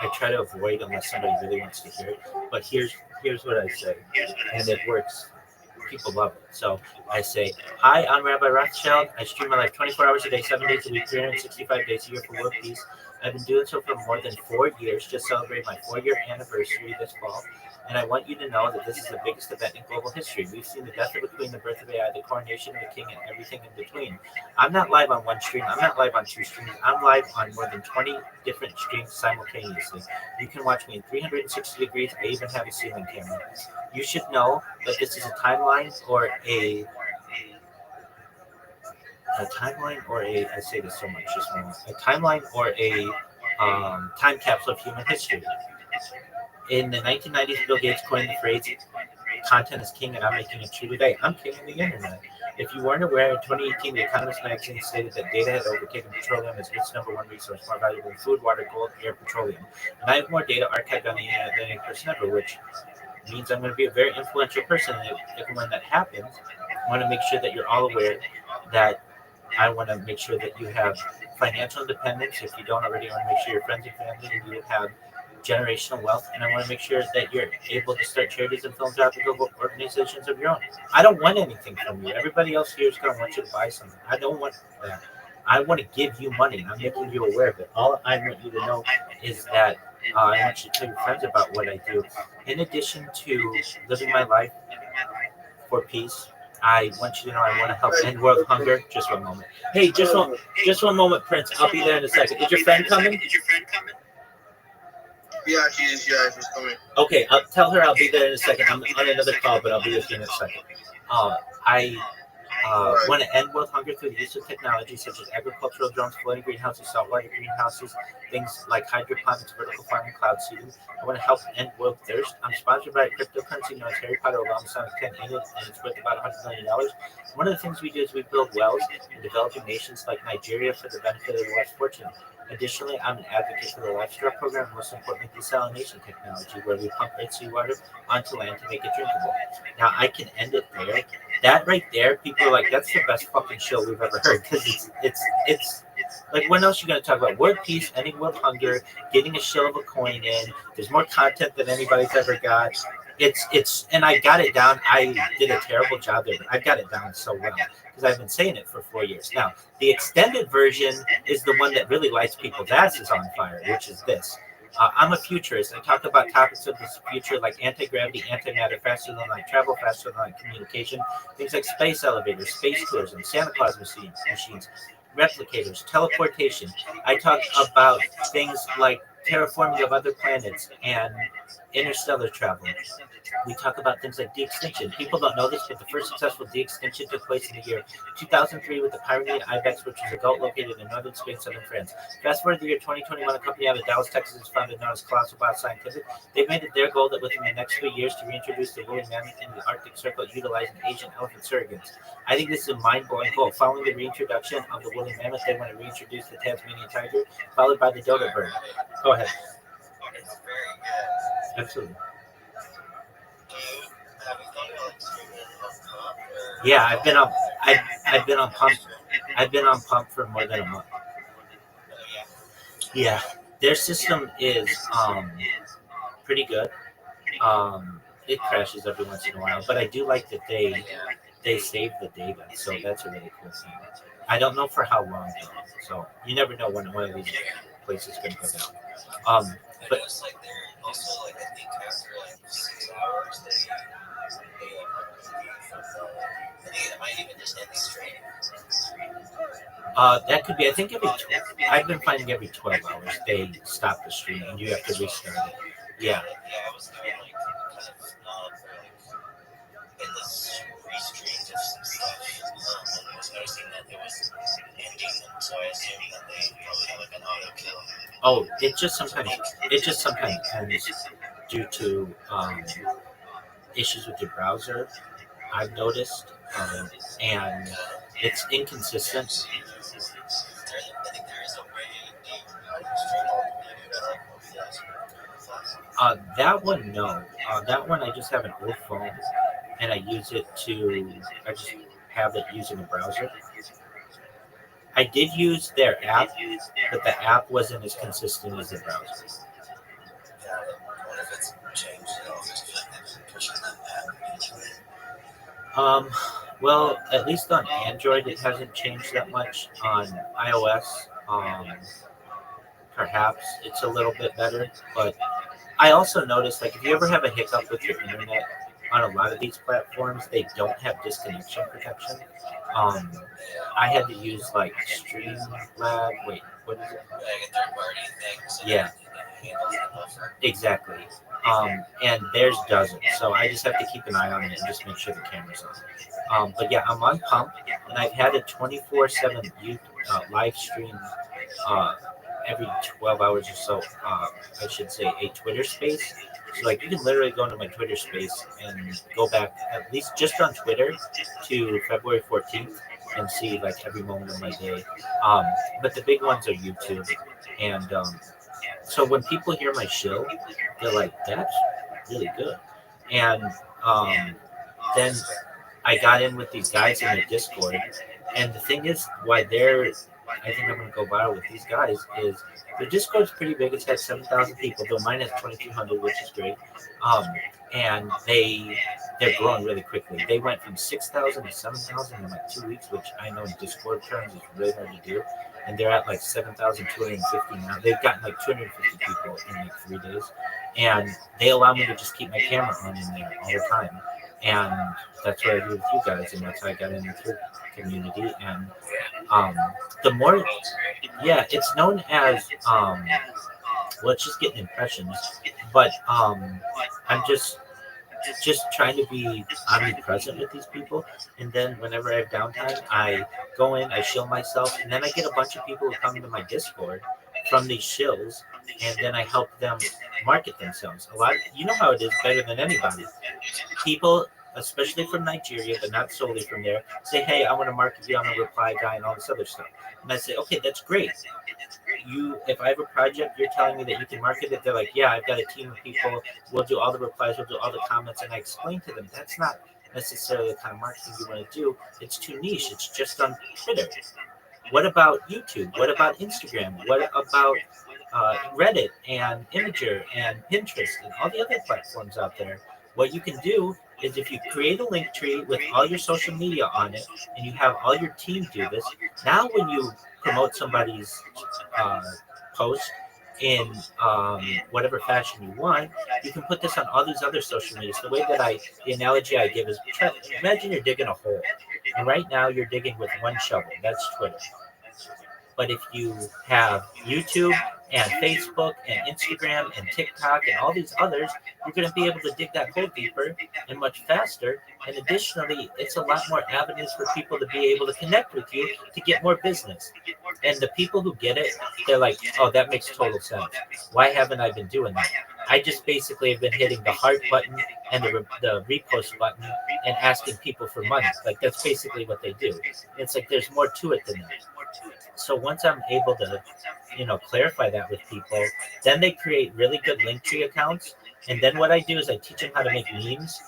I try to avoid unless somebody really wants to hear it. But here's what I say, and it works. People love it. So I say, hi, I'm Rabbi Rothschild. I stream my life 24 hours a day, 7 days a week, 365 days a year for world peace. I've been doing so for more than 4 years, just celebrated my 4-year anniversary this fall. And I want you to know that this is the biggest event in global history. We've seen the death of a queen, the birth of AI, the coronation of a king, and everything in between. I'm not live on one stream. I'm not live on 2 streams. I'm live on more than 20 different streams simultaneously. You can watch me in 360 degrees. I even have a ceiling camera. You should know that this is a timeline or a timeline or a, I say this so much, just one, a timeline or a time capsule of human history. In the 1990s, Bill Gates coined the phrase, content is king, and I'm making it true today. I'm king of the internet. If you weren't aware, in 2018, The Economist magazine stated that data had overtaken petroleum as its number one resource, more valuable than food, water, gold, air, petroleum. And I have more data archived on the internet than any person ever, which means I'm going to be a very influential person. And if and when that happens, I want to make sure that you're all aware that I want to make sure that you have financial independence. If you don't already, I want to make sure your friends and family and you have generational wealth, and I want to make sure that you're able to start charities and philanthropic organizations of your own. I don't want anything from you. Everybody else here is going to want you to buy something. I don't want that. I want to give you money. I'm making you aware of it. All I want you to know is that I want you to tell your friends about what I do. In addition to living my life for peace, I want you to know I want to help end world hunger. Just one moment. Hey, just one moment, Prince. I'll be there in a second. Is your friend coming? Yeah, she's coming. Okay, I'll tell her I'll be there in a second. I'm on another call, but I'll be with you in a second. I want to end world hunger through the use of technology such as agricultural drones, floating greenhouses, saltwater greenhouses, things like hydroponics, vertical farming, cloud seeding. I want to help end world thirst. I'm sponsored by a cryptocurrency known as Harry Potter along with Sonic 10 in it, and it's worth about $100 million. One of the things we do is we build wells in developing nations like Nigeria for the benefit of the less fortunate. Additionally, I'm an advocate for the livestock program, most importantly, desalination technology, where we pump red seawater onto land to make it drinkable. Now, I can end it there. That right there, people are like, that's the best fucking show we've ever heard, because it's like, what else are you going to talk about? World peace, ending world hunger, getting a shell of a coin in. There's more content than anybody's ever got. And I got it down. I did a terrible job there, but I got it down so well because I've been saying it for 4 years. Now, the extended version is the one that really lights people's asses on fire, which is this. I'm a futurist. I talk about topics of this future like anti-gravity, antimatter, faster than light travel, faster than light communication, things like space elevators, space tourism, Santa Claus machines, replicators, teleportation. I talk about things like terraforming of other planets and interstellar travel. We talk about things like de-extinction. People don't know this, but the first successful de-extinction took place in the year 2003 with the Pyrenean ibex, which is a goat located in northern Spain, southern France. Fast forward to the year 2021, a company out of Dallas, Texas, is founded known as Colossal Bioscientific. They've made it their goal that within the next 3 years to reintroduce the woolly mammoth in the Arctic Circle utilizing Asian elephant surrogates. I think this is a mind-blowing goal. Following the reintroduction of the woolly mammoth, they want to reintroduce the Tasmanian tiger, followed by the dodo bird. Go ahead. Absolutely. Yeah, I've been on pump. I've been on pump for more than a month. Yeah, their system is pretty good. It crashes every once in a while, but I do like that they save the data, so that's a really cool thing. I don't know for how long though, so you never know when one of these places is going to go down. But it's like they're also like I think after like 6 hours they I think it might even just end the stream. That could be. I think I've been finding every 12 hours they stop the stream and you have to restart it. Yeah. Yeah, I was doing like kind of for like endless restreams of some stuff. And I was noticing that there was ending, and so I assumed that they probably have like an auto kill. Oh, it just sometimes ends due to issues with your browser. I've noticed, and it's inconsistent. I think there is a way the stream That one, no. That one, I just have an old phone, and I just have it using a browser. I did use their app, but the app wasn't as consistent as the browser. What if it's changed at all? Just like pushing that Well, at least on Android, it hasn't changed that much. On iOS, perhaps it's a little bit better. But I also noticed, like, if you ever have a hiccup with your internet on a lot of these platforms, they don't have disconnection protection. I had to use like Streamlab. Wait, what is it? like a third party thing. So Yeah, exactly. And theirs doesn't. So I just have to keep an eye on it and just make sure the camera's on. But yeah, I'm on pump, and I've had a 24/7 live stream every 12 hours or so, I should say, a Twitter space. So like you can literally go into my Twitter space and go back at least just on Twitter to February 14th and see like every moment of my day. Um, but the big ones are YouTube, and so when people hear my show, they're like, "That's really good," and um, then I got in with these guys in their Discord, and the thing is, why they're, I think I'm gonna go viral with these guys is their Discord's pretty big. It's got 7,000 people, though mine has 2,200, which is great. Um, and they're growing really quickly. They went from 6,000 to 7,000 in like 2 weeks, which I know in Discord terms is really hard to do. And they're at like 7,250 now. They've gotten like 250 people in like 3 days, and they allow me to just keep my camera on in there all the time. And that's what I do with you guys, and that's how I got in with your community. And um, the more, yeah, it's known as well, it's just getting impressions, but I'm just trying to be omnipresent with these people. And then whenever I have downtime, I go in, I shill myself, and then I get a bunch of people who come into my Discord from these shills, and then I help them market themselves. A lot, you know how it is better than anybody. People, especially from Nigeria, but not solely from there, say, "Hey, I want to market you. I'm a reply guy and all this other stuff." And I say, "Okay, that's great. If I have a project, you're telling me that you can market it." They're like, "Yeah, I've got a team of people. We'll do all the replies. We'll do all the comments." And I explain to them that's not necessarily the kind of marketing you want to do. It's too niche. It's just on Twitter. What about YouTube? What about Instagram? What about Reddit and Imager and Pinterest and all the other platforms out there? What you can do is if you create a link tree with all your social media on it and you have all your team do this, now when you promote somebody's uh, post in whatever fashion you want, you can put this on all these other social medias. The analogy I give is imagine you're digging a hole, and right now you're digging with one shovel. That's Twitter. But if you have YouTube and Facebook and Instagram and TikTok and all these others, you're going to be able to dig that hole deeper and much faster. And additionally, it's a lot more avenues for people to be able to connect with you to get more business. And the people who get it, they're like, "Oh, that makes total sense. Why haven't I been doing that?" I just basically have been hitting the heart button and the repost button and asking people for money. Like that's basically what they do. It's like there's more to it than that. So once I'm able to, clarify that with people, then they create really good Linktree accounts. And then what I do is I teach them how to make memes,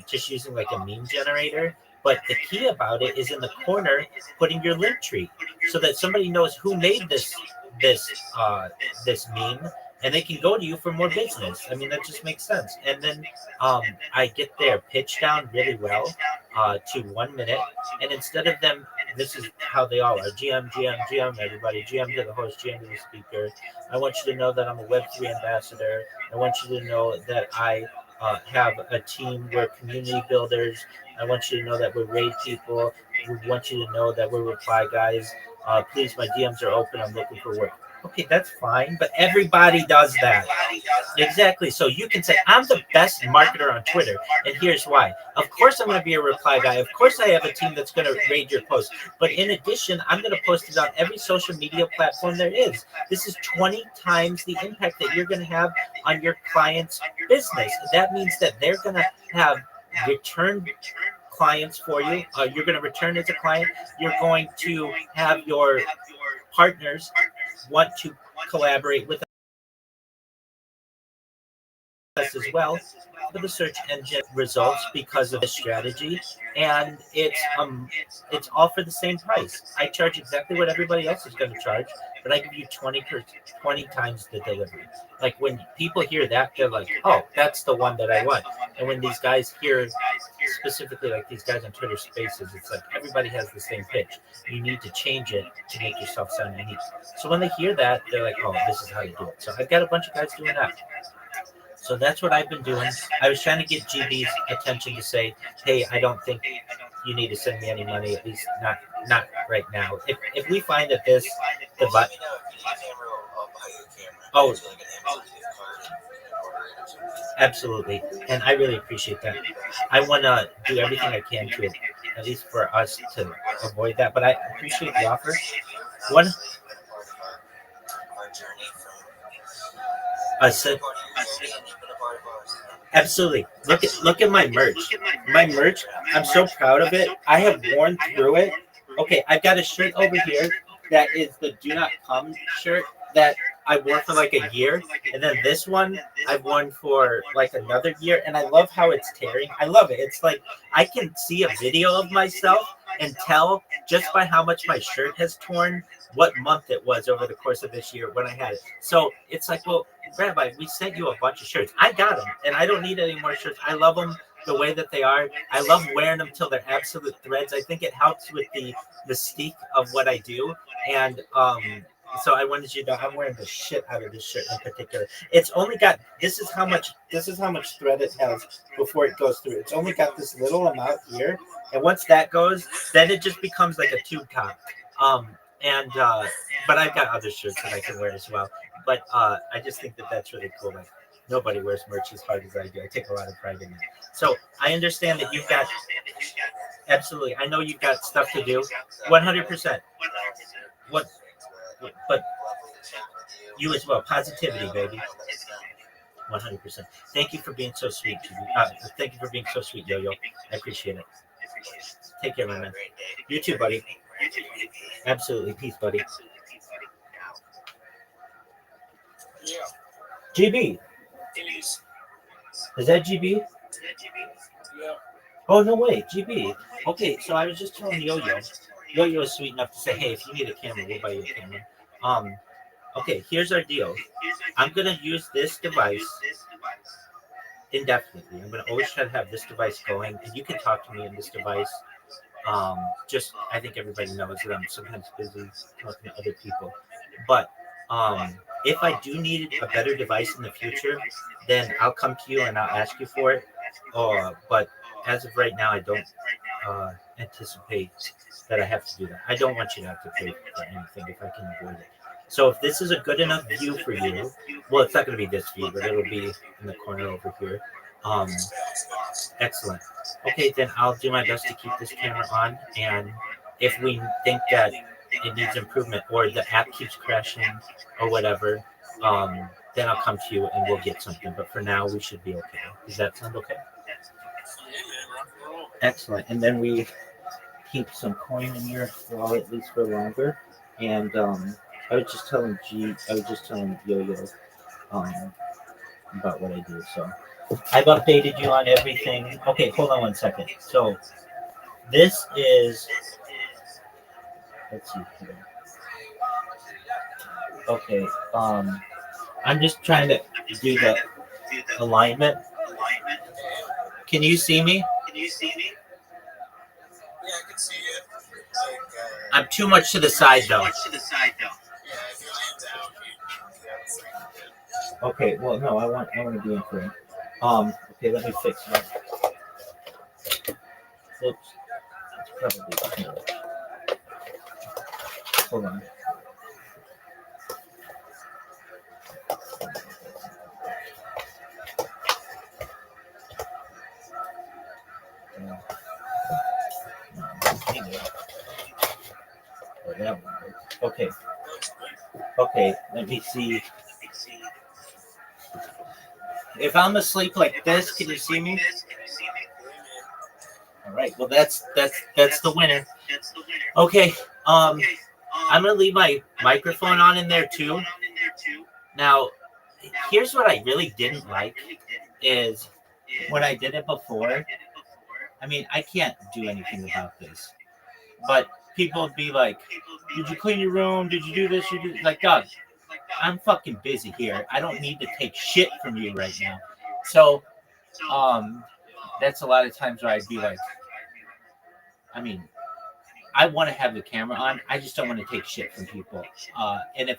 just using like a meme generator. But the key about it is in the corner, putting your Linktree so that somebody knows who made this meme, and they can go to you for more business. I mean, that just makes sense. And then I get their pitch down really well to 1 minute. And instead of them, this is how they all are: GM, GM, GM, everybody, GM to the host, GM to the speaker. I want you to know that I'm a Web3 ambassador. I want you to know that I have a team. We're community builders. I want you to know that we're raid people. We want you to know that we're reply guys. Please, my DMs are open. I'm looking for work. Okay, that's fine, but everybody does that. Exactly. So you can say, "I'm the best marketer on Twitter, and here's why. Of course, I'm going to be a reply guy. Of course, I have a team that's going to raid your post. But in addition, I'm going to post it on every social media platform there is." This is 20 times the impact that you're going to have on your client's business. That means that they're going to have return clients for you. You're going to return as a client. You're going to have your partners want to collaborate with us as well for the search engine results because of the strategy. And it's all for the same price. I charge exactly what everybody else is going to charge, but I give you 20 times the delivery. Like when people hear that, they're like, "Oh, that's the one that I want." And when these guys hear specifically, like these guys on Twitter Spaces, it's like everybody has the same pitch. You need to change it to make yourself sound unique. So when they hear that, they're like, "Oh, this is how you do it." So I've got a bunch of guys doing that. So that's what I've been doing. I was trying to get GB's attention to say, "Hey, I don't think you need to send me any money, at least not right now. If we find that this device, oh, absolutely, and I really appreciate that. I want to do everything I can to, at least for us to avoid that. But I appreciate the offer. One, I said absolutely. Look at my merch. My merch. I'm so proud of it. I have worn through it. Okay, I've got a shirt over here that is the "Do Not Come" shirt that I wore for like a year, and then this one I've worn for like another year, and I love how it's tearing. I love it. It's like I can see a video of myself and tell just by how much my shirt has torn what month it was over the course of this year when I had it. So it's like, well, Rabbi, we sent you a bunch of shirts. I got them, and I don't need any more shirts. I love them the way that they are. I love wearing them till they're absolute threads. I think it helps with the mystique of what I do, and so I wanted you to know I'm wearing the shit out of this shirt in particular. It's only got this is how much thread it has before it goes through. It's only got this little amount here, and once that goes, then it just becomes like a tube top. And but I've got other shirts that I can wear as well. But I just think that that's really cool. Like nobody wears merch as hard as I do. I take a lot of pride in it. So I understand that you've got absolutely. I know you've got stuff to do. 100%. What? But you as well. Positivity, baby. 100%. Thank you for being so sweet. Thank you for being so sweet, Yo-Yo. I appreciate it. Take care, my man. You too, buddy. Absolutely. Peace, buddy. GB. Is that GB? Oh, no way. GB. Okay, so I was just telling Yo-Yo. Yo-Yo is sweet enough to say, hey, if you need a camera, we'll buy you a camera. Okay, here's our deal. I'm going to use this device indefinitely. I'm going to always try to have this device going, and you can talk to me in this device. Just, I think everybody knows that I'm sometimes busy talking to other people. But if I do need a better device in the future, then I'll come to you and I'll ask you for it. But as of right now, I don't anticipate that I have to do that. I don't want you to have to pay for anything if I can avoid it. So if this is a good enough view for you, well, it's not going to be this view, but it'll be in the corner over here. Excellent. Okay, then I'll do my best to keep this camera on. And if we think that it needs improvement or the app keeps crashing or whatever, then I'll come to you and we'll get something. But for now, we should be okay. Does that sound okay? Excellent. And then we keep some coin in your wallet at least for longer. And I was just telling Yo-Yo about what I do. So I've updated you on everything. Okay, hold on one second. So this is, let's see here. Okay, I'm just trying to do the alignment. Can you see me? Yeah, I can see it. I'm too much to the side though. Yeah, if you lean down, Okay, well no, I want to be in frame. Okay, let me fix that. Oops. That's probably cool. Hold on. Oh, that one. Okay. Okay, let me see. If I'm asleep like this, can you see me? All right. Well, that's the winner. Okay. I'm gonna leave my microphone on in there too. Now, here's what I really didn't like is when I did it before. I mean, I can't do anything about this, but people would be like, "Did you clean your room? Did you do this? You did like, God, I'm fucking busy here. I don't need to take shit from you right now." So, that's a lot of times where I'd be like, I mean, I want to have the camera on. I just don't want to take shit from people. And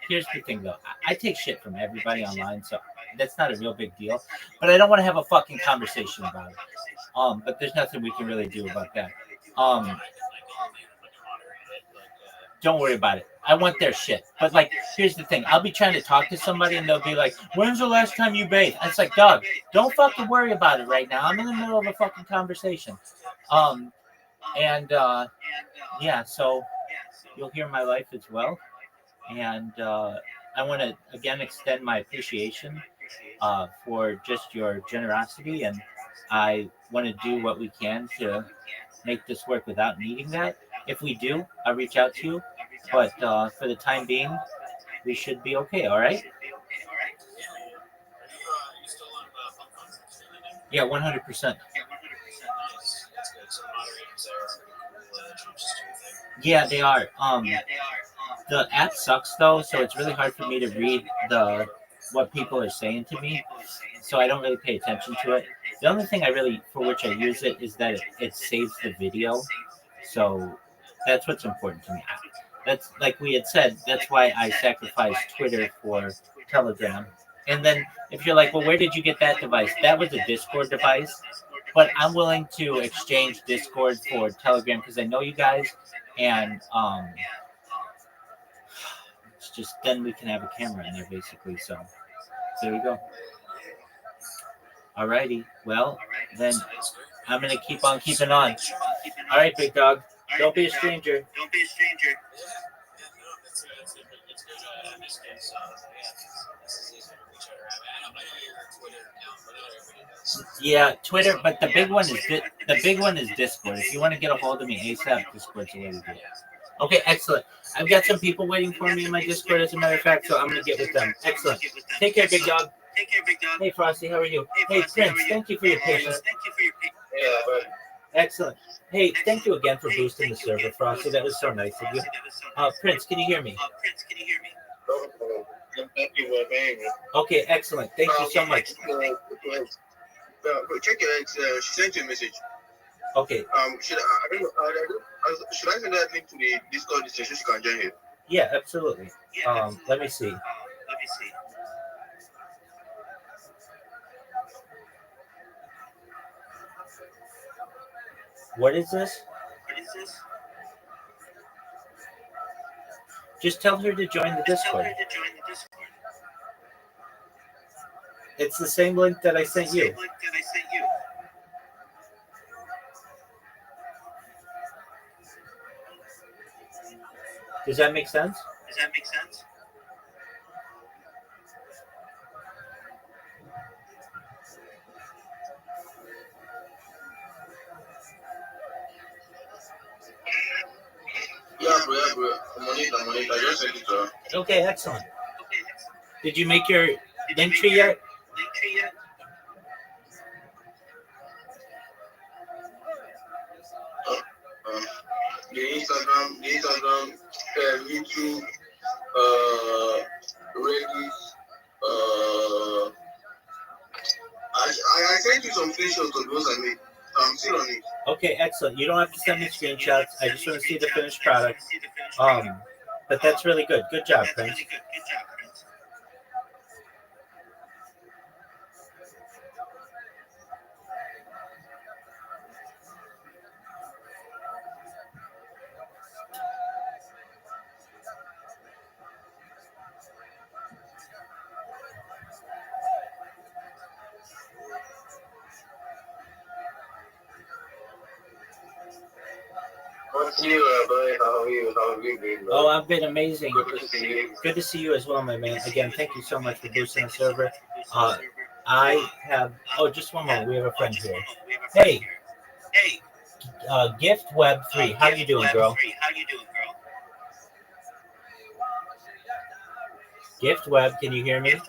here's the thing though, I take shit from everybody online, so that's not a real big deal. But I don't want to have a fucking conversation about it. But there's nothing we can really do about that. Don't worry about it. I want their shit. But like, here's the thing. I'll be trying to talk to somebody and they'll be like, "When's the last time you bathed?" It's like, dog, don't fucking worry about it right now. I'm in the middle of a fucking conversation. Yeah, so you'll hear my life as well. And I want to again extend my appreciation for just your generosity, and I want to do what we can to make this work without needing that. If we do, I'll reach out to you. But for the time being, we should be okay. All right? You still on phone conference? Yeah, 100%. That's good. So moderators there are pretty cool. Don't just do your thing. Yeah, they are. The app sucks though, so it's really hard for me to read the what people are saying to me. So I don't really pay attention to it. The only thing I really for which I use it is that it saves the video. So that's what's important to me. That's like we had said. That's why I sacrificed Twitter for Telegram. And then if you're like, well, where did you get that device? That was a Discord device. But I'm willing to exchange Discord for Telegram because I know you guys, and it's just then we can have a camera in there basically. So there you go. Alrighty. Well, then I'm gonna keep on keeping on. All right, big dog. Don't be a stranger. Yeah, no, it's good. In this case, this is easy to reach out around. I know your Twitter account, but not everybody does. Yeah, Twitter, but the big one is Discord. If you want to get a hold of me ASAP, Discord's the way to do it. Okay, excellent. I've got some people waiting for me in my Discord, as a matter of fact, so I'm gonna get with them. Excellent. Take care, big dog. Hey, Frosty, how are you? Hey, Prince, thank you for your patience. Yeah, but Excellent. Hey, thank you again for boosting the server, Frosty. That was so nice of you. Prince, can you hear me? Thank you for paying me. Okay, excellent. Thank you so much. Check your ex. She sent you a message. Okay. Should I send that link to the Discord so she can join here? Yeah, absolutely. Let me see. What is this? Just tell her to join the Discord. It's the same link that I sent you. Does that make sense? Yeah, bro. I'm on it. I just sent it to her. Okay, excellent. Did you make your link tree yet? The Instagram, YouTube, Reddit. I sent you some screenshots of those I made. I'm still on it. Okay, excellent. You don't have to send me screenshots. I just want to see the finished product. But that's really good. Good job, Prince. What's new, buddy? How are you? How have you been, bro? Oh, I've been amazing. Good to see you. Good to see you as well, my man. Again, thank you so much for boosting the server. I have. Oh, just one moment. We have a friend here. Hey, Gift Web 3. How you doing, girl? Gift Web, can you hear me?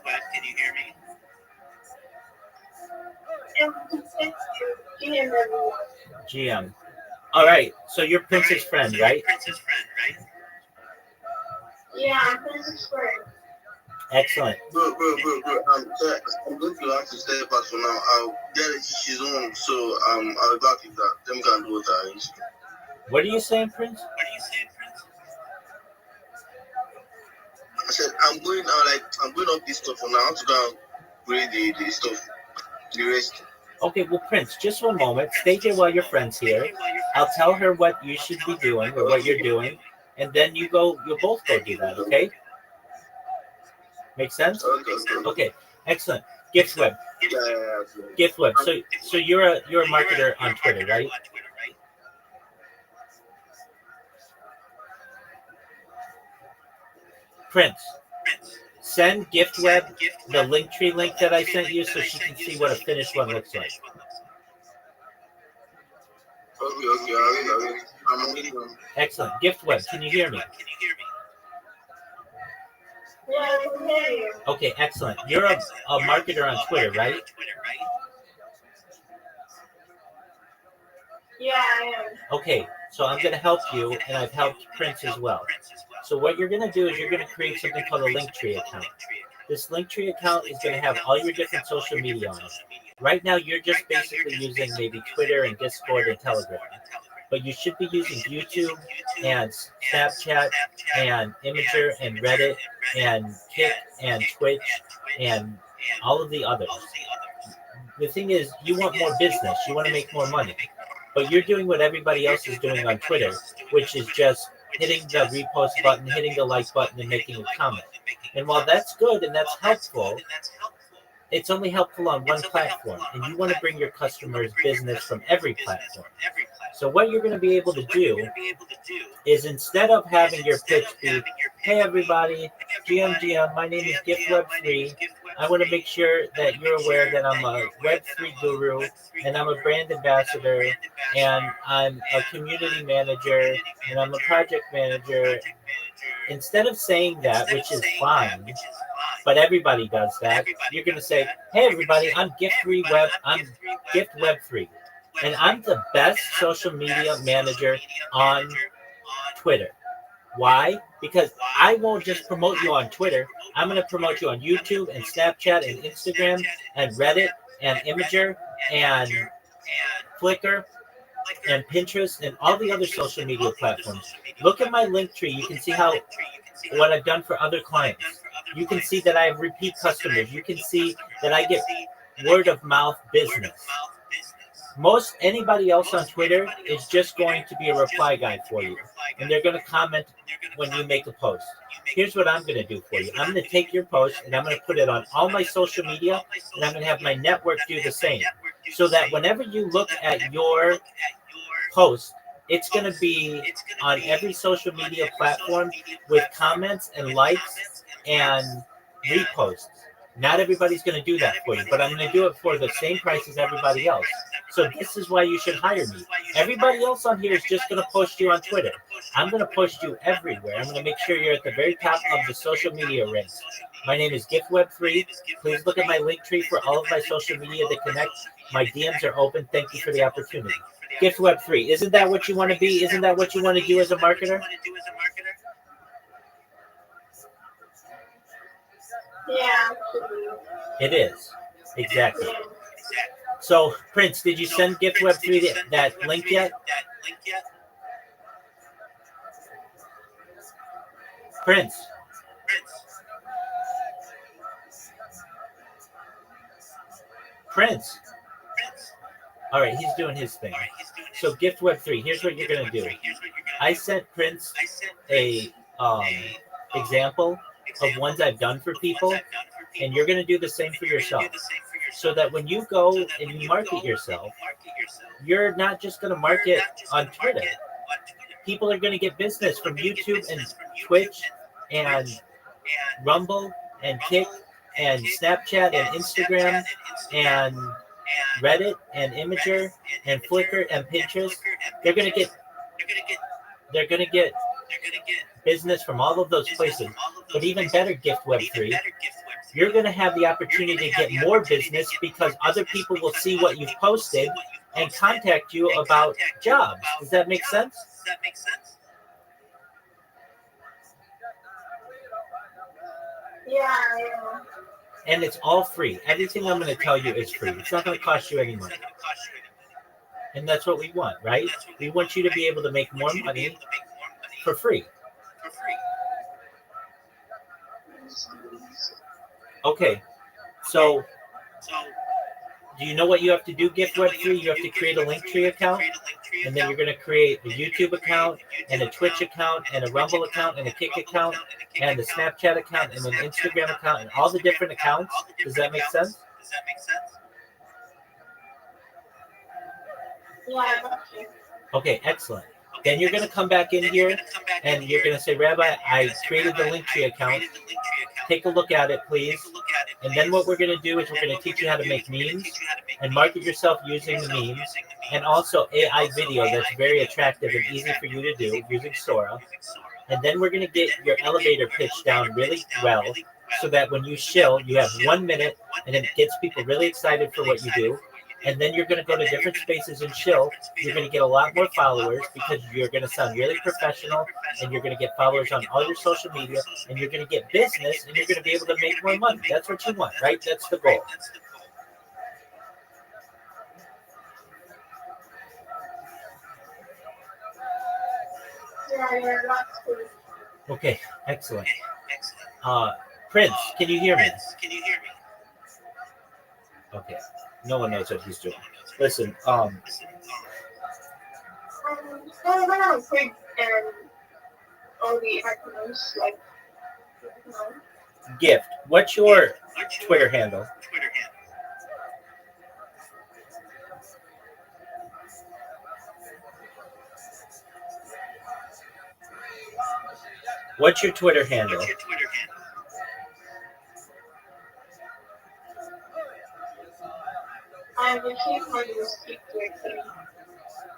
GM. All right. So you're Prince's friend, right? Yeah, I'm Prince's friend. Excellent. Bro. I'm going to have to step out for now. I'll get it. She's on, so I'll be back with that. Them can do what I used to. What are you saying, Prince? I said I'm going up this stuff for now. I have to go and read the stuff. The rest. Okay, well, Prince, just one moment. Stay here while your friend's here. I'll tell her what you should be doing or what you're doing, and then you'll both go do that, okay? Make sense? Okay, excellent. Gift Web. Yeah. Gift Web. So you're a marketer on Twitter, right? Prince. Send GiftWeb the Linktree link that I sent you so she can see what a finished one looks like. Okay. I'm waiting. Excellent. GiftWeb, can you hear me? Yeah, I can hear you. Okay, excellent. You're a marketer on Twitter, right? Yeah, I am. Okay, so I'm going to help you, and I've helped Prince as well. So what you're going to do is you're going to create something called a Linktree account. This Linktree account is going to have all your different social media on it. Right now, you're just basically using maybe Twitter and Discord and Telegram. But you should be using YouTube and Snapchat and Imager and Reddit and Kick and Twitch and all of the others. The thing is, you want more business. You want to make more money. But you're doing what everybody else is doing on Twitter, which is just hitting the repost button, hitting the like button, and making a comment. And while that's good and that's helpful, it's only helpful on one platform. And you want to bring your customers business from every platform. So what you're going to be able to do is instead of having your pitch be, hey everybody, GM, my name is GiftWeb3. I want to make sure that you're aware that I'm a Web3 guru and I'm a brand ambassador and I'm a community manager and I'm a project manager. Instead of saying that, which is fine, but everybody does that, you're going to say, hey everybody, I'm GiftWeb3. And I'm the best social media manager on Twitter. Why? Because I won't just promote you on Twitter. I'm going to promote you on YouTube and Snapchat and Instagram and Reddit and Imager and Flickr and Pinterest and all the other social media platforms. Look at my link tree. You can see what I've done for other clients. You can see that I have repeat customers. You can see that I get word of mouth business. Most anybody else on Twitter is just going to be a reply guy for you. And they're going to comment when you make a post. Here's what I'm going to do for you. I'm going to take your post and I'm going to put it on all my social media and I'm going to have my network do the same. So that whenever you look at your post, it's going to be on every social media platform with comments and likes and reposts. Not everybody's going to do that for you, but I'm going to do it for the same price as everybody else. So this is why you should hire me. Everybody else on here is just going to post you on Twitter. I'm going to post you everywhere. I'm going to make sure you're at the very top of the social media ranks. My name is GiftWeb3. Please look at my link tree for all of my social media to connect. My DMs are open. Thank you for the opportunity. GiftWeb3. Isn't that what you want to be? Isn't that what you want to do as a marketer? Yeah. It is. Exactly. So, Prince, did you send GiftWeb3 that link yet? Prince. Prince. All right, he's doing his thing. So, GiftWeb3, here's what you're going to do. I sent Prince a example of ones I've done for people, and you're going to do the same for yourself. So that when you go and you market yourself, you're not just going to market on Twitter. People are going to get business from YouTube and Twitch and Rumble and Kick and Snapchat and Instagram and Reddit and Imager and Flickr and Pinterest. They're going to get business from all of those places. But even better, GiftWeb3, you're going to have the opportunity to get more business because other people will see what you've posted and contact you about jobs. Does that make sense? Yeah. And it's all free. Everything I'm going to tell you is free. It's not going to cost you any money. And that's what we want, right? We want you to be able to make more money for free. Okay, so do you know what you have to do, GiftWeb3? You have to create a Linktree account, and then you're going to create a YouTube account, and a Twitch account, and a Rumble account, and a Kick account, and a Snapchat account, and an Instagram account, and all the different accounts. Does that make sense? Yeah. Okay, excellent. Then you're going to come back in here, and you're going to say, Rabbi, I created the Linktree account, take a look at it, please. And then what we're going to do is we're going to teach you how to make memes and market yourself using the memes, and also AI video that's very attractive and easy for you to do using Sora. And then we're going to get your elevator pitch down really well so that when you shill, you have 1 minute and it gets people really excited for what you do. And then you're going to go to different spaces and shill. You're going to get a lot more followers because you're going to sound really professional, and you're going to get followers on all your social media, and you're going to get business, and you're going to be able to make more money. That's what you want, right? That's the goal. Yeah, lots of. Okay, excellent. Prince, can you hear me? Okay, no one knows what he's doing. Listen, I don't know, quick and all the acronyms, like, you know. Gift, what's your Twitter handle? What's your Twitter handle? I will keep on the speak directly.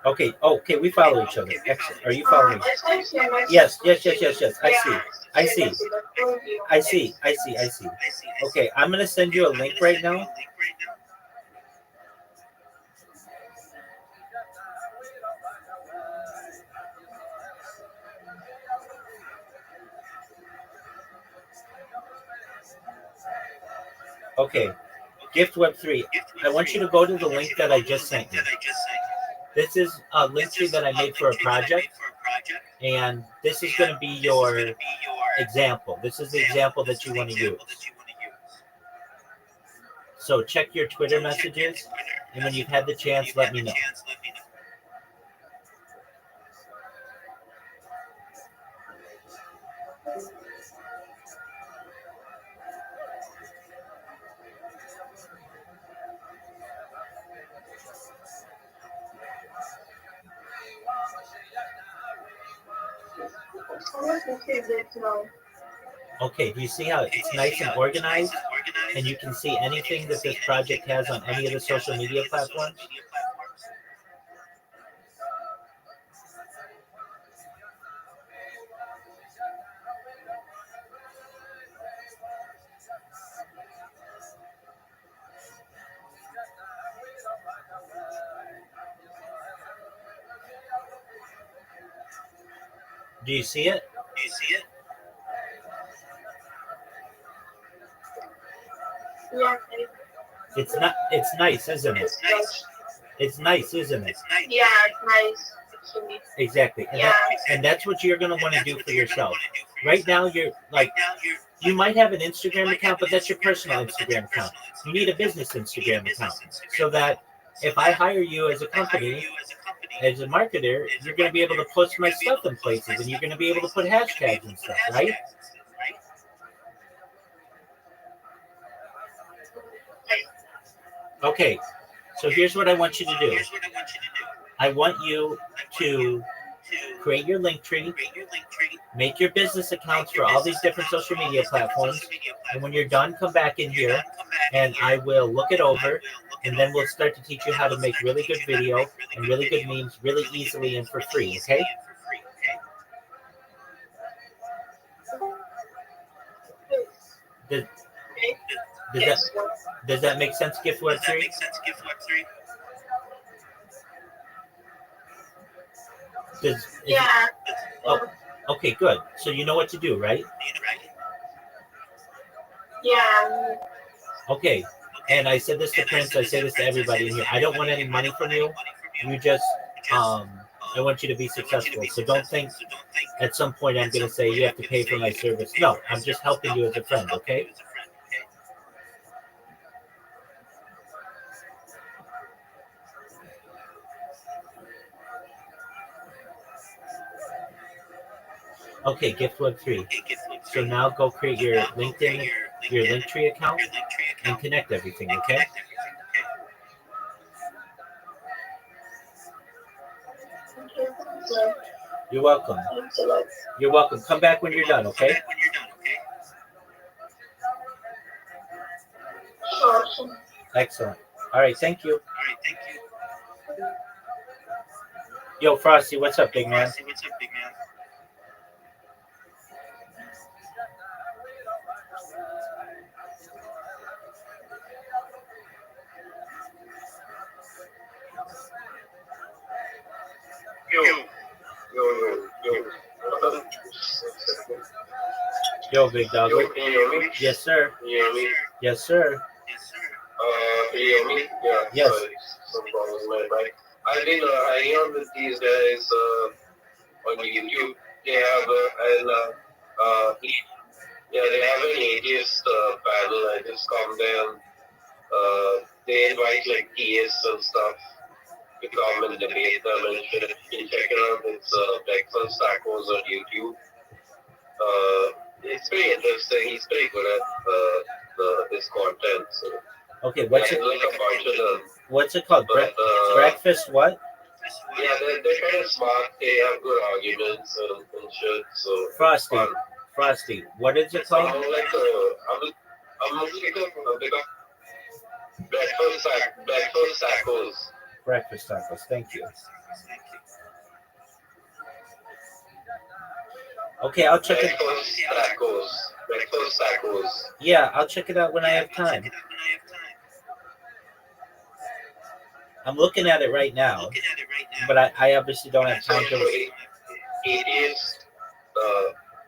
Okay, okay, we follow each other. Excellent. Are you following me? I sent you a message. Yes. I Yeah, see. I see. Okay, I'm going to send you a link right now. Okay, Gift Web3. I want you to go to the link that I just sent you. This is a link tree that I made for a project, and this is going to be your example. This is the example that you want to use. So check your Twitter messages, and when you've had the chance, let me know. Okay, do you see how it's nice and organized? And you can see anything that this project has on any of the social media platforms? Do you see it? Yeah, It's not. It's nice, isn't it? It's nice, isn't it? yeah, it's nice. Actually. Exactly. And that's what you're going to want to do for yourself. Right now, you're like, you might have an Instagram account, but that's your personal Instagram account. You need a business Instagram account so that if I hire you as a company, as a marketer, you're going to be able to post my stuff in places, and you're going to be able to put hashtags and stuff, right? Okay, so here's what I want you to do. I want you to create your link tree, make your business accounts for all these different social media platforms, and when you're done, come back in here, and I will look it over, and then we'll start to teach you how to make really good video and really good memes really easily and for free, okay? Does that make sense, Gift Web3? Yeah. Oh, okay, good. So you know what to do, right? Yeah. Okay. And I said this to Prince, I say this to everybody in here. I don't want any money from you. You just, I want you to be successful. So don't think at some point I'm going to say you have to pay for my service. No, I'm just helping you as a friend, okay? Okay, Gift Web3. So now go create your LinkedIn, your Linktree account, and connect everything, okay? You're welcome. You're welcome. Come back when you're done, okay? Excellent. All right, thank you. Yo, Frosty, what's up, big man? Yo, big dog. Yo, can you hear me? Yes, sir. Can you hear me? Yes, sir. Can you hear me? Yeah, Yes. sorry, some problems with my mic. I've been hanging out with these guys on YouTube. They have they have an atheist panel. I just come there and they invite like theists and stuff to come and debate them and shit. You can check it out. It's Breakfast Tacos on YouTube. It's pretty interesting. He's pretty good at his content. So Okay, what's yeah, it? like a bunch of them. What's it called? But Breakfast what? yeah, they're kind of smart. They have good arguments and shit. So Frosty. fun. Frosty. What is it I'm called? like I'm like a big breakfast tacos. Breakfast tacos. Thank you. Okay, I'll check it. Breakfast tacos. Yeah, I'll check it out when I have time. I'm looking at it right now, but I obviously don't have time to. Atheist.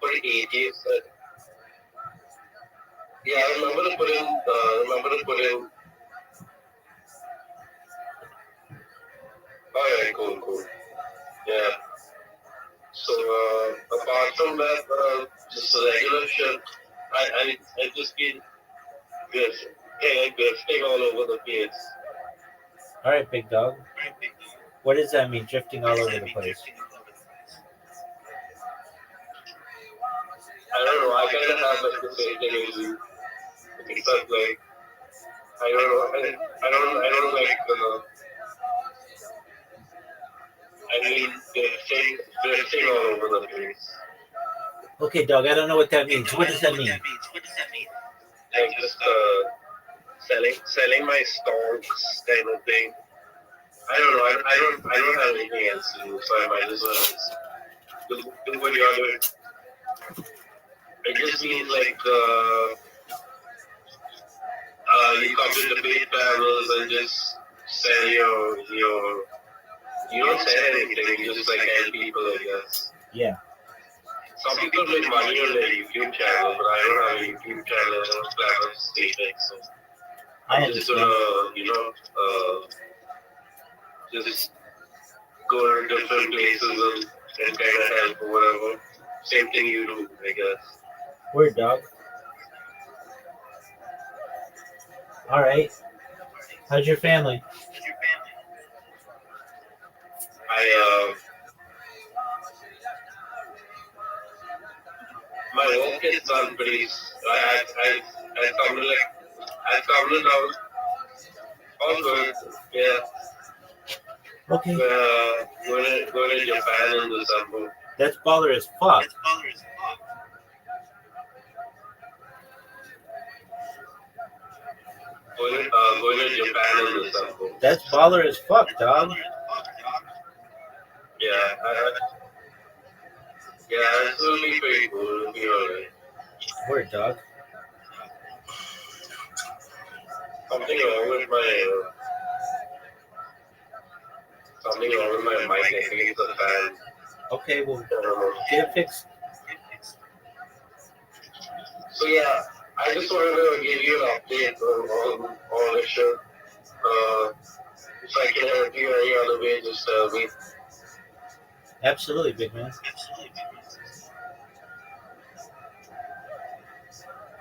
For atheists. Yeah, remember to put in. Alright, cool. Yeah. So apart from that, just regular shit. I just been drifting all over the place. All right, big dog. What does that mean, drifting all over the place? I don't know. I kind of have like the same thing as you. Except like I don't know. I don't like. I mean, drifting all over the place. Okay, dog. I don't know what that means. What does that mean? Like just selling my stocks kind of thing. I don't know. I don't have anything else to do, so I might as well just do what you're doing. It just means like you come to debate panels and just sell your you don't sell anything, you just like help people, I guess. Yeah. Some people make money on their YouTube channel, but I don't have a YouTube channel. I don't plan on stating, so I'm just gonna just go to different places and kind of help or whatever. Same thing you do, I guess. Word, dog. All right. How's your family? My work is done pretty. I covered it out. All good. Yeah. Okay. Going to Japan in December. That's baller as fuck. Going to Japan in December. That's baller as fuck, dog. Yeah. It's gonna be pretty cool. It'll be alright. Word, dog. Something wrong with my mic. I think it's a fan. Okay, well, get it fixed. So yeah, I just wanted to give you an update on all this shit. If I can help you any other way, just tell me. Absolutely, big man.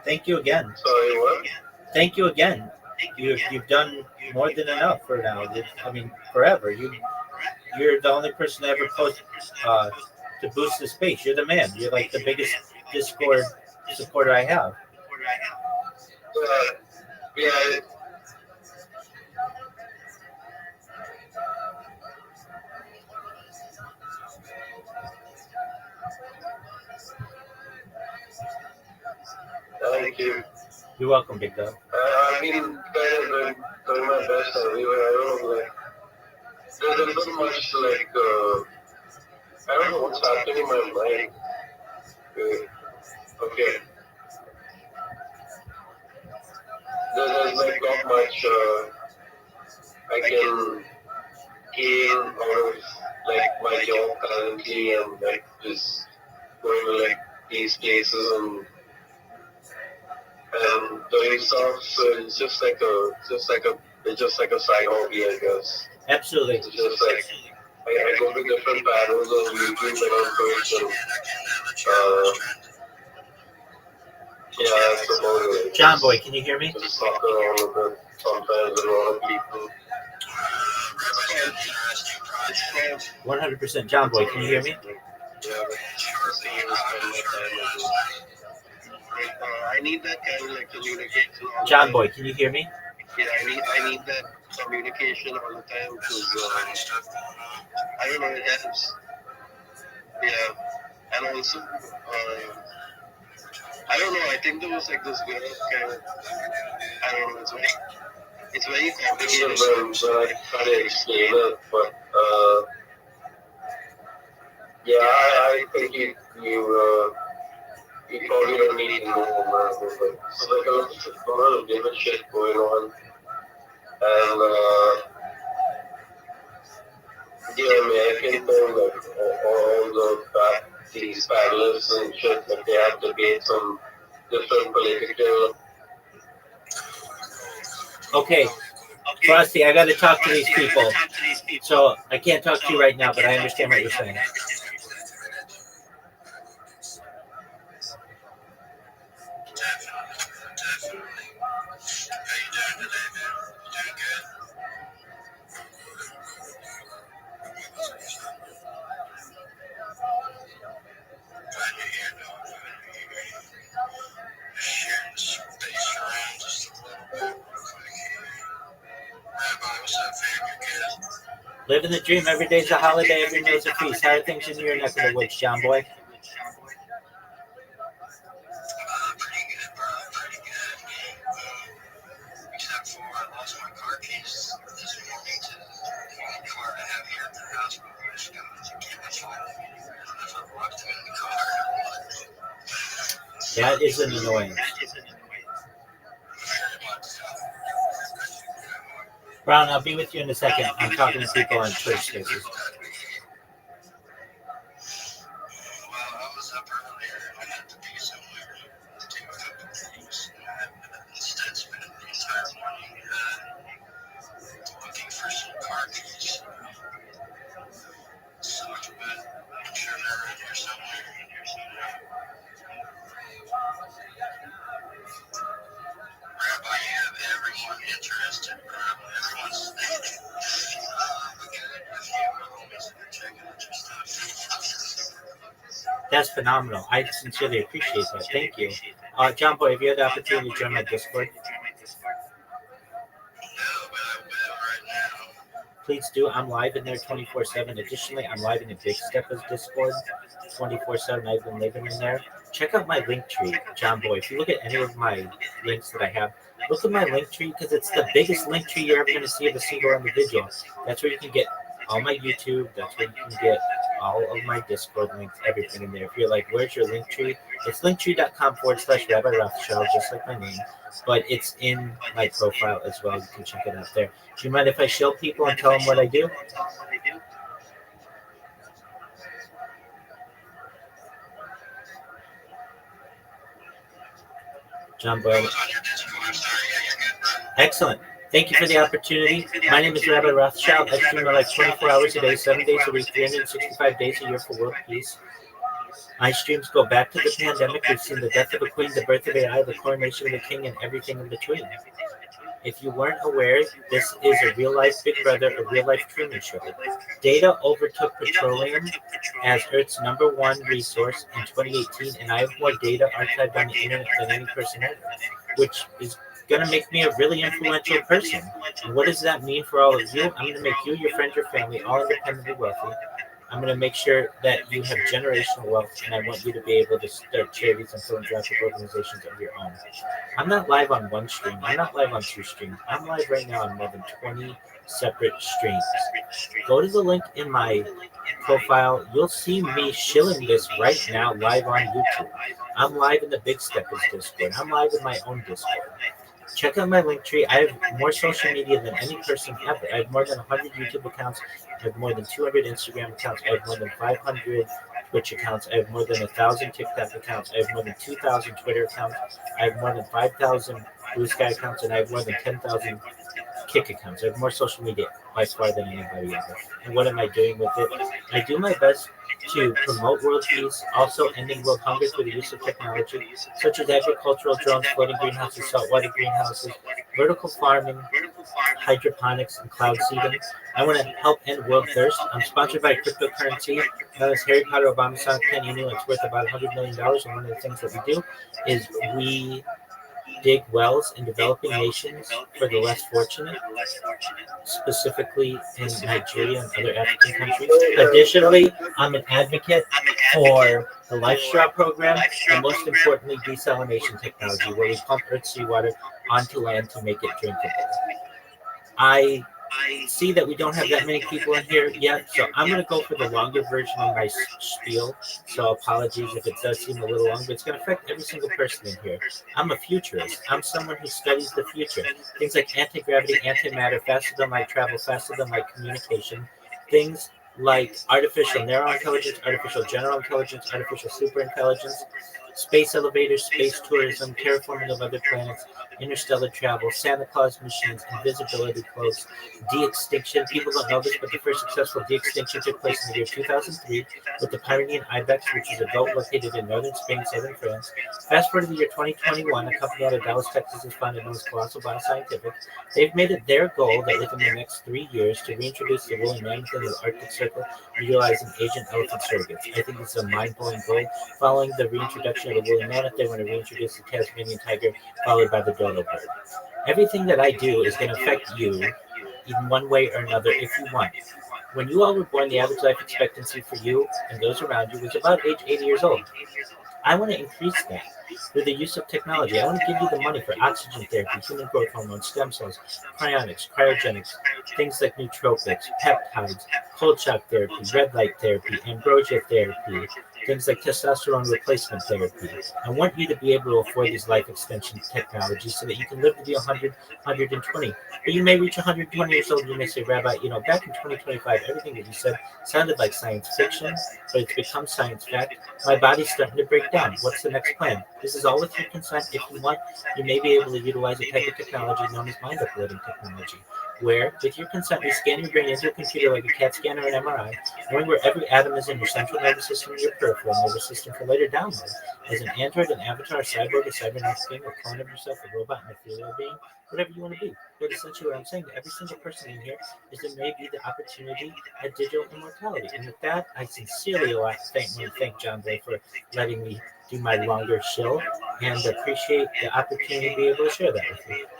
Thank you again. Sorry, what? Thank you again. You've done more than enough for now. I mean, forever. You're the only person to ever post to boost the space. You're the man. You're like the biggest Discord supporter I have. Yeah. Thank you. You're welcome, big dog. I've been kind of doing my best everywhere. I don't know, like, there's not much, like, I don't know what's happening in my mind. Okay. There's like not much I can gain out of like my job currently and like just going to like these places and doing stuff. So it's just like a side hobby, I guess. Absolutely. It's just like I go to different panels on YouTube and on Twitch and yeah, it's about it. John Boy, can you hear me? Just talk around with it. Sometimes a lot of people. 100%. John Boy, can you hear me? I need that kind of like communication. John Boy, can you hear me? Yeah, I need that communication all the time because I don't know, it helps. Yeah, and also I don't know. I think there was like this weird kind of I don't know. It's very complicated when I try to explain it, but yeah, I think you probably don't need to know more about it. So like a lot of different shit going on, and the American thing, like all these paddlers and shit, like they have debates on different political. Okay. Frosty, I got to talk to these people. So I can't talk to you right now, but I understand what you're saying. Living the dream. Every day's a holiday. Every meal's a feast. How are things in your neck of the woods, John Boy? Except for I lost my car keys this morning to the car I have here at the house. But I just got to get my phone. I locked them in the car. That is an annoyance. Brown, I'll be with you in a second. I'm talking to people on Twitch Spaces. Well, I was up earlier. I had to be somewhere to do a couple things. Instead, spending the entire morning looking for some car keys. Sucks, but I'm sure they're in here somewhere. Rabbi, you have everyone interested. Everyone's thinking. That's phenomenal. I sincerely appreciate that. Thank you. John Boy, have you had the opportunity to join my Discord? Please do. I'm live in there 24/7. Additionally, I'm live in the Big Steppers Discord 24/7. I've been living in there. Check out my link tree, John Boy. If you look at any of my links that I have, look at my link tree because it's the biggest link tree you're ever going to see of a single individual. That's where you can get all my YouTube. That's where you can get all of my Discord links, everything in there. If you're like, where's your link tree? It's linktree.com/Rabbi Rothschild, just like my name. But it's in my profile as well. You can check it out there. Do you mind if I show people and tell them what I do? John Boy. Excellent. Thank you for the opportunity. My name is Rabbi Rothschild. I stream like 24 hours a day, 7 days a week, 365 days a year for world peace. My streams go back to the pandemic. We've seen the death of a queen, the birth of AI, the coronation of a king, and everything in between. If you weren't aware, this is a real-life Big Brother, a real-life Truman Show. Data overtook petroleum as Earth's #1 resource in 2018, and I have more data archived on the internet than any person ever, which is going to make me a really influential person. And what does that mean for all of you? I'm going to make you, your friends, your family, all independently wealthy. I'm going to make sure that you have generational wealth, and I want you to be able to start charities and philanthropic organizations of your own. I'm not live on one stream. I'm not live on two streams. I'm live right now on more than 20 separate streams. Go to the link in my profile. You'll see me shilling this right now live on YouTube. I'm live in the Big Steppers Discord. I'm live in my own Discord. Check out my link tree. I have more social media than any person ever. I have more than 100 YouTube accounts. I have more than 200 Instagram accounts. I have more than 500 Twitch accounts. I have more than 1,000 TikTok accounts. I have more than 2,000 Twitter accounts. I have more than 5,000 Blue Sky accounts, and I have more than 10,000 Kick accounts. I have more social media by far than anybody ever. And what am I doing with it? I do my best to promote world peace, also ending world hunger through the use of technology, such as agricultural drones, floating greenhouses, saltwater greenhouses, vertical farming, hydroponics, and cloud seeding. I want to help end world thirst. I'm sponsored by cryptocurrency known as Harry Potter Obama Sonic Pen Union. It's worth about $100 million. And one of the things that we do is we dig wells in developing nations for the less fortunate, specifically in Nigeria and other African countries. Additionally, I'm an advocate for the Life Straw program and most importantly, desalination technology, where we pump earth seawater onto land to make it drinkable. I see that we don't have that many people in here yet, so I'm going to go for the longer version of my spiel. So apologies if it does seem a little long, but it's going to affect every single person in here. I'm a futurist. I'm someone who studies the future. Things like anti-gravity, antimatter, faster than light travel, faster than light communication. Things like artificial narrow intelligence, artificial general intelligence, artificial superintelligence, space elevators, space tourism, terraforming of other planets, interstellar travel, Santa Claus machines, invisibility cloaks, de-extinction. People don't know this, but the first successful de-extinction took place in the year 2003 with the Pyrenean ibex, which is a goat located in northern Spain, southern France. Fast forward to the year 2021, a company out of Dallas, Texas is founded known as Colossal Bioscientific. They've made it their goal that within the next 3 years to reintroduce the woolly mammoth in the Arctic Circle, utilizing Asian elephant surrogates. I think this is a mind-blowing goal. Following the reintroduction of the woolly mammoth, they want to reintroduce the Tasmanian tiger, followed by the dodo bird. Everything that I do is going to affect you in one way or another if you want. When you all were born, the average life expectancy for you and those around you was about age 80 years old. I want to increase that through the use of technology. I want to give you the money for oxygen therapy, human growth hormones, stem cells, cryonics, cryogenics, things like nootropics, peptides, cold shock therapy, red light therapy, ambrosia therapy, things like testosterone replacement therapy. I want you to be able to afford these life extension technologies so that you can live to be 100, 120. But you may reach 120 years old and you may say, Rabbi, back in 2025, everything that you said sounded like science fiction, but it's become science fact. My body's starting to break down. What's the next plan? This is all with your consent. If you want, you may be able to utilize a type of technology known as mind uploading technology, where, with your consent, we scan your brain into a computer like a CAT scan or an MRI, knowing where every atom is in your central nervous system and your peripheral nervous system for later download as an android, an avatar, a cyborg, a cybernetic being, a clone of yourself, a robot, an ethereal being, whatever you want to be. But essentially what I'm saying to every single person in here is there may be the opportunity at digital immortality. And with that, I sincerely want to thank John Day for letting me do my longer show and appreciate the opportunity to be able to share that with you. You're the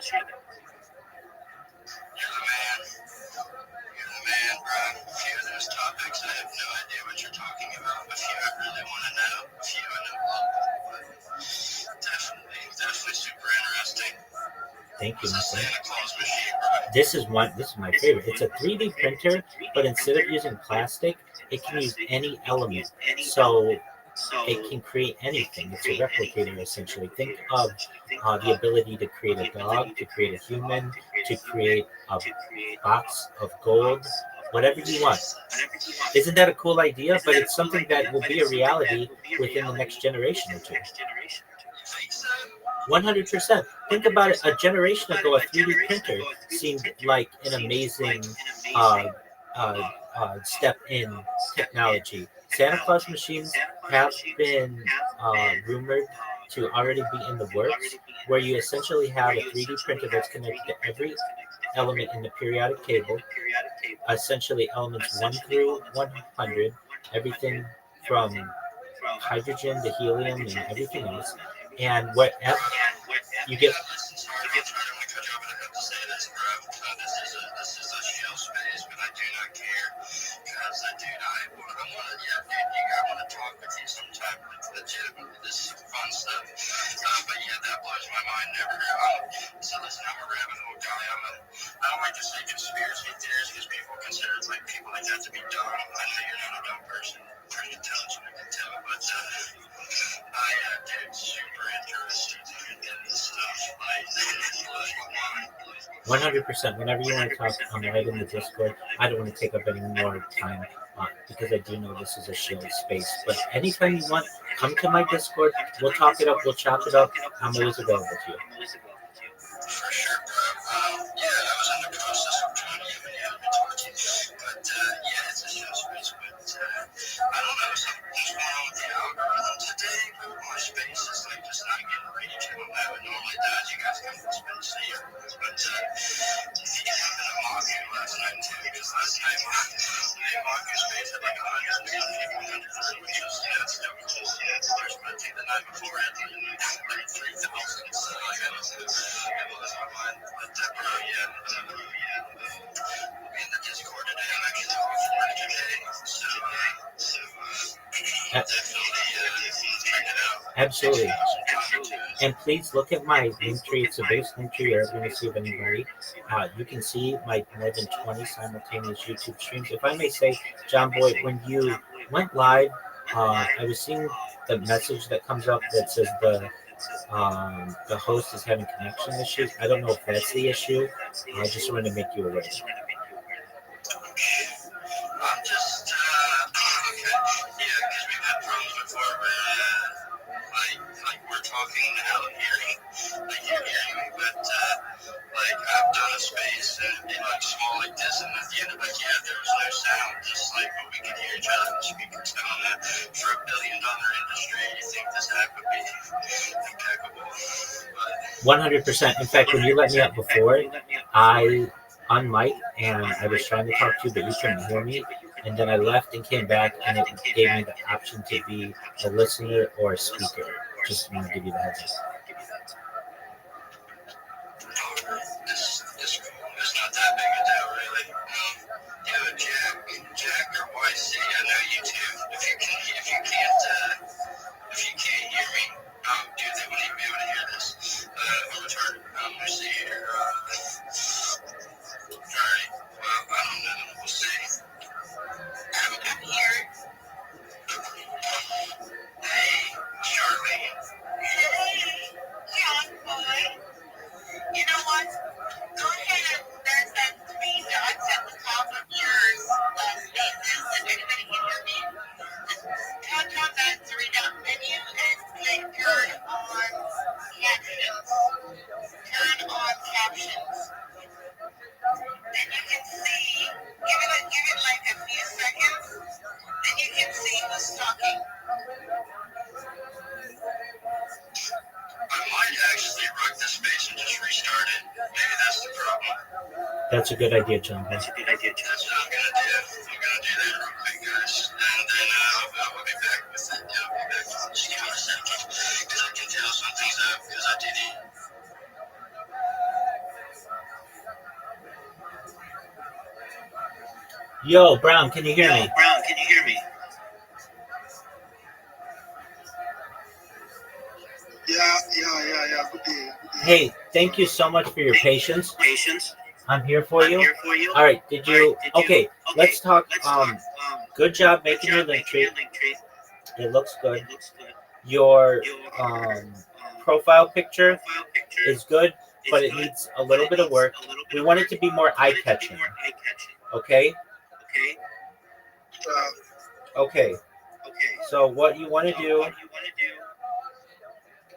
man, bro. A few of those topics, I have no idea what you're talking about. A few I really want to know. A few I know a lot about. But definitely super interesting. Thank you, my friend. Santa Claus machine, bro. This is my favorite. It's a 3D printer, but instead of using plastic, it can use any element. So it can create anything. It's a replicator, essentially. Think of the ability to create a dog, to create a human, to create a box of gold, whatever you want. Isn't that a cool idea? But it's something that will be a reality within the next generation or two. 100%. Think about it. A generation ago, a 3D printer seemed like an amazing step in technology. Santa Claus machines have been rumored to already be in the works, where you essentially have a 3D printer that's connected to every element in the periodic table, essentially elements 1 through 100, everything from hydrogen to helium and everything else. And whatever you get. This is a shell space, but I do not care because, dude, I 100% to say conspiracy theories because people consider like people like that to be dumb. I know you're not a dumb person, pretty intelligent, I can tell, but I get super interested in this stuff. Like 100%. Whenever you want to talk, I'm right in the Discord. I don't want to take up any more time because I do know this is a shield space. But anytime you want, come to my Discord. We'll talk it up. We'll chop it up. I'm always available to you. For sure, bro. Yeah, I was in the process of trying to even have a talk to you, but yeah, it's a show space. But I don't know, something's wrong with the algorithm today. But my space is like just not getting ready to come out. It normally does. You guys come to space, so yeah. But he happened to mock you last night too, because last night they mocked your space at like 100 people, which was still cool. But I think the night before it had like 3,000. So like I was my mind. But bro, yeah, in the Discord today, I'm actually talking for it today. So definitely check it out. Absolutely. And please look at my link tree. It's the base link tree you're ever going to see of anybody. You can see my more than 20 simultaneous YouTube streams. If I may say, John Boy, when you went live, I was seeing the message that comes up that says the host is having connection issues. I don't know if that's the issue. I just wanted to make you aware. I'm just, okay. Yeah, because we've had problems before where, like we're talking now here, like you're hearing me, but, like, I've done a space and it'd be like small like this, and at the end of it, yeah, there was no sound, just like, but we could hear each other and speakers down there. For $1 billion industry, you think this app would be impeccable, but 100%. In fact, when you let me up before, I unmiked and I was trying to talk to you, but you couldn't hear me. And then I left and came back, and it gave me the option to be a listener or a speaker. Just want to give you the heads up. It's not that big a deal, really. Yeah, Jack or YC, I know you too. If you can't hear me, dude, they wouldn't even be able to hear this. I'm retarded. Let me see here. Alright, well, I don't know. We'll see. I'm here. Hey, Charlie. Hey, John Boy. You know what? Go ahead and there's that 3 dots at the top of your spaces. If anybody can hear me, touch on that 3-dot menu and click turn on captions. Turn on captions. Then you can see, give it like a few seconds, then you can see who's talking. I might actually wreck the space and just restart it. Maybe that's the problem. That's a good idea, John. That's what I'm gonna do. I'm gonna do that real quick, guys. And then I'll be back with it. I'll be back with it. Just give me a second. Because I can tell something's up because I did it. Yo, Brown, can you hear me? Brown, can you hear me? Yeah. Good day. Hey, thank you so much for your patience. I'm here for you. All right, did you? Okay, let's talk. Good job making your link tree. It looks good. Your profile picture is good, but it needs a little bit of work. We want it to be more eye-catching. Okay? Okay. So what you want to do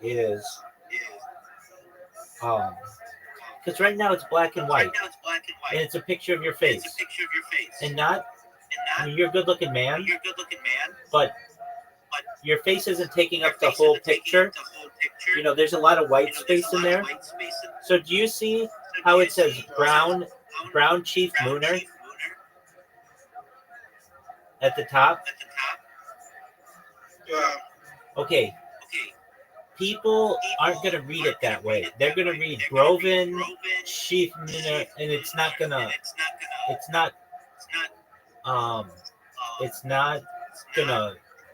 is because right now it's black and white, and it's a picture of your face, and not. I mean, you're a good-looking man, but your face isn't taking up the whole picture. You know, there's a lot of white space in there. So do you see how it says brown chief mooner at the top? Yeah. Okay. People aren't going to read it that way. They're going to read Groven, Chief Mooner, and it's not going to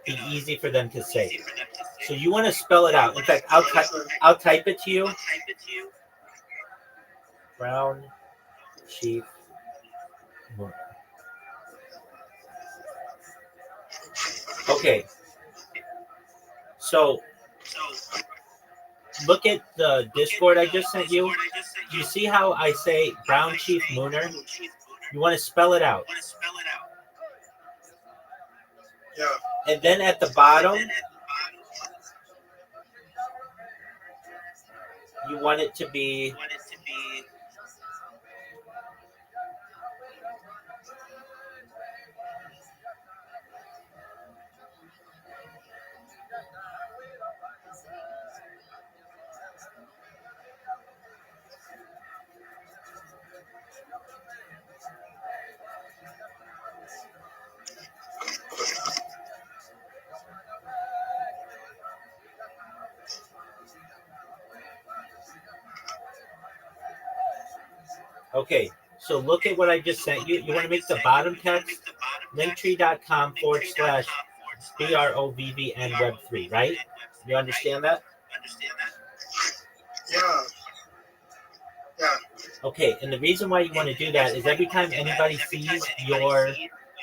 be easy for them to say. So you want to spell it out. In fact, I'll type it to you. Brown Chief. Okay. So look at the Discord I just sent you. Do you see how I say Brown Chief Mooner? You want to spell it out. Yeah. And then at the bottom, you want it to be okay. So look at what I just sent you. You want to make the bottom text linktree.com/BROVVN Web3, right? You understand that? Yeah. Yeah. Okay, and the reason why you want to do that is every time anybody sees your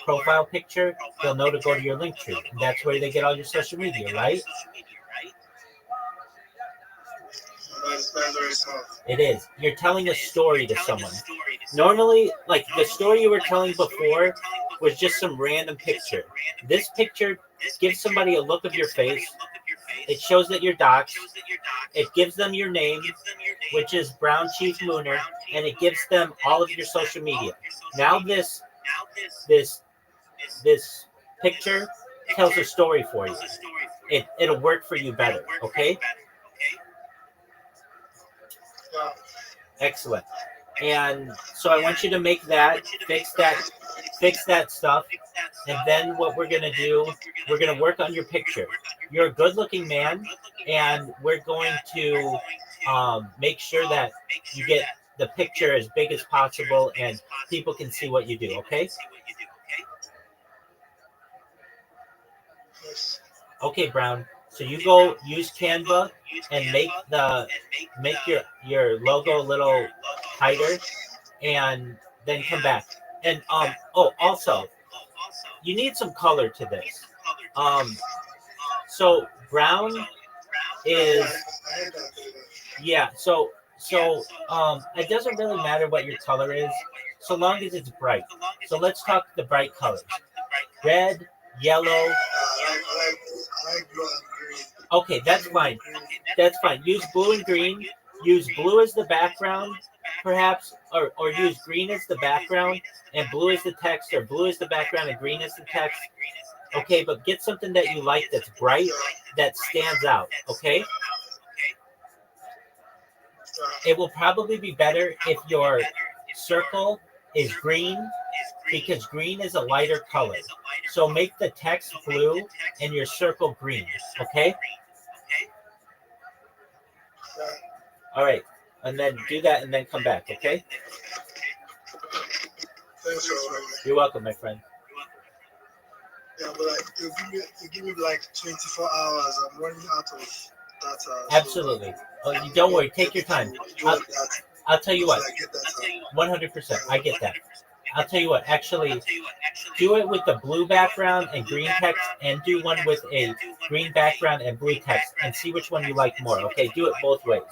profile picture, they'll know to go to your link tree. And that's where they get all your social media, right? That's very smart. It is. You're telling a story to someone. Normally, like the story you were telling before was just some random picture. This picture gives somebody a look of your face. It shows that you're doxxed. It gives them your name, which is Brown Chief Mooner, and it gives them all of your social media. Now this picture tells a story for you. It'll work for you better, okay? Yeah. Excellent. And so I want you to make that, fix that stuff, and then what we're gonna do, we're gonna work on your picture. You're a good-looking man, and we're going to make sure that you get the picture as big as possible, and people can see what you do. Okay? Yes. Okay, Brown. So you go use Canva and make your logo a little tighter, and then come back. And also, you need some color to this. So brown is yeah. So it doesn't really matter what your color is, so long as it's bright. So let's talk the bright colors: red, yellow. I like blue and green. Okay, that's fine. That's fine. Use blue and green. Use blue as the background, perhaps, or use green as the background and blue as the text, or blue as the background and green as the text. Okay, but get something that you like that's bright, that stands out. Okay? It will probably be better if your circle is green, because green is a lighter color. So make the text blue and your circle green. Okay? All right. And then do that and then come back. Okay? Thanks for You're welcome, my friend. Yeah, but like you give me like 24 hours. I'm running out of data. Absolutely. Well, you don't worry. Take your time. I'll tell you what. 100%. I get that. I'll tell you what. Actually, do it with the blue background and green text, and do one with a green background and blue text, and see which one you like more. Okay? Do it both ways.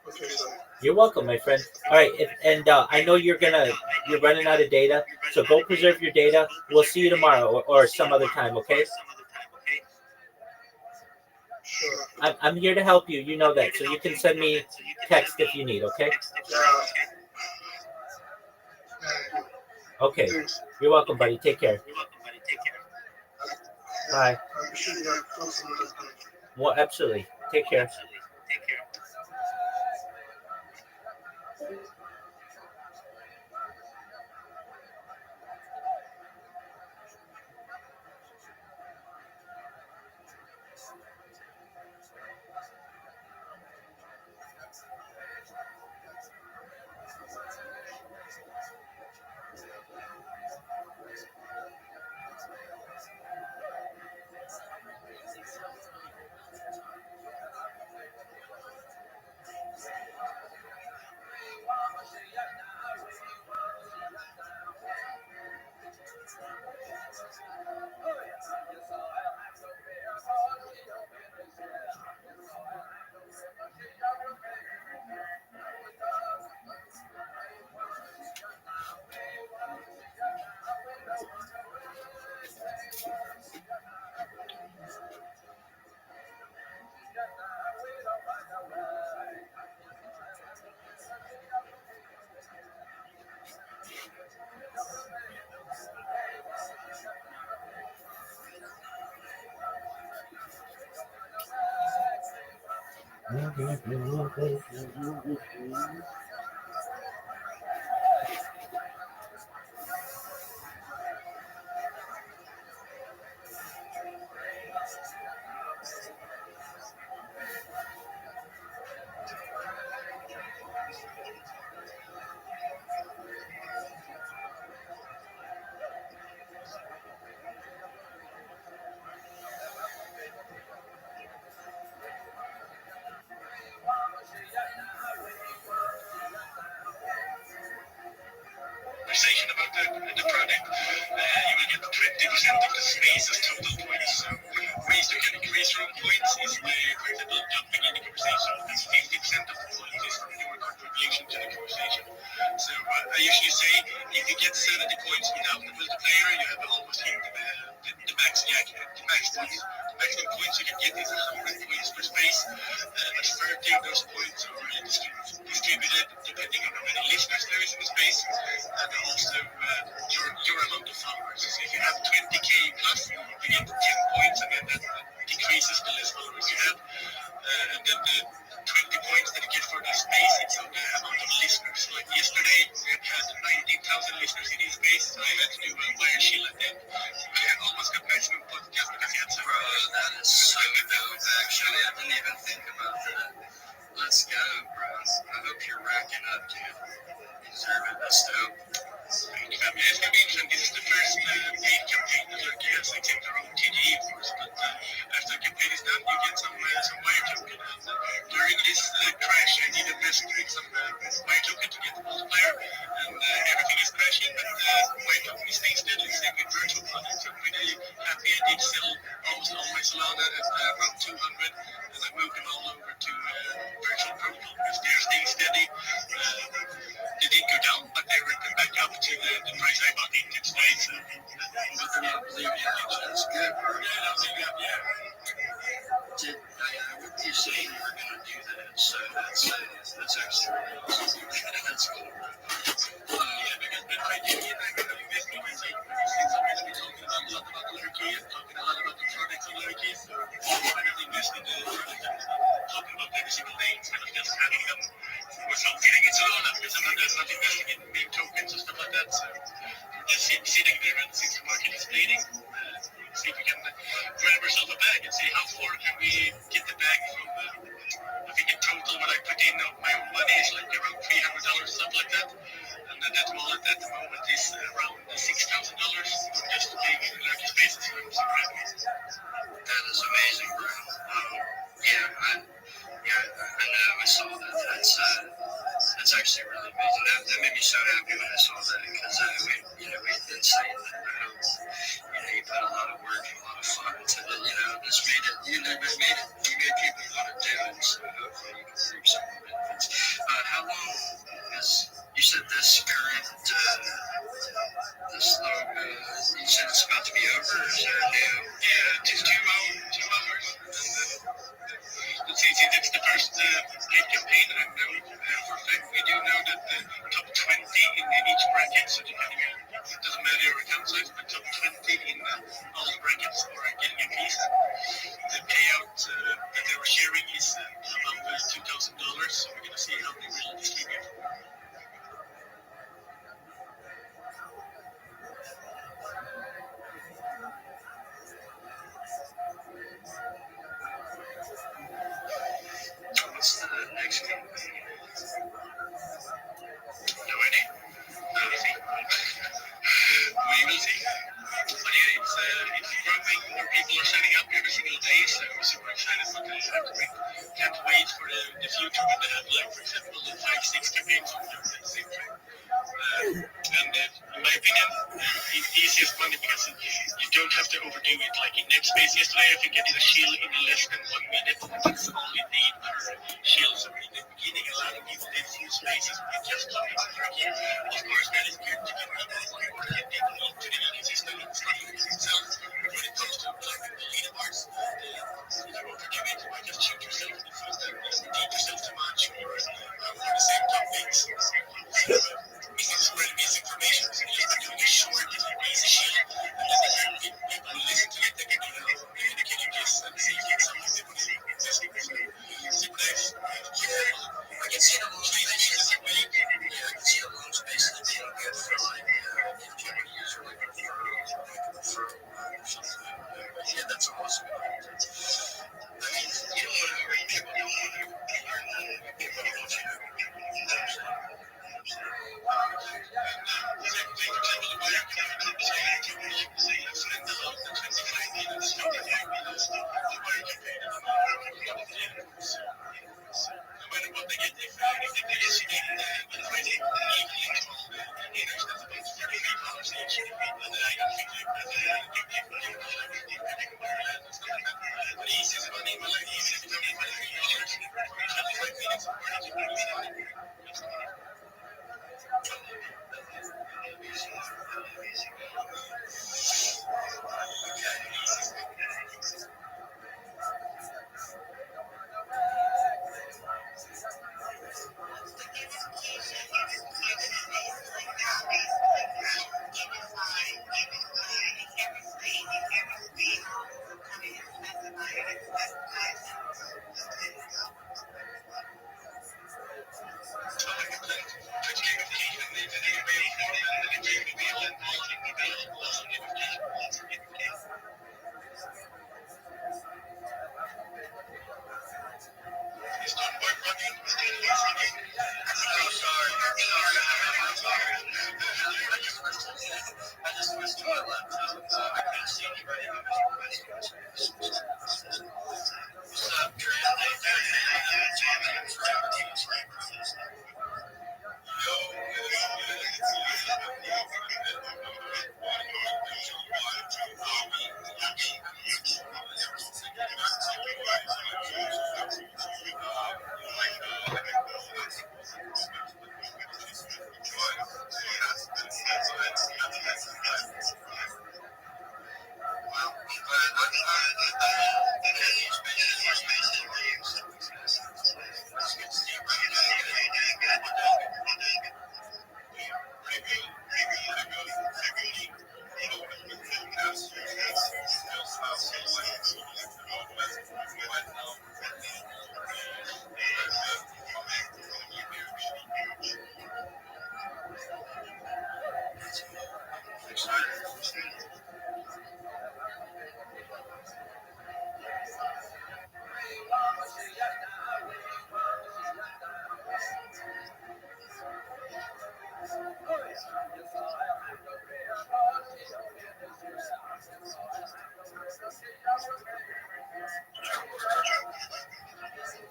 Okay, so. You're welcome, my friend. All right, I know you're running out of data, so go preserve your data. We'll see you tomorrow or some other time, okay? Sure. I'm here to help you. You know that, so you can send me text if you need, okay? Yeah. Okay. Thanks. You're welcome, buddy. Take care. Bye. I'm sure you have close to another time. Well, absolutely. Take care. Conversation about the product, you will get 20% of the space as total points. So ways to can increase your own points is by, for example, jumping in the conversation. That's 50% of the points is from your contribution to the conversation. So I usually say if you get 70 points without the multiplayer, you have almost hit the max jackpot, the max points. The maximum points you can get is 100 points per space, but 30 of those points are distributed depending on how many listeners there is in the space, and also your amount of followers. So if you have 20k plus, you get 10 points, and then that decreases the less followers you have. And then the 20 points that you get for the space, it's on the amount of listeners. Like yesterday, we had 19,000 listeners in this space, so I had to do a wire shield at them. I almost got maximum points just because he had some. Bro, that is so dope, actually. I didn't even think about that. Let's go, bro. I hope you're racking up, dude. You deserve it. That's dope. It's going to be interesting. This is the first paid campaign that Turkey has. They take their own TDE, of course, but after the campaign is done, you get some wire token. And during this crash, I did invest in some wire token to get the multiplier, and everything is crashing, but wire token is staying steady. Same with virtual products. I'm pretty happy. I did sell almost all my Solana at around 200, and I moved them all over to virtual protocol because they're staying steady. They did go down, but they went back up to the price I bought into today. So, but they're not leaving it. That's good, bro. Yeah. What you say you were going to do that? So that's actually really awesome. That's cool. Yeah, because when I did get back into investing, I think since I'm going to be talking a lot about Turkey and talking a lot about the products in Turkey, so I really invested in the product and talking about every single day instead of just having them without getting it all up because I'm not investing in big tokens and stuff like that. So just sitting there and since the market is bleeding, see if we can grab ourselves a bag and see how far can we get the bag from. I think in total what I put in of my own money is like around $300, something like that. And that wallet at the moment is around $6,000 just to pay for Lucky Spaces. So I'm super happy. That is amazing, bro. I know. I saw that. That's actually really amazing. That made me so happy when I saw that because we've been saying that. You put a lot of work and a lot of fun into it. This made it. You made people want to do it. So hopefully you can reap some benefits. How long is you said this current this you said it's about to be over? Or is there a new? Yeah, just 2 hours. Let's see, it's the first paid campaign that I've known for a fact. We do know that the top 20 in each bracket, so depending on, it doesn't matter your account size, but top 20 in all the brackets are getting a piece. The payout that they were sharing is above $2,000, so we're going to see how they will distribute. What's the next campaign? No idea. Nothing. We will see. But yeah, it's growing. More people are signing up every single day, so we're super excited for this. Can't wait for the future when they have, like, for example, 5-6 campaigns on at the same time. And in my opinion, it's easiest money because you don't have to overdo it. Like in NetSpace yesterday, I think I did a shield in less than 1 minute. That's all you need per shield. So in the beginning, a lot of people did full spaces with just talking to Turkey. Of course, that is good to get people into the ecosystem and stuff itself. But when it comes to like the leaderboards, you don't overdo it. You might just shoot yourself in the foot and repeat yourself too much or for the same topics. Spread misinformation. So just by doing a short, easy shield, and then people who listen to it, they can, they can just see if it's something they want to see. Super nice.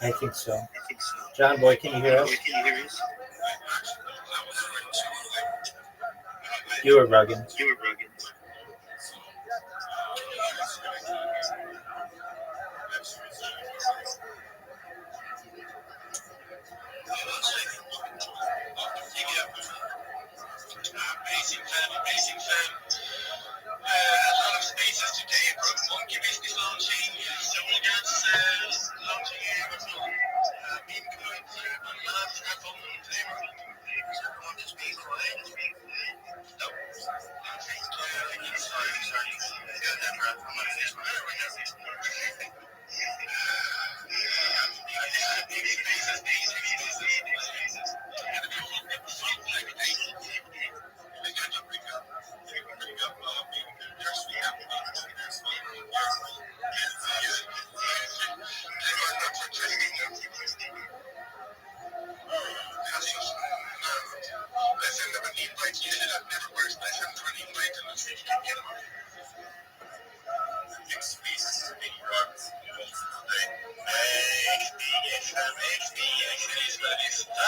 I think so. John Boy, can you hear us? You were rugged. Amazing fan. A lot of spaces today from Monkey Business launching, Soul Gas launching Mean Coins, Love, Apple, everyone is being quiet. No. Sorry. Yeah, I'm not finished my right now.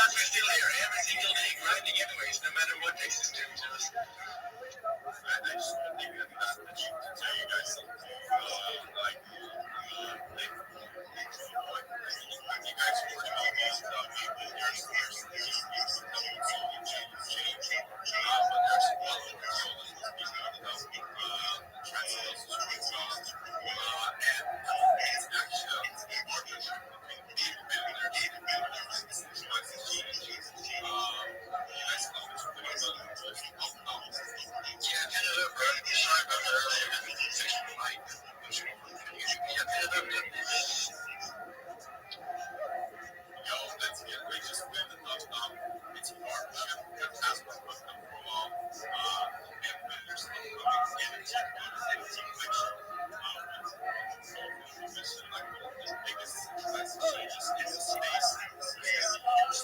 We're still here every single day, grinding anyways, no matter what takes us to us. I just want to leave it at that. I just want to tell you guys something. Like, you guys are working all these people. There's change. But there's a lot of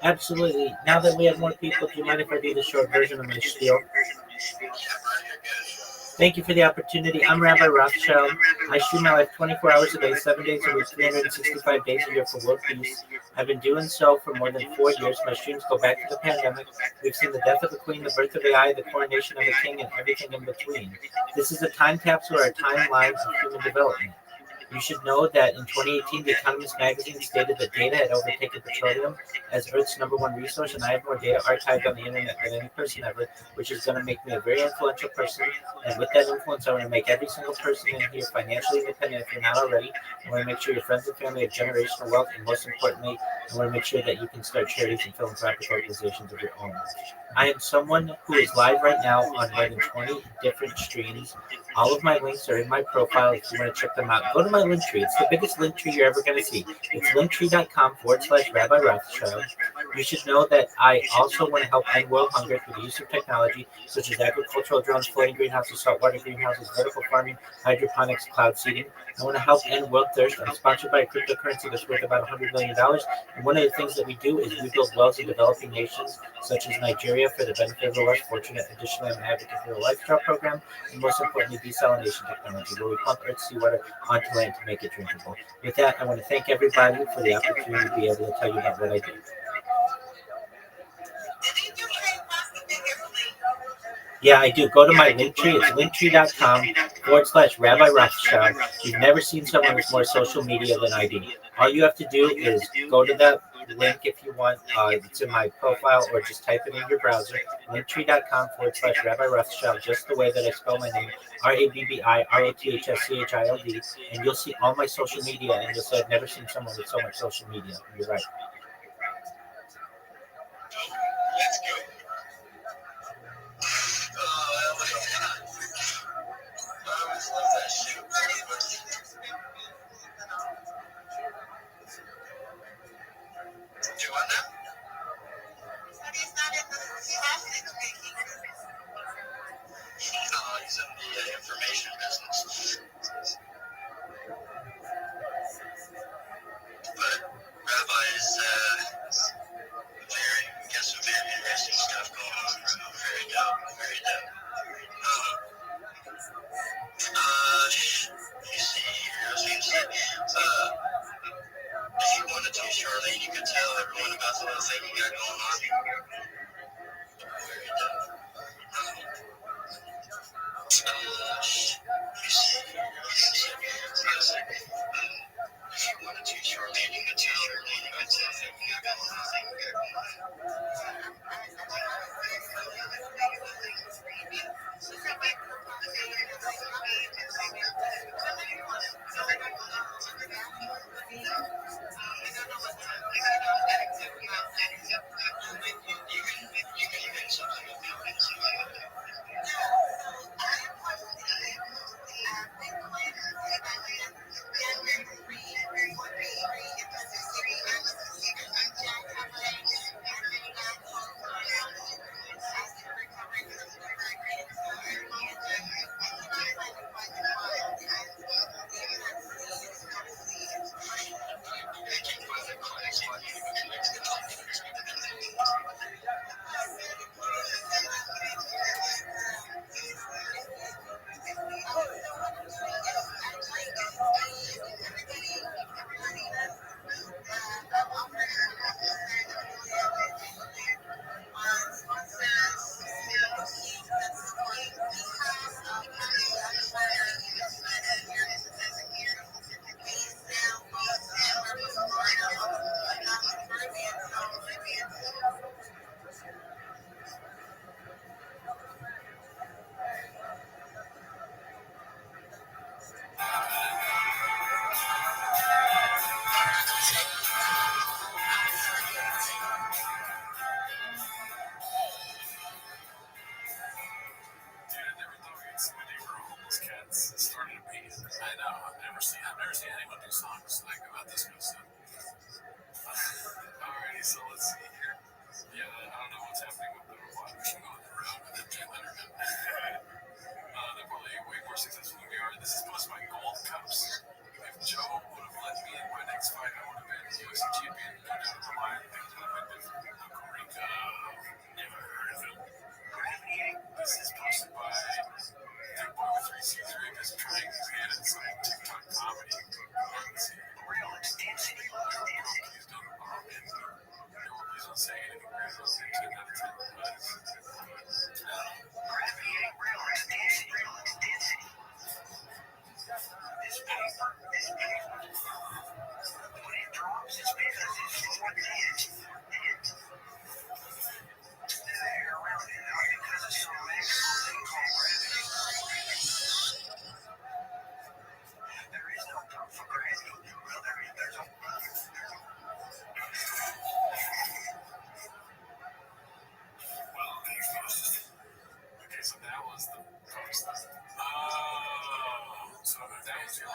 Absolutely. Now that we have more people, do you mind if I do the short version of my spiel? Thank you for the opportunity. I'm Rabbi Rothschild. I stream my life 24 hours a day, 7 days a week, 365 days a year for world peace. I've been doing so for more than 4 years. My streams go back to the pandemic. We've seen the death of the queen, the birth of AI, the coronation of the king, and everything in between. This is a time capsule or a timeline of human development. You should know that in 2018, The Economist magazine stated that data had overtaken petroleum as Earth's #1 resource, and I have more data archived on the internet than any person ever, which is going to make me a very influential person. And with that influence, I want to make every single person in here financially independent if you're not already. I want to make sure your friends and family have generational wealth, and most importantly, I want to make sure that you can start charities and philanthropic organizations of your own. I am someone who is live right now on more than 20 different streams. All of my links are in my profile if you want to check them out. Go to my link tree. It's the biggest link tree you're ever going to see. It's linktree.com/Rabbi Rothschild. You should know that I also want to help end world hunger through the use of technology such as agricultural drones, floating greenhouses, saltwater greenhouses, vertical farming, hydroponics, cloud seeding. I want to help end world thirst. I'm sponsored by a cryptocurrency that's worth about $100 million. And one of the things that we do is we build wells in developing nations such as Nigeria for the benefit of the less fortunate. Additionally, I'm an advocate for the lifestyle program and most importantly, desalination technology, where we pump earth seawater onto land to make it drinkable. With that, I want to thank everybody for the opportunity to be able to tell you about what I do. Yeah, I do. Go to my link tree. It's linktree.com/Rabbi Rothschild. You've never seen someone with more social media than I do. All you have to do is go to that link if you want. It's in my profile, or just type it in your browser. Linktree.com/Rabbi Rothschild, just the way that I spell my name, RABBIROTHSCHILD, and you'll see all my social media, and you'll say, I've never seen someone with so much social media. You're right. Let's go. I always love that shit. Do what now? He's in the information business. But Rabbi is got some very interesting stuff going on, bro. Very dope. Very dope. Let me see here. I was going to say, if you wanted to, Charlene, you could tell everyone about the little thing you got going on. Very dope. Let me see here. If you wanted to, Charlene, you could tell everyone about the little thing you got going on. I've never seen anyone do songs like about this kind of stuff. Alrighty, so let's see here. Yeah, I don't know what's happening with the watch machine on the road with Jay Leonard. They're probably way more successful than we are. This is plus my gold cups. If Joe would have let me in my next fight, I would have been UFC champion. I would have relied on Rico. Never heard of him. This is posted by Big Boy with 3C3, just trying his hand at some TikTok comedy. Real extensive. He's done a lot of it. New release on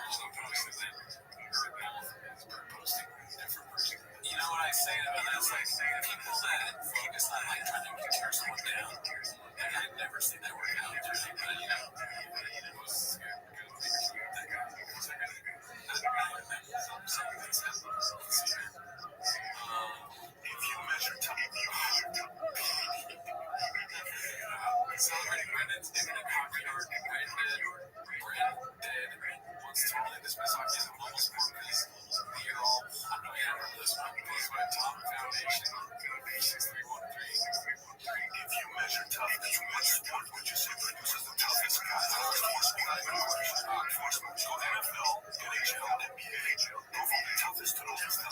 You know what I say about that? It's like people that focus on like trying to tear someone down. Like I've never seen that work out. But you know, was that guy. If you measure time, celebrating Brandon's imminent hockey art, Brandon wants to really dismiss hockey as a global sport because the year all, I don't know if you remember this one, posted by Tom Foundation, 6313. If you measure toughness, what sport would you say produces the toughest guys? Go NFL, NHL, NBA, go from the toughest to the least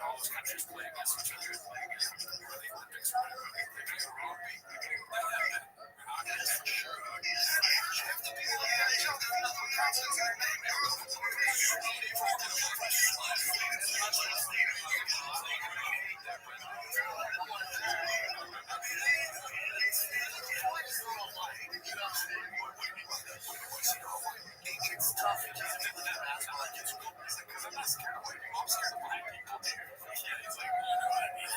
all those countries play against each other. The Olympics or whatever. It's tough. Because I'm not scared of white people. I'm scared of black people. Yeah, he's like, you know what I mean?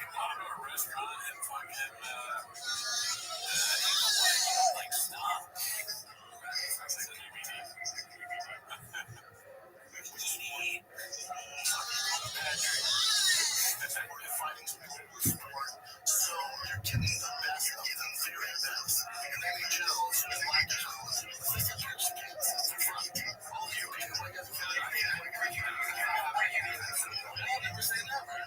Go to a restaurant and fucking, like, stop. Sounds like a fighting's a global sport, so you're getting the best of the very best. And then he gels with black gels. All you people, I guess, never say never.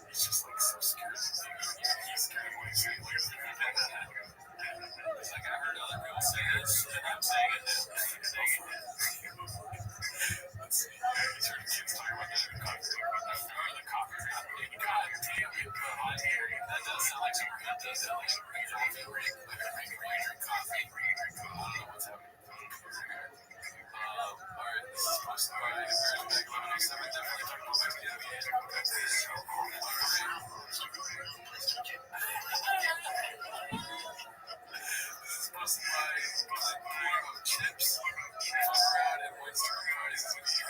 He's just like so scared. He's scared of what he's saying. He's like, I heard other people say this, and I'm saying it now. Let's see. He's heard kids talking about the coffee. God damn it, bro. I hear you. That does sound like something that does sound like something that drink coffee. I don't know what's happening. Alright, this is posted by Back 1107. Definitely talking about back to the NBA. This is posted by Chips. Fuck around and Winston parties with you.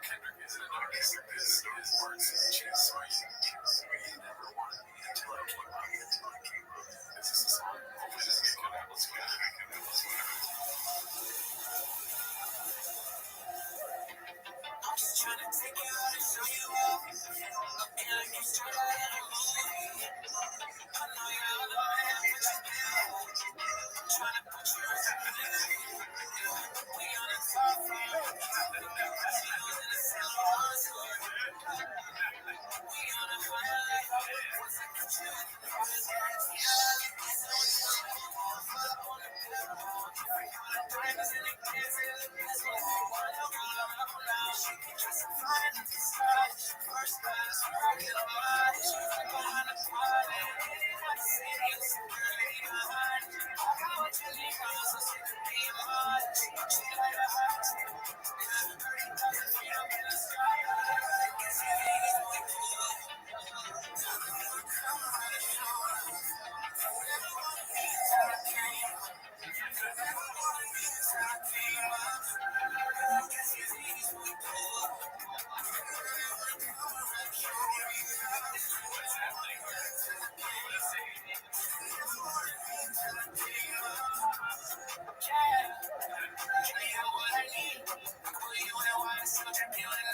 Kendrick is an artist.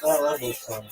I love this song.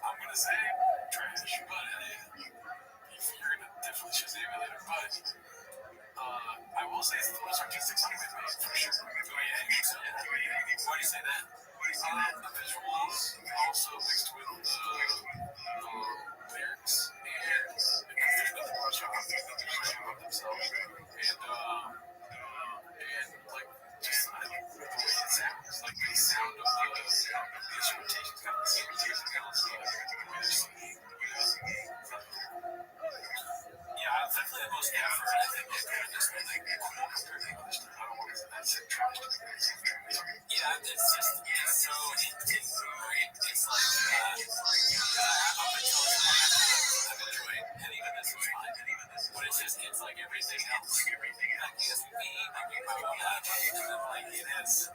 I'm gonna say trash, but you're gonna definitely choose the emulator. But I will say it's the most artistic song they've made for sure. Oh yeah, you think so? Why do you say that? The visuals also mixed with the lyrics, and because there's nothing much about themselves, and like just the way it sounds, like the sound of the instrumentation, kind of the instrumentation, kind of the way they're singing. Yeah, it's definitely the most effort I think they've put in this one. Like, compared to others, I don't want to that's it. Yeah, it's just it's so it's like up until this point I've enjoyed, and even this was fine. But it's like everything else. Like ESP, like it has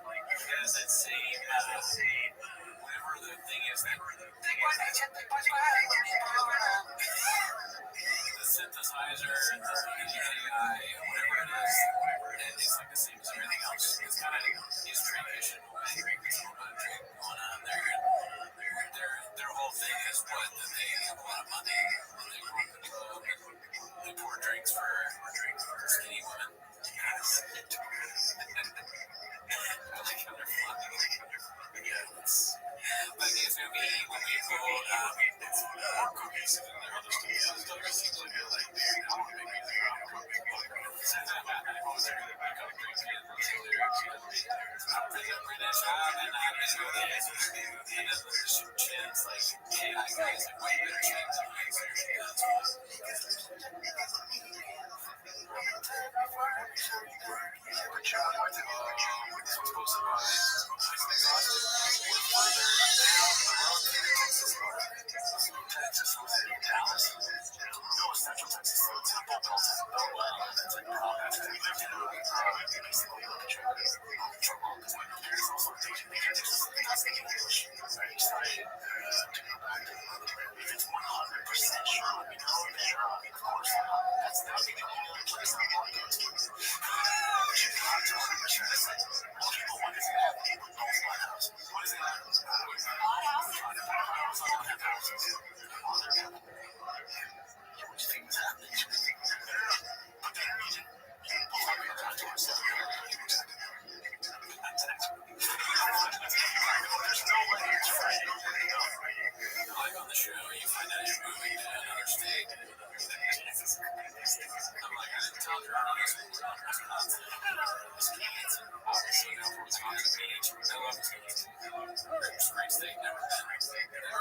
that same whatever the thing is that the synthesizer, the AI, whatever it is, and it's like the same as everything else. It's kind of is traditional, going on there. Their whole thing is what that they have a lot of money when they go to the club and they pour drinks for skinny women. I like how they're funny. Yeah, it's like it's gonna be when we go it's more cohesive than their other stuff. Other stuff seems like they're like, I want to make music, I want to make music. Since I'm not going to go there, I got great kids, I'm pretty up for that job, and I'm just go there. And then there's some chins, like, yeah, I guys like way better chins than I this was posted by Texas was in Dallas. No, Central Texas. Temple built it. Oh, wow. That's like, we lived in basically like a trailer. There's also a station in Texas. They don't speak English. So I decided to go back to the brand. If it's 100% sure, we know it's sure. Of course, that would be the only place I want to go to. Chicago to 100%. Most people want to say that. People know it's my house. What is it? Like on the show, you find out you're moving to another state. I'm like, I didn't tell her I was moving to Wisconsin. Wisconsin. Obviously, now we're talking to the beach. I love Wisconsin. It's a great state. Never been. Never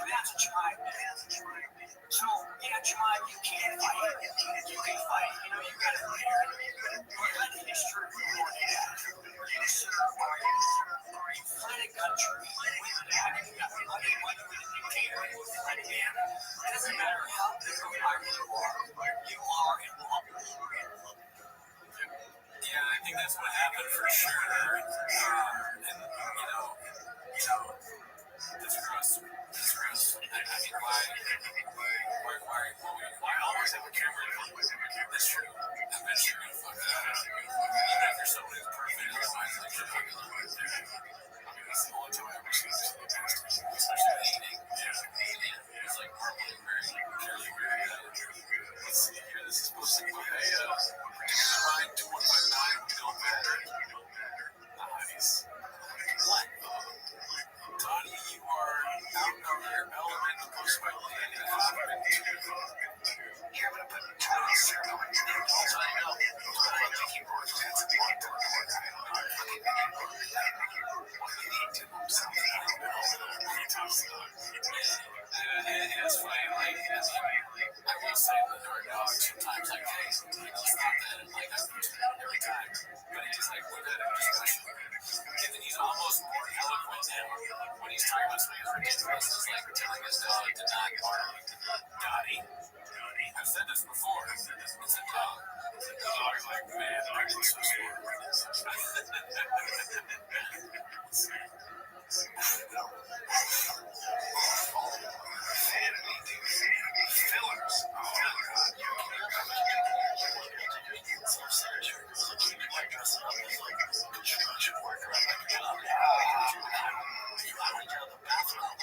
That's a tribe. So, in a tribe, you can't fight. You can fight. You know, you got to leader. You got a history before that. You serve, you fight a country. You got money, whether it's a dictator or a friend man. It doesn't matter how big or powerful you are in law. Yeah, I think that's what happened for sure. And, it's gross. It's gross. I mean, why always have a camera? That's true. Eventually, you're gonna fuck up. Even if you're somebody who's perfect, otherwise, like, you're not gonna learn. I mean, that's the only time I ever seen this in the past. Especially eating. It's like normally very clearly very let's see here. This is supposed to be a particular line 2159. Don't matter. Nice. What? Donnie, you are out of your element. The post by land and here, I'm going to put two on the circle. Also, I know. I think you were that's a big door. It's funny, like, I will say that our dogs sometimes like hey, sometimes it's not that, like I do every time, but he's like we've had a discussion, and then he's almost more eloquent now when he's talking about something as ridiculous as like telling his dog to not bark. Dottie, I've said this before. It's a dog. The dog's like, man, I'm so smart. Fillers. Construction worker at my job. I went down the bathroom.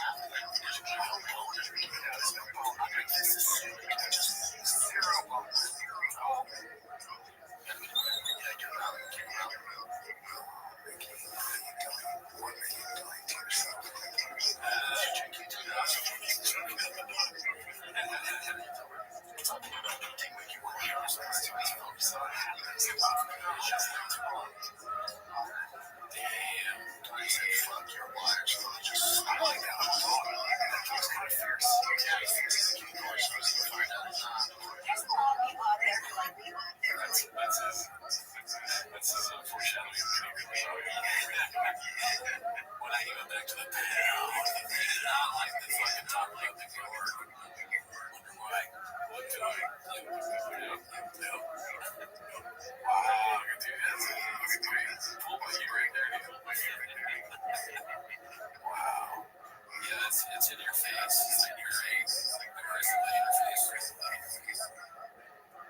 It's in your face. It's in your face. Aggressively in your face.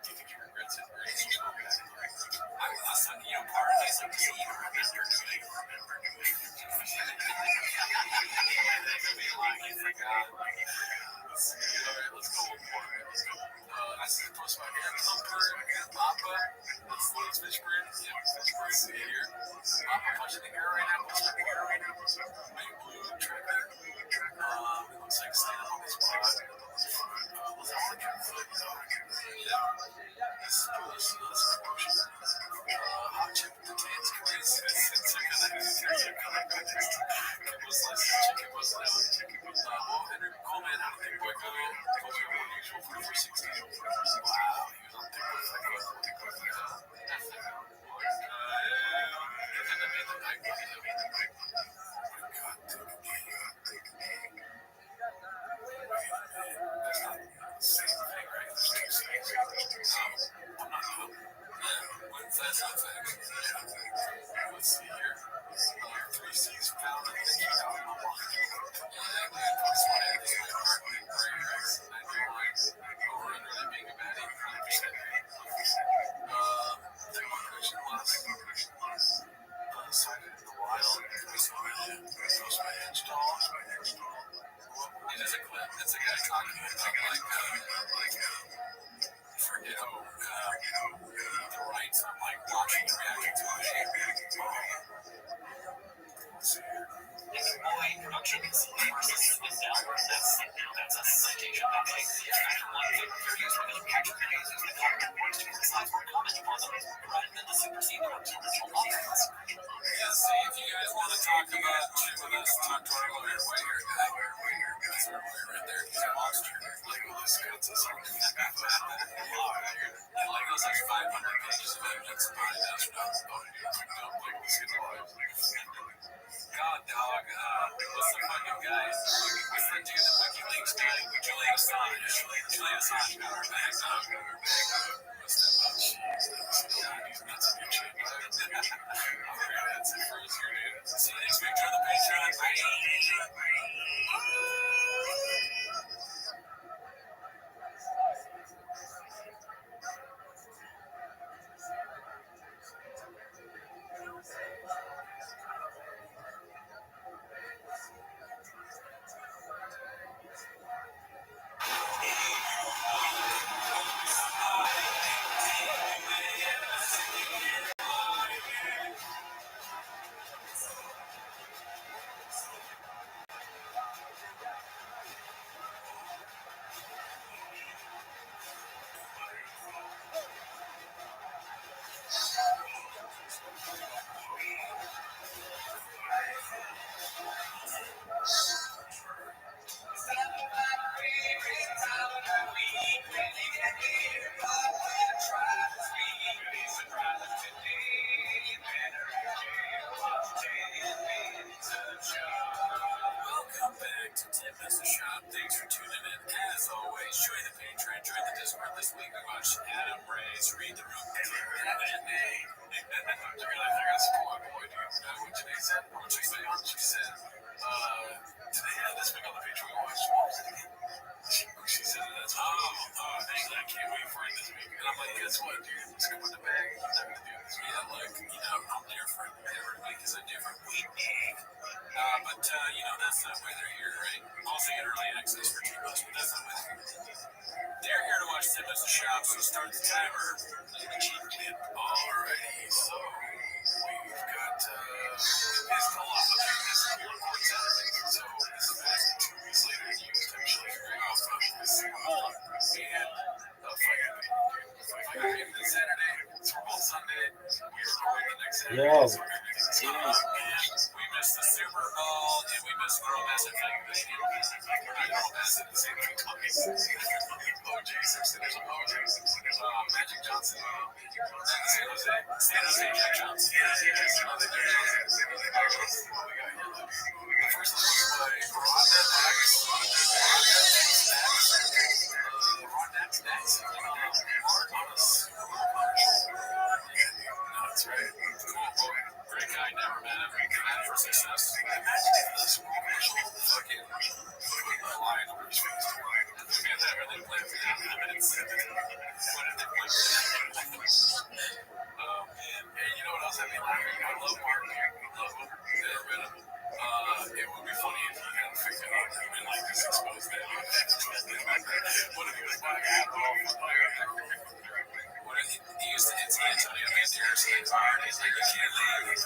Do you think he regrets it? I was last time, part of me is like, do you even remember doing it? That could be like, you forgot. Let's see. All right, let's go one more. I see the post about here. Comfort, Papa. Let's Fishburne. Yeah, Fishburne. See here. Papa punching the air right now. Punching the air right now. White blue trigger. It looks like standing on this spot. Let's have the cat foot. Yeah. This is hot chip potatoes. It's like chicken was down. Henry Coleman, how did they boy go? Unusual 44-16. Wow, he was on thick with and then they made the night video. God, that's not the same thing, right? There's two scenes. I'm not doing that's not fact. Let's see here. 3 C's found in the out of the water. Over under that being a baddie. Sighted in the wild. Throws my edge doll. It is a clip. It's a guy talking about forget the rights of watching the reaction to This boy production that's a citation that one of the reviews for the capture videos is the content wants to be the slides were comment upon them rather than the supersede the original offense. Yeah, see, if you guys want to talk about shit with us, talk to our lawyer. Wait here, guy. That's our lawyer right there. He's a monster. Legolas got this whole law right here. And Legolas has 500 pages of evidence. Probably that's not Legolas get alive. God, dog. What's the fucking guy? What's the dude, the WikiLeaks guy? Julian Assange. Julian Assange got our back, dog. What's that about? Yeah, he's nuts in your shit, dog. Alright, that's it for us here, dude. See you next week. Join the Patreon. Welcome back to Tim Has the Shop. Thanks for tuning in. As always, join the Patreon, join the Discord. This week we watched Adam Ray's Read the Room. I got some my boy, dude. What today said? What she said? She said, today, this week on the Patreon, we watched, what was it again? She said that's thanks. I can't wait for it this week. And I'm like, guess what, dude? Let's go in the bag. I'm not gonna do this. Yeah, like, I'm there for every week is a different week. But that's not why they're here, right? Also get early access for $2, but that's not why they're here. They're here to watch Tim Has the Shop, so start the timer. Alrighty, so we've got his call-off of this report Saturday. So this is past 2 weeks later, and you potentially figuring out and fight this Saturday, Super Bowl Sunday. We record the next Saturday. Yo. So we missed the Super Bowl, and we missed Girl Bassett thing this year. We're not Girl Bassett, the same thing coming. OJ Simpson, there's OJ Simpson, there's Magic Johnson, San Jose Jack Johnson. The first one was by Ron next. That's right. Cool. Great guy, never met him. Mad for success. Imagine if this fucking line over his face. Maybe I never did play for that. What if they play for that? And you know what else I mean? I love Martin. Love him. Never met him. It would be funny if he had figured out and like just exposed that. What if he was buying alcohol for what if he used to hit Antonio Banderas and hard? He's like, you can't leave.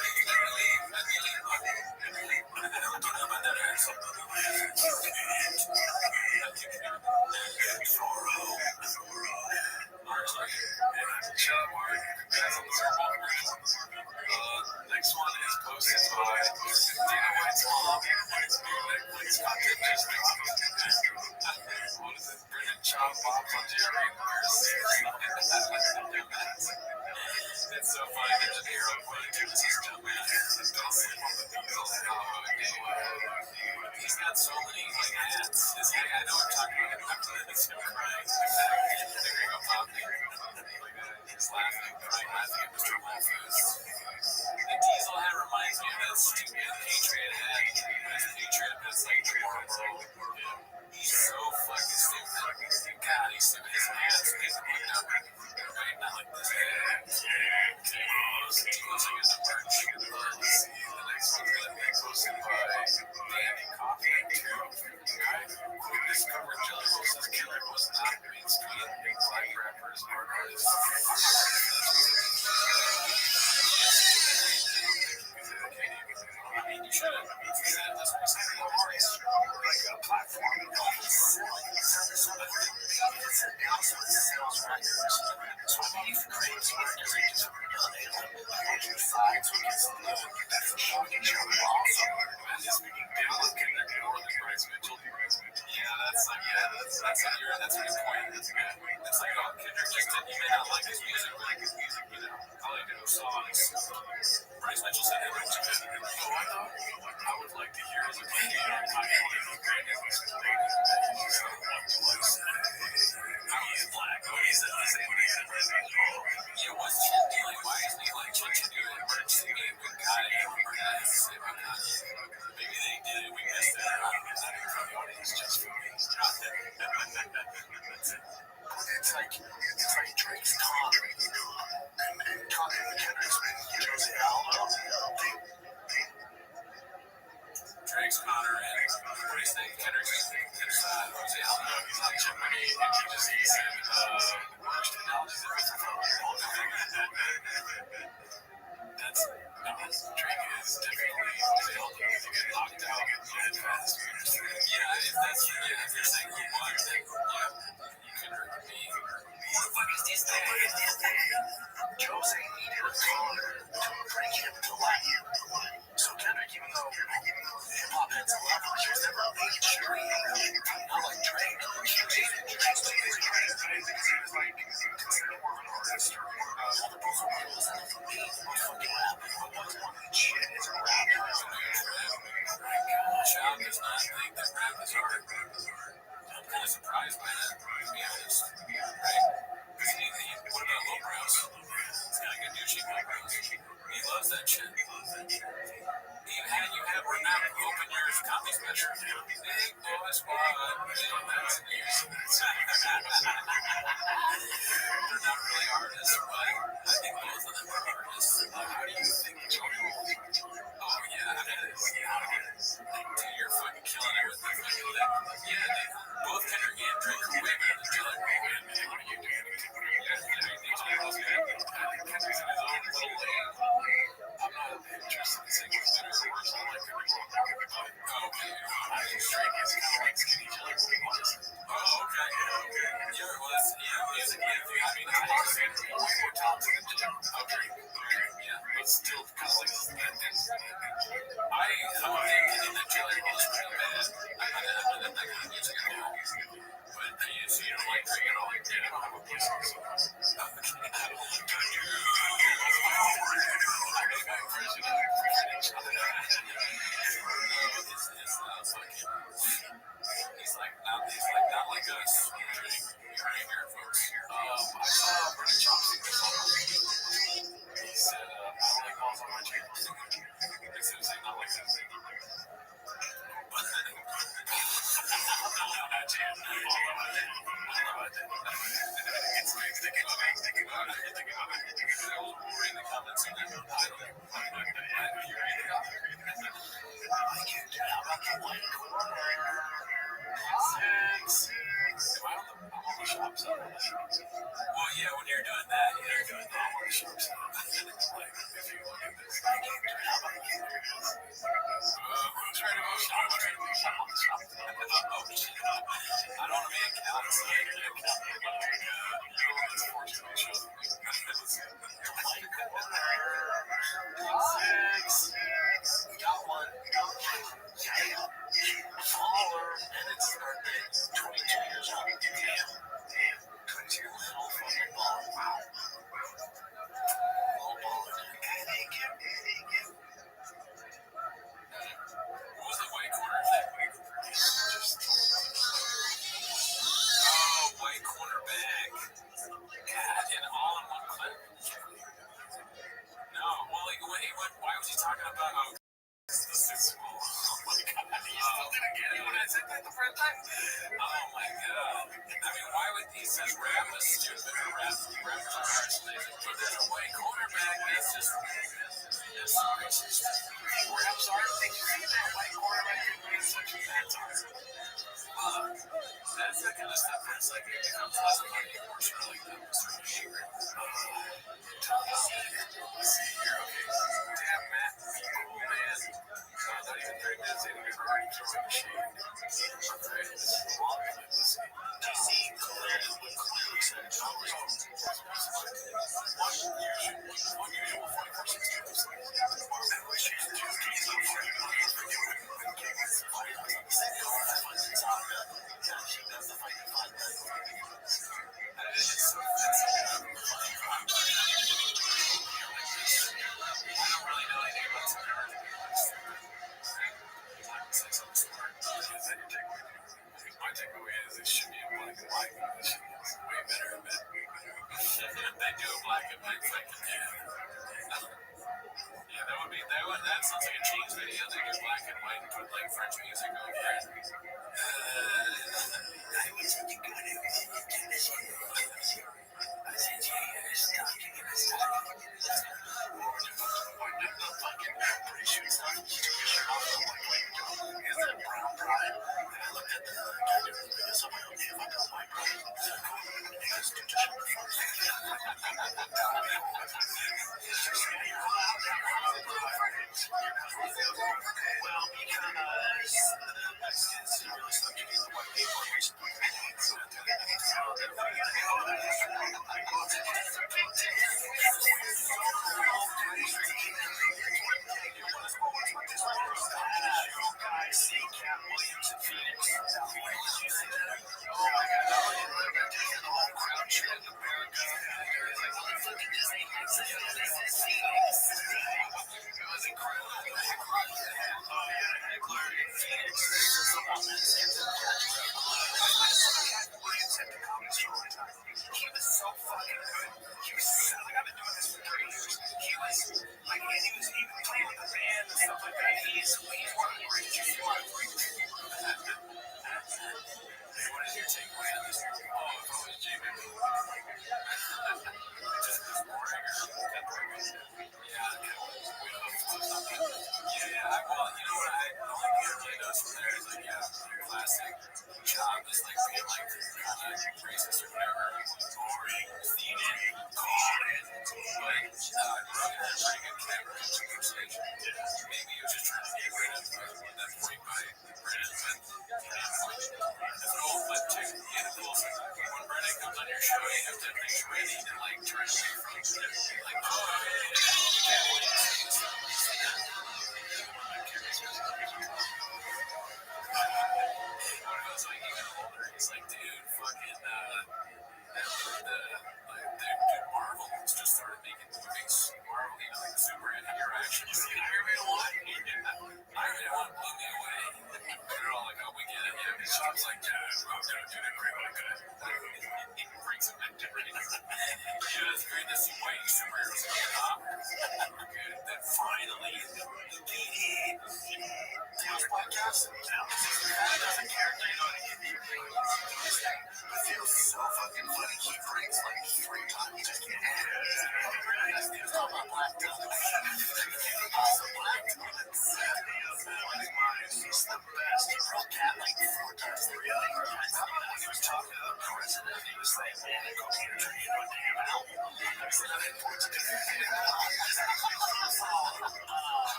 Next one is posted by Dana White's mom. Netflix content just what is it? Brendan Chop Bob on Jerry. It's so funny. There's an hero playing to his dumbass. Don't sleep on the Beatles. He's got so many ads. This guy, I know I'm talking about him. I'm telling him crying. There you go, Bob. He's laughing, crying, laughing at Mr. Wolfers. The Diesel hat reminds me of that stupid Patriot hat. It's a Patriot, but it's like Marlboro. He's so fucking stupid. God, he's stupid. His hands make him look dumb. Right? Not like this. Demos, I guess, the merch. Let's see. The next one's going to be posted by Danny Coffee, too. Okay? Who discovered Jelly Roll's killer was not mainstream. Black rappers or artists. I mean, you should have. That's what we said. Like a platform. sides against that's a shocking show. Also, just Dallas can ignore the Bryce Mitchell. Yeah, that's a good point. That's good. It's like, oh, Kendrick just didn't, you may not like his music, you know, I like those songs. Bryce Mitchell said it was good. So I would like to hear his opinion on how he was created was related. How he's black, what he said, yeah, what's Chin doing? Why isn't he like Chin doing emergency game with Kai? Maybe they did it, we missed it. I don't know, from the audience, just for me. It's like Drake's gone. And talking to Kendrick's been Josie Aldo. Drake's Connor and what do you think? Kendrick's Josie Aldo. He's not Gemini. He just said worst analogies of his phone. That's Drake is definitely Josie Aldo. He's get locked out and fast. Yeah, if you're saying who won, then yeah, Kendrick would be. Who the fuck is this thing? Josie needed a caller to bring him to life. So Kendrick, even though hip-hop has a level, she was never mainstream. Not like Drake. She made it. Drake's made it. He was like considered more of an artist or other people's rules. For me, most fucking rap. What's more than shit is a rap. Child does not think that rap is art. I'm kind of surprised by that, to be honest. Right? What about Lowbrows? It's got a good douchey eyebrows. He loves that shit. You had Renat open your comedy special. Big boy squad. That's news. They're not really artists, but I think both of them are artists. How do you think Joey will be? Oh, yeah, it is. Dude, you're fucking killing it with the fucking lip. Yeah, both Kendrick and Drake are way better than Drake. What are you doing? I'm not interested in saying who's better or worse. I like Kendrick. Okay. Drake is kind of like skinny jealous. Oh, okay. Yeah, well, that's, music. I mean, I think it's way more talented than Jim. Okay. Yeah, but still kind of like that thing. I'm a big in that Jelly Roll is pretty bad. I'm not that kind of music at all. But, so you don't like Drake at all? Yeah, I don't have a place on so. I don't like He's like not like us. You're right here, folks. I saw Brandon Johnson. He said, I don't like balls on my channel. He said, not like that. Well, yeah, when you're doing that, I don't want to be a got one. Follower, and it's 22 years old. Damn. 22 little fucking ball. Wow. Low ball. What was the white corner thing? Oh, white cornerback. God, and all in one clip. No, well, why was he talking about the Super Bowl? Oh my God, he still didn't get it when I said that the first time. Oh my God. I mean, why would he say rap is stupid or rap is racist? But there's a white cornerback that's just racist. Raps aren't thinking that white cornerback is such a bad time. That's the kind of stuff where it's like it becomes less funny or more sort of like that sort of shit. Let's see here, okay. Damn, Matt, cool, man. Not even 3 minutes in, we're already throwing the shade. Alright, this is a long one. Let's see. DC clearly said, one usual 44-16 black and white and put like French music over it. I was in the good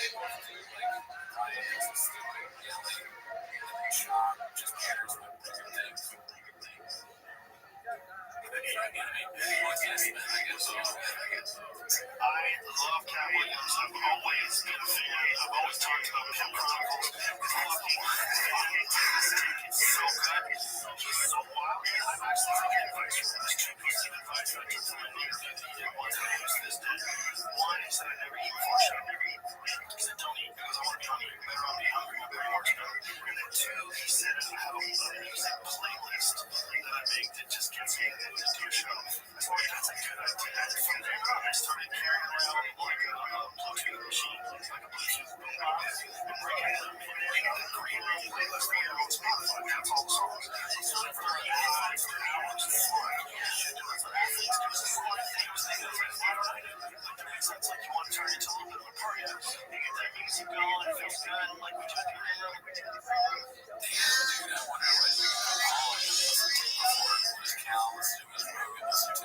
they both do like riots and stupid yelling, and then Chop just cares about good things. I love Cat Williams. I've always been a fan. I've always talked about Pimp Chronicles. It's fantastic. It's so good. He's so wild. I've actually taken advice from this two piece of advice I took from an interview that he did once. And it was this dude. One is that I never eat before show. He said, don't eat because I want to be hungry. Better I'll be hungry. I'm very much hungry. And then two, he said, I have a music playlist that I make that just gets me into a show. I thought that's a good idea. From there on, I started carrying around like a Bluetooth machine, like a Bluetooth boombox, and bringing it up and the green room playlist that I on Spotify. That's all the songs. It's like for 5 hours. It's like, you should do it for athletes. Because it's one of the things that goes like Saturday. Like the reason it's like you want to turn it into a little bit of a party. You get that music going, it feels good. Like we took the green room. Dude, I wonder what you got all of this before it was Cal listening to Rogan listen to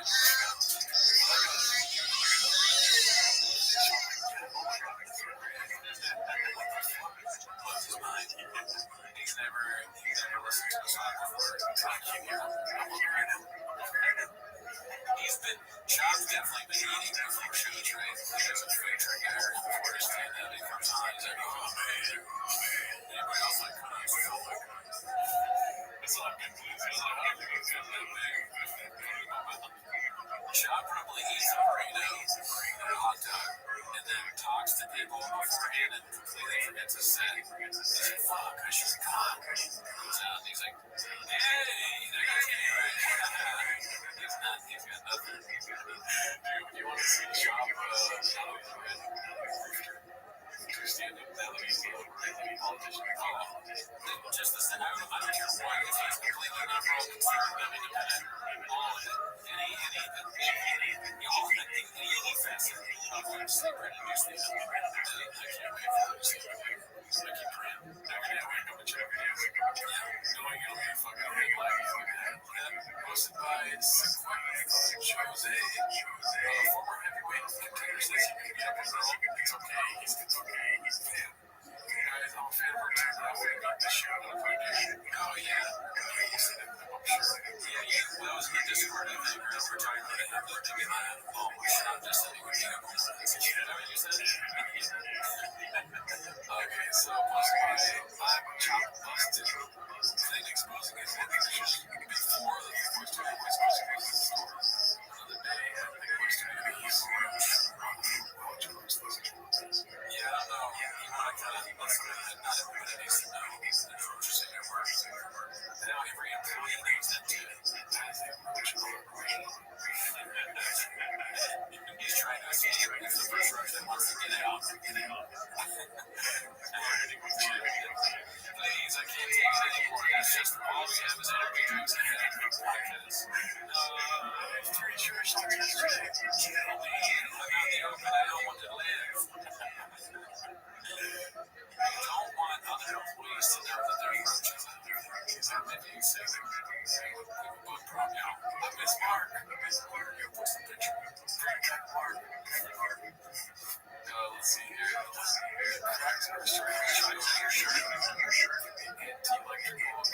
blows his mind. He's never listened to a song before. He's been Chop's definitely been eating before shows, right? There's a food truck guy before his stand up, he comes on, he's like, oh man. Anybody else like cunts? It's like, Chop probably eats a burrito and a hot dog and then talks to people beforehand and completely forgets his set. He's like, fuck, I should cock. Comes out and he's like, hey, that guy's gay, right? He's not, he's got nothing. Dude, you want to see Chop stand up now that he's a politician? Oh, just the set. I don't care what. If he's completely not wrong, considering them independent, all of it. Any facet of which they introduce these. I can't wait for them to see it. I keep praying. Every day I wake up and check. Knowing it'll be a fucking headline. Hosted by Jose, former heavyweight contender, says he can get up and roll. It's okay. It's okay. Guys, I'm a fan of her too, but I wouldn't got this shit on my day. Oh, yeah. That was in the Discord, I think. We're talking about it. They're doing that. Oh, my shot. Just so you would get up. Did you know what you said? Okay, so I'm Chop busted. Thing exposing his information before the voice to exposing his score. Another day, I think voice to yeah, I don't know. You want to kind of let something that not everybody needs to know. Needs to know what you're saying at work. Now every employee knows that too. He's trying to escape. He's the first person that wants to get out. Please, I can't take it anymore. That's just all we have is energy drinks and I'm pretty sure it's not just I'm out the open. I don't want to live. I don't want other employees to know that they're roaches out there. I'm making sick. I miss Mark. You put some picture. Mark. Let's see here. Cracks are straight. Your shirt. Anti-electrical.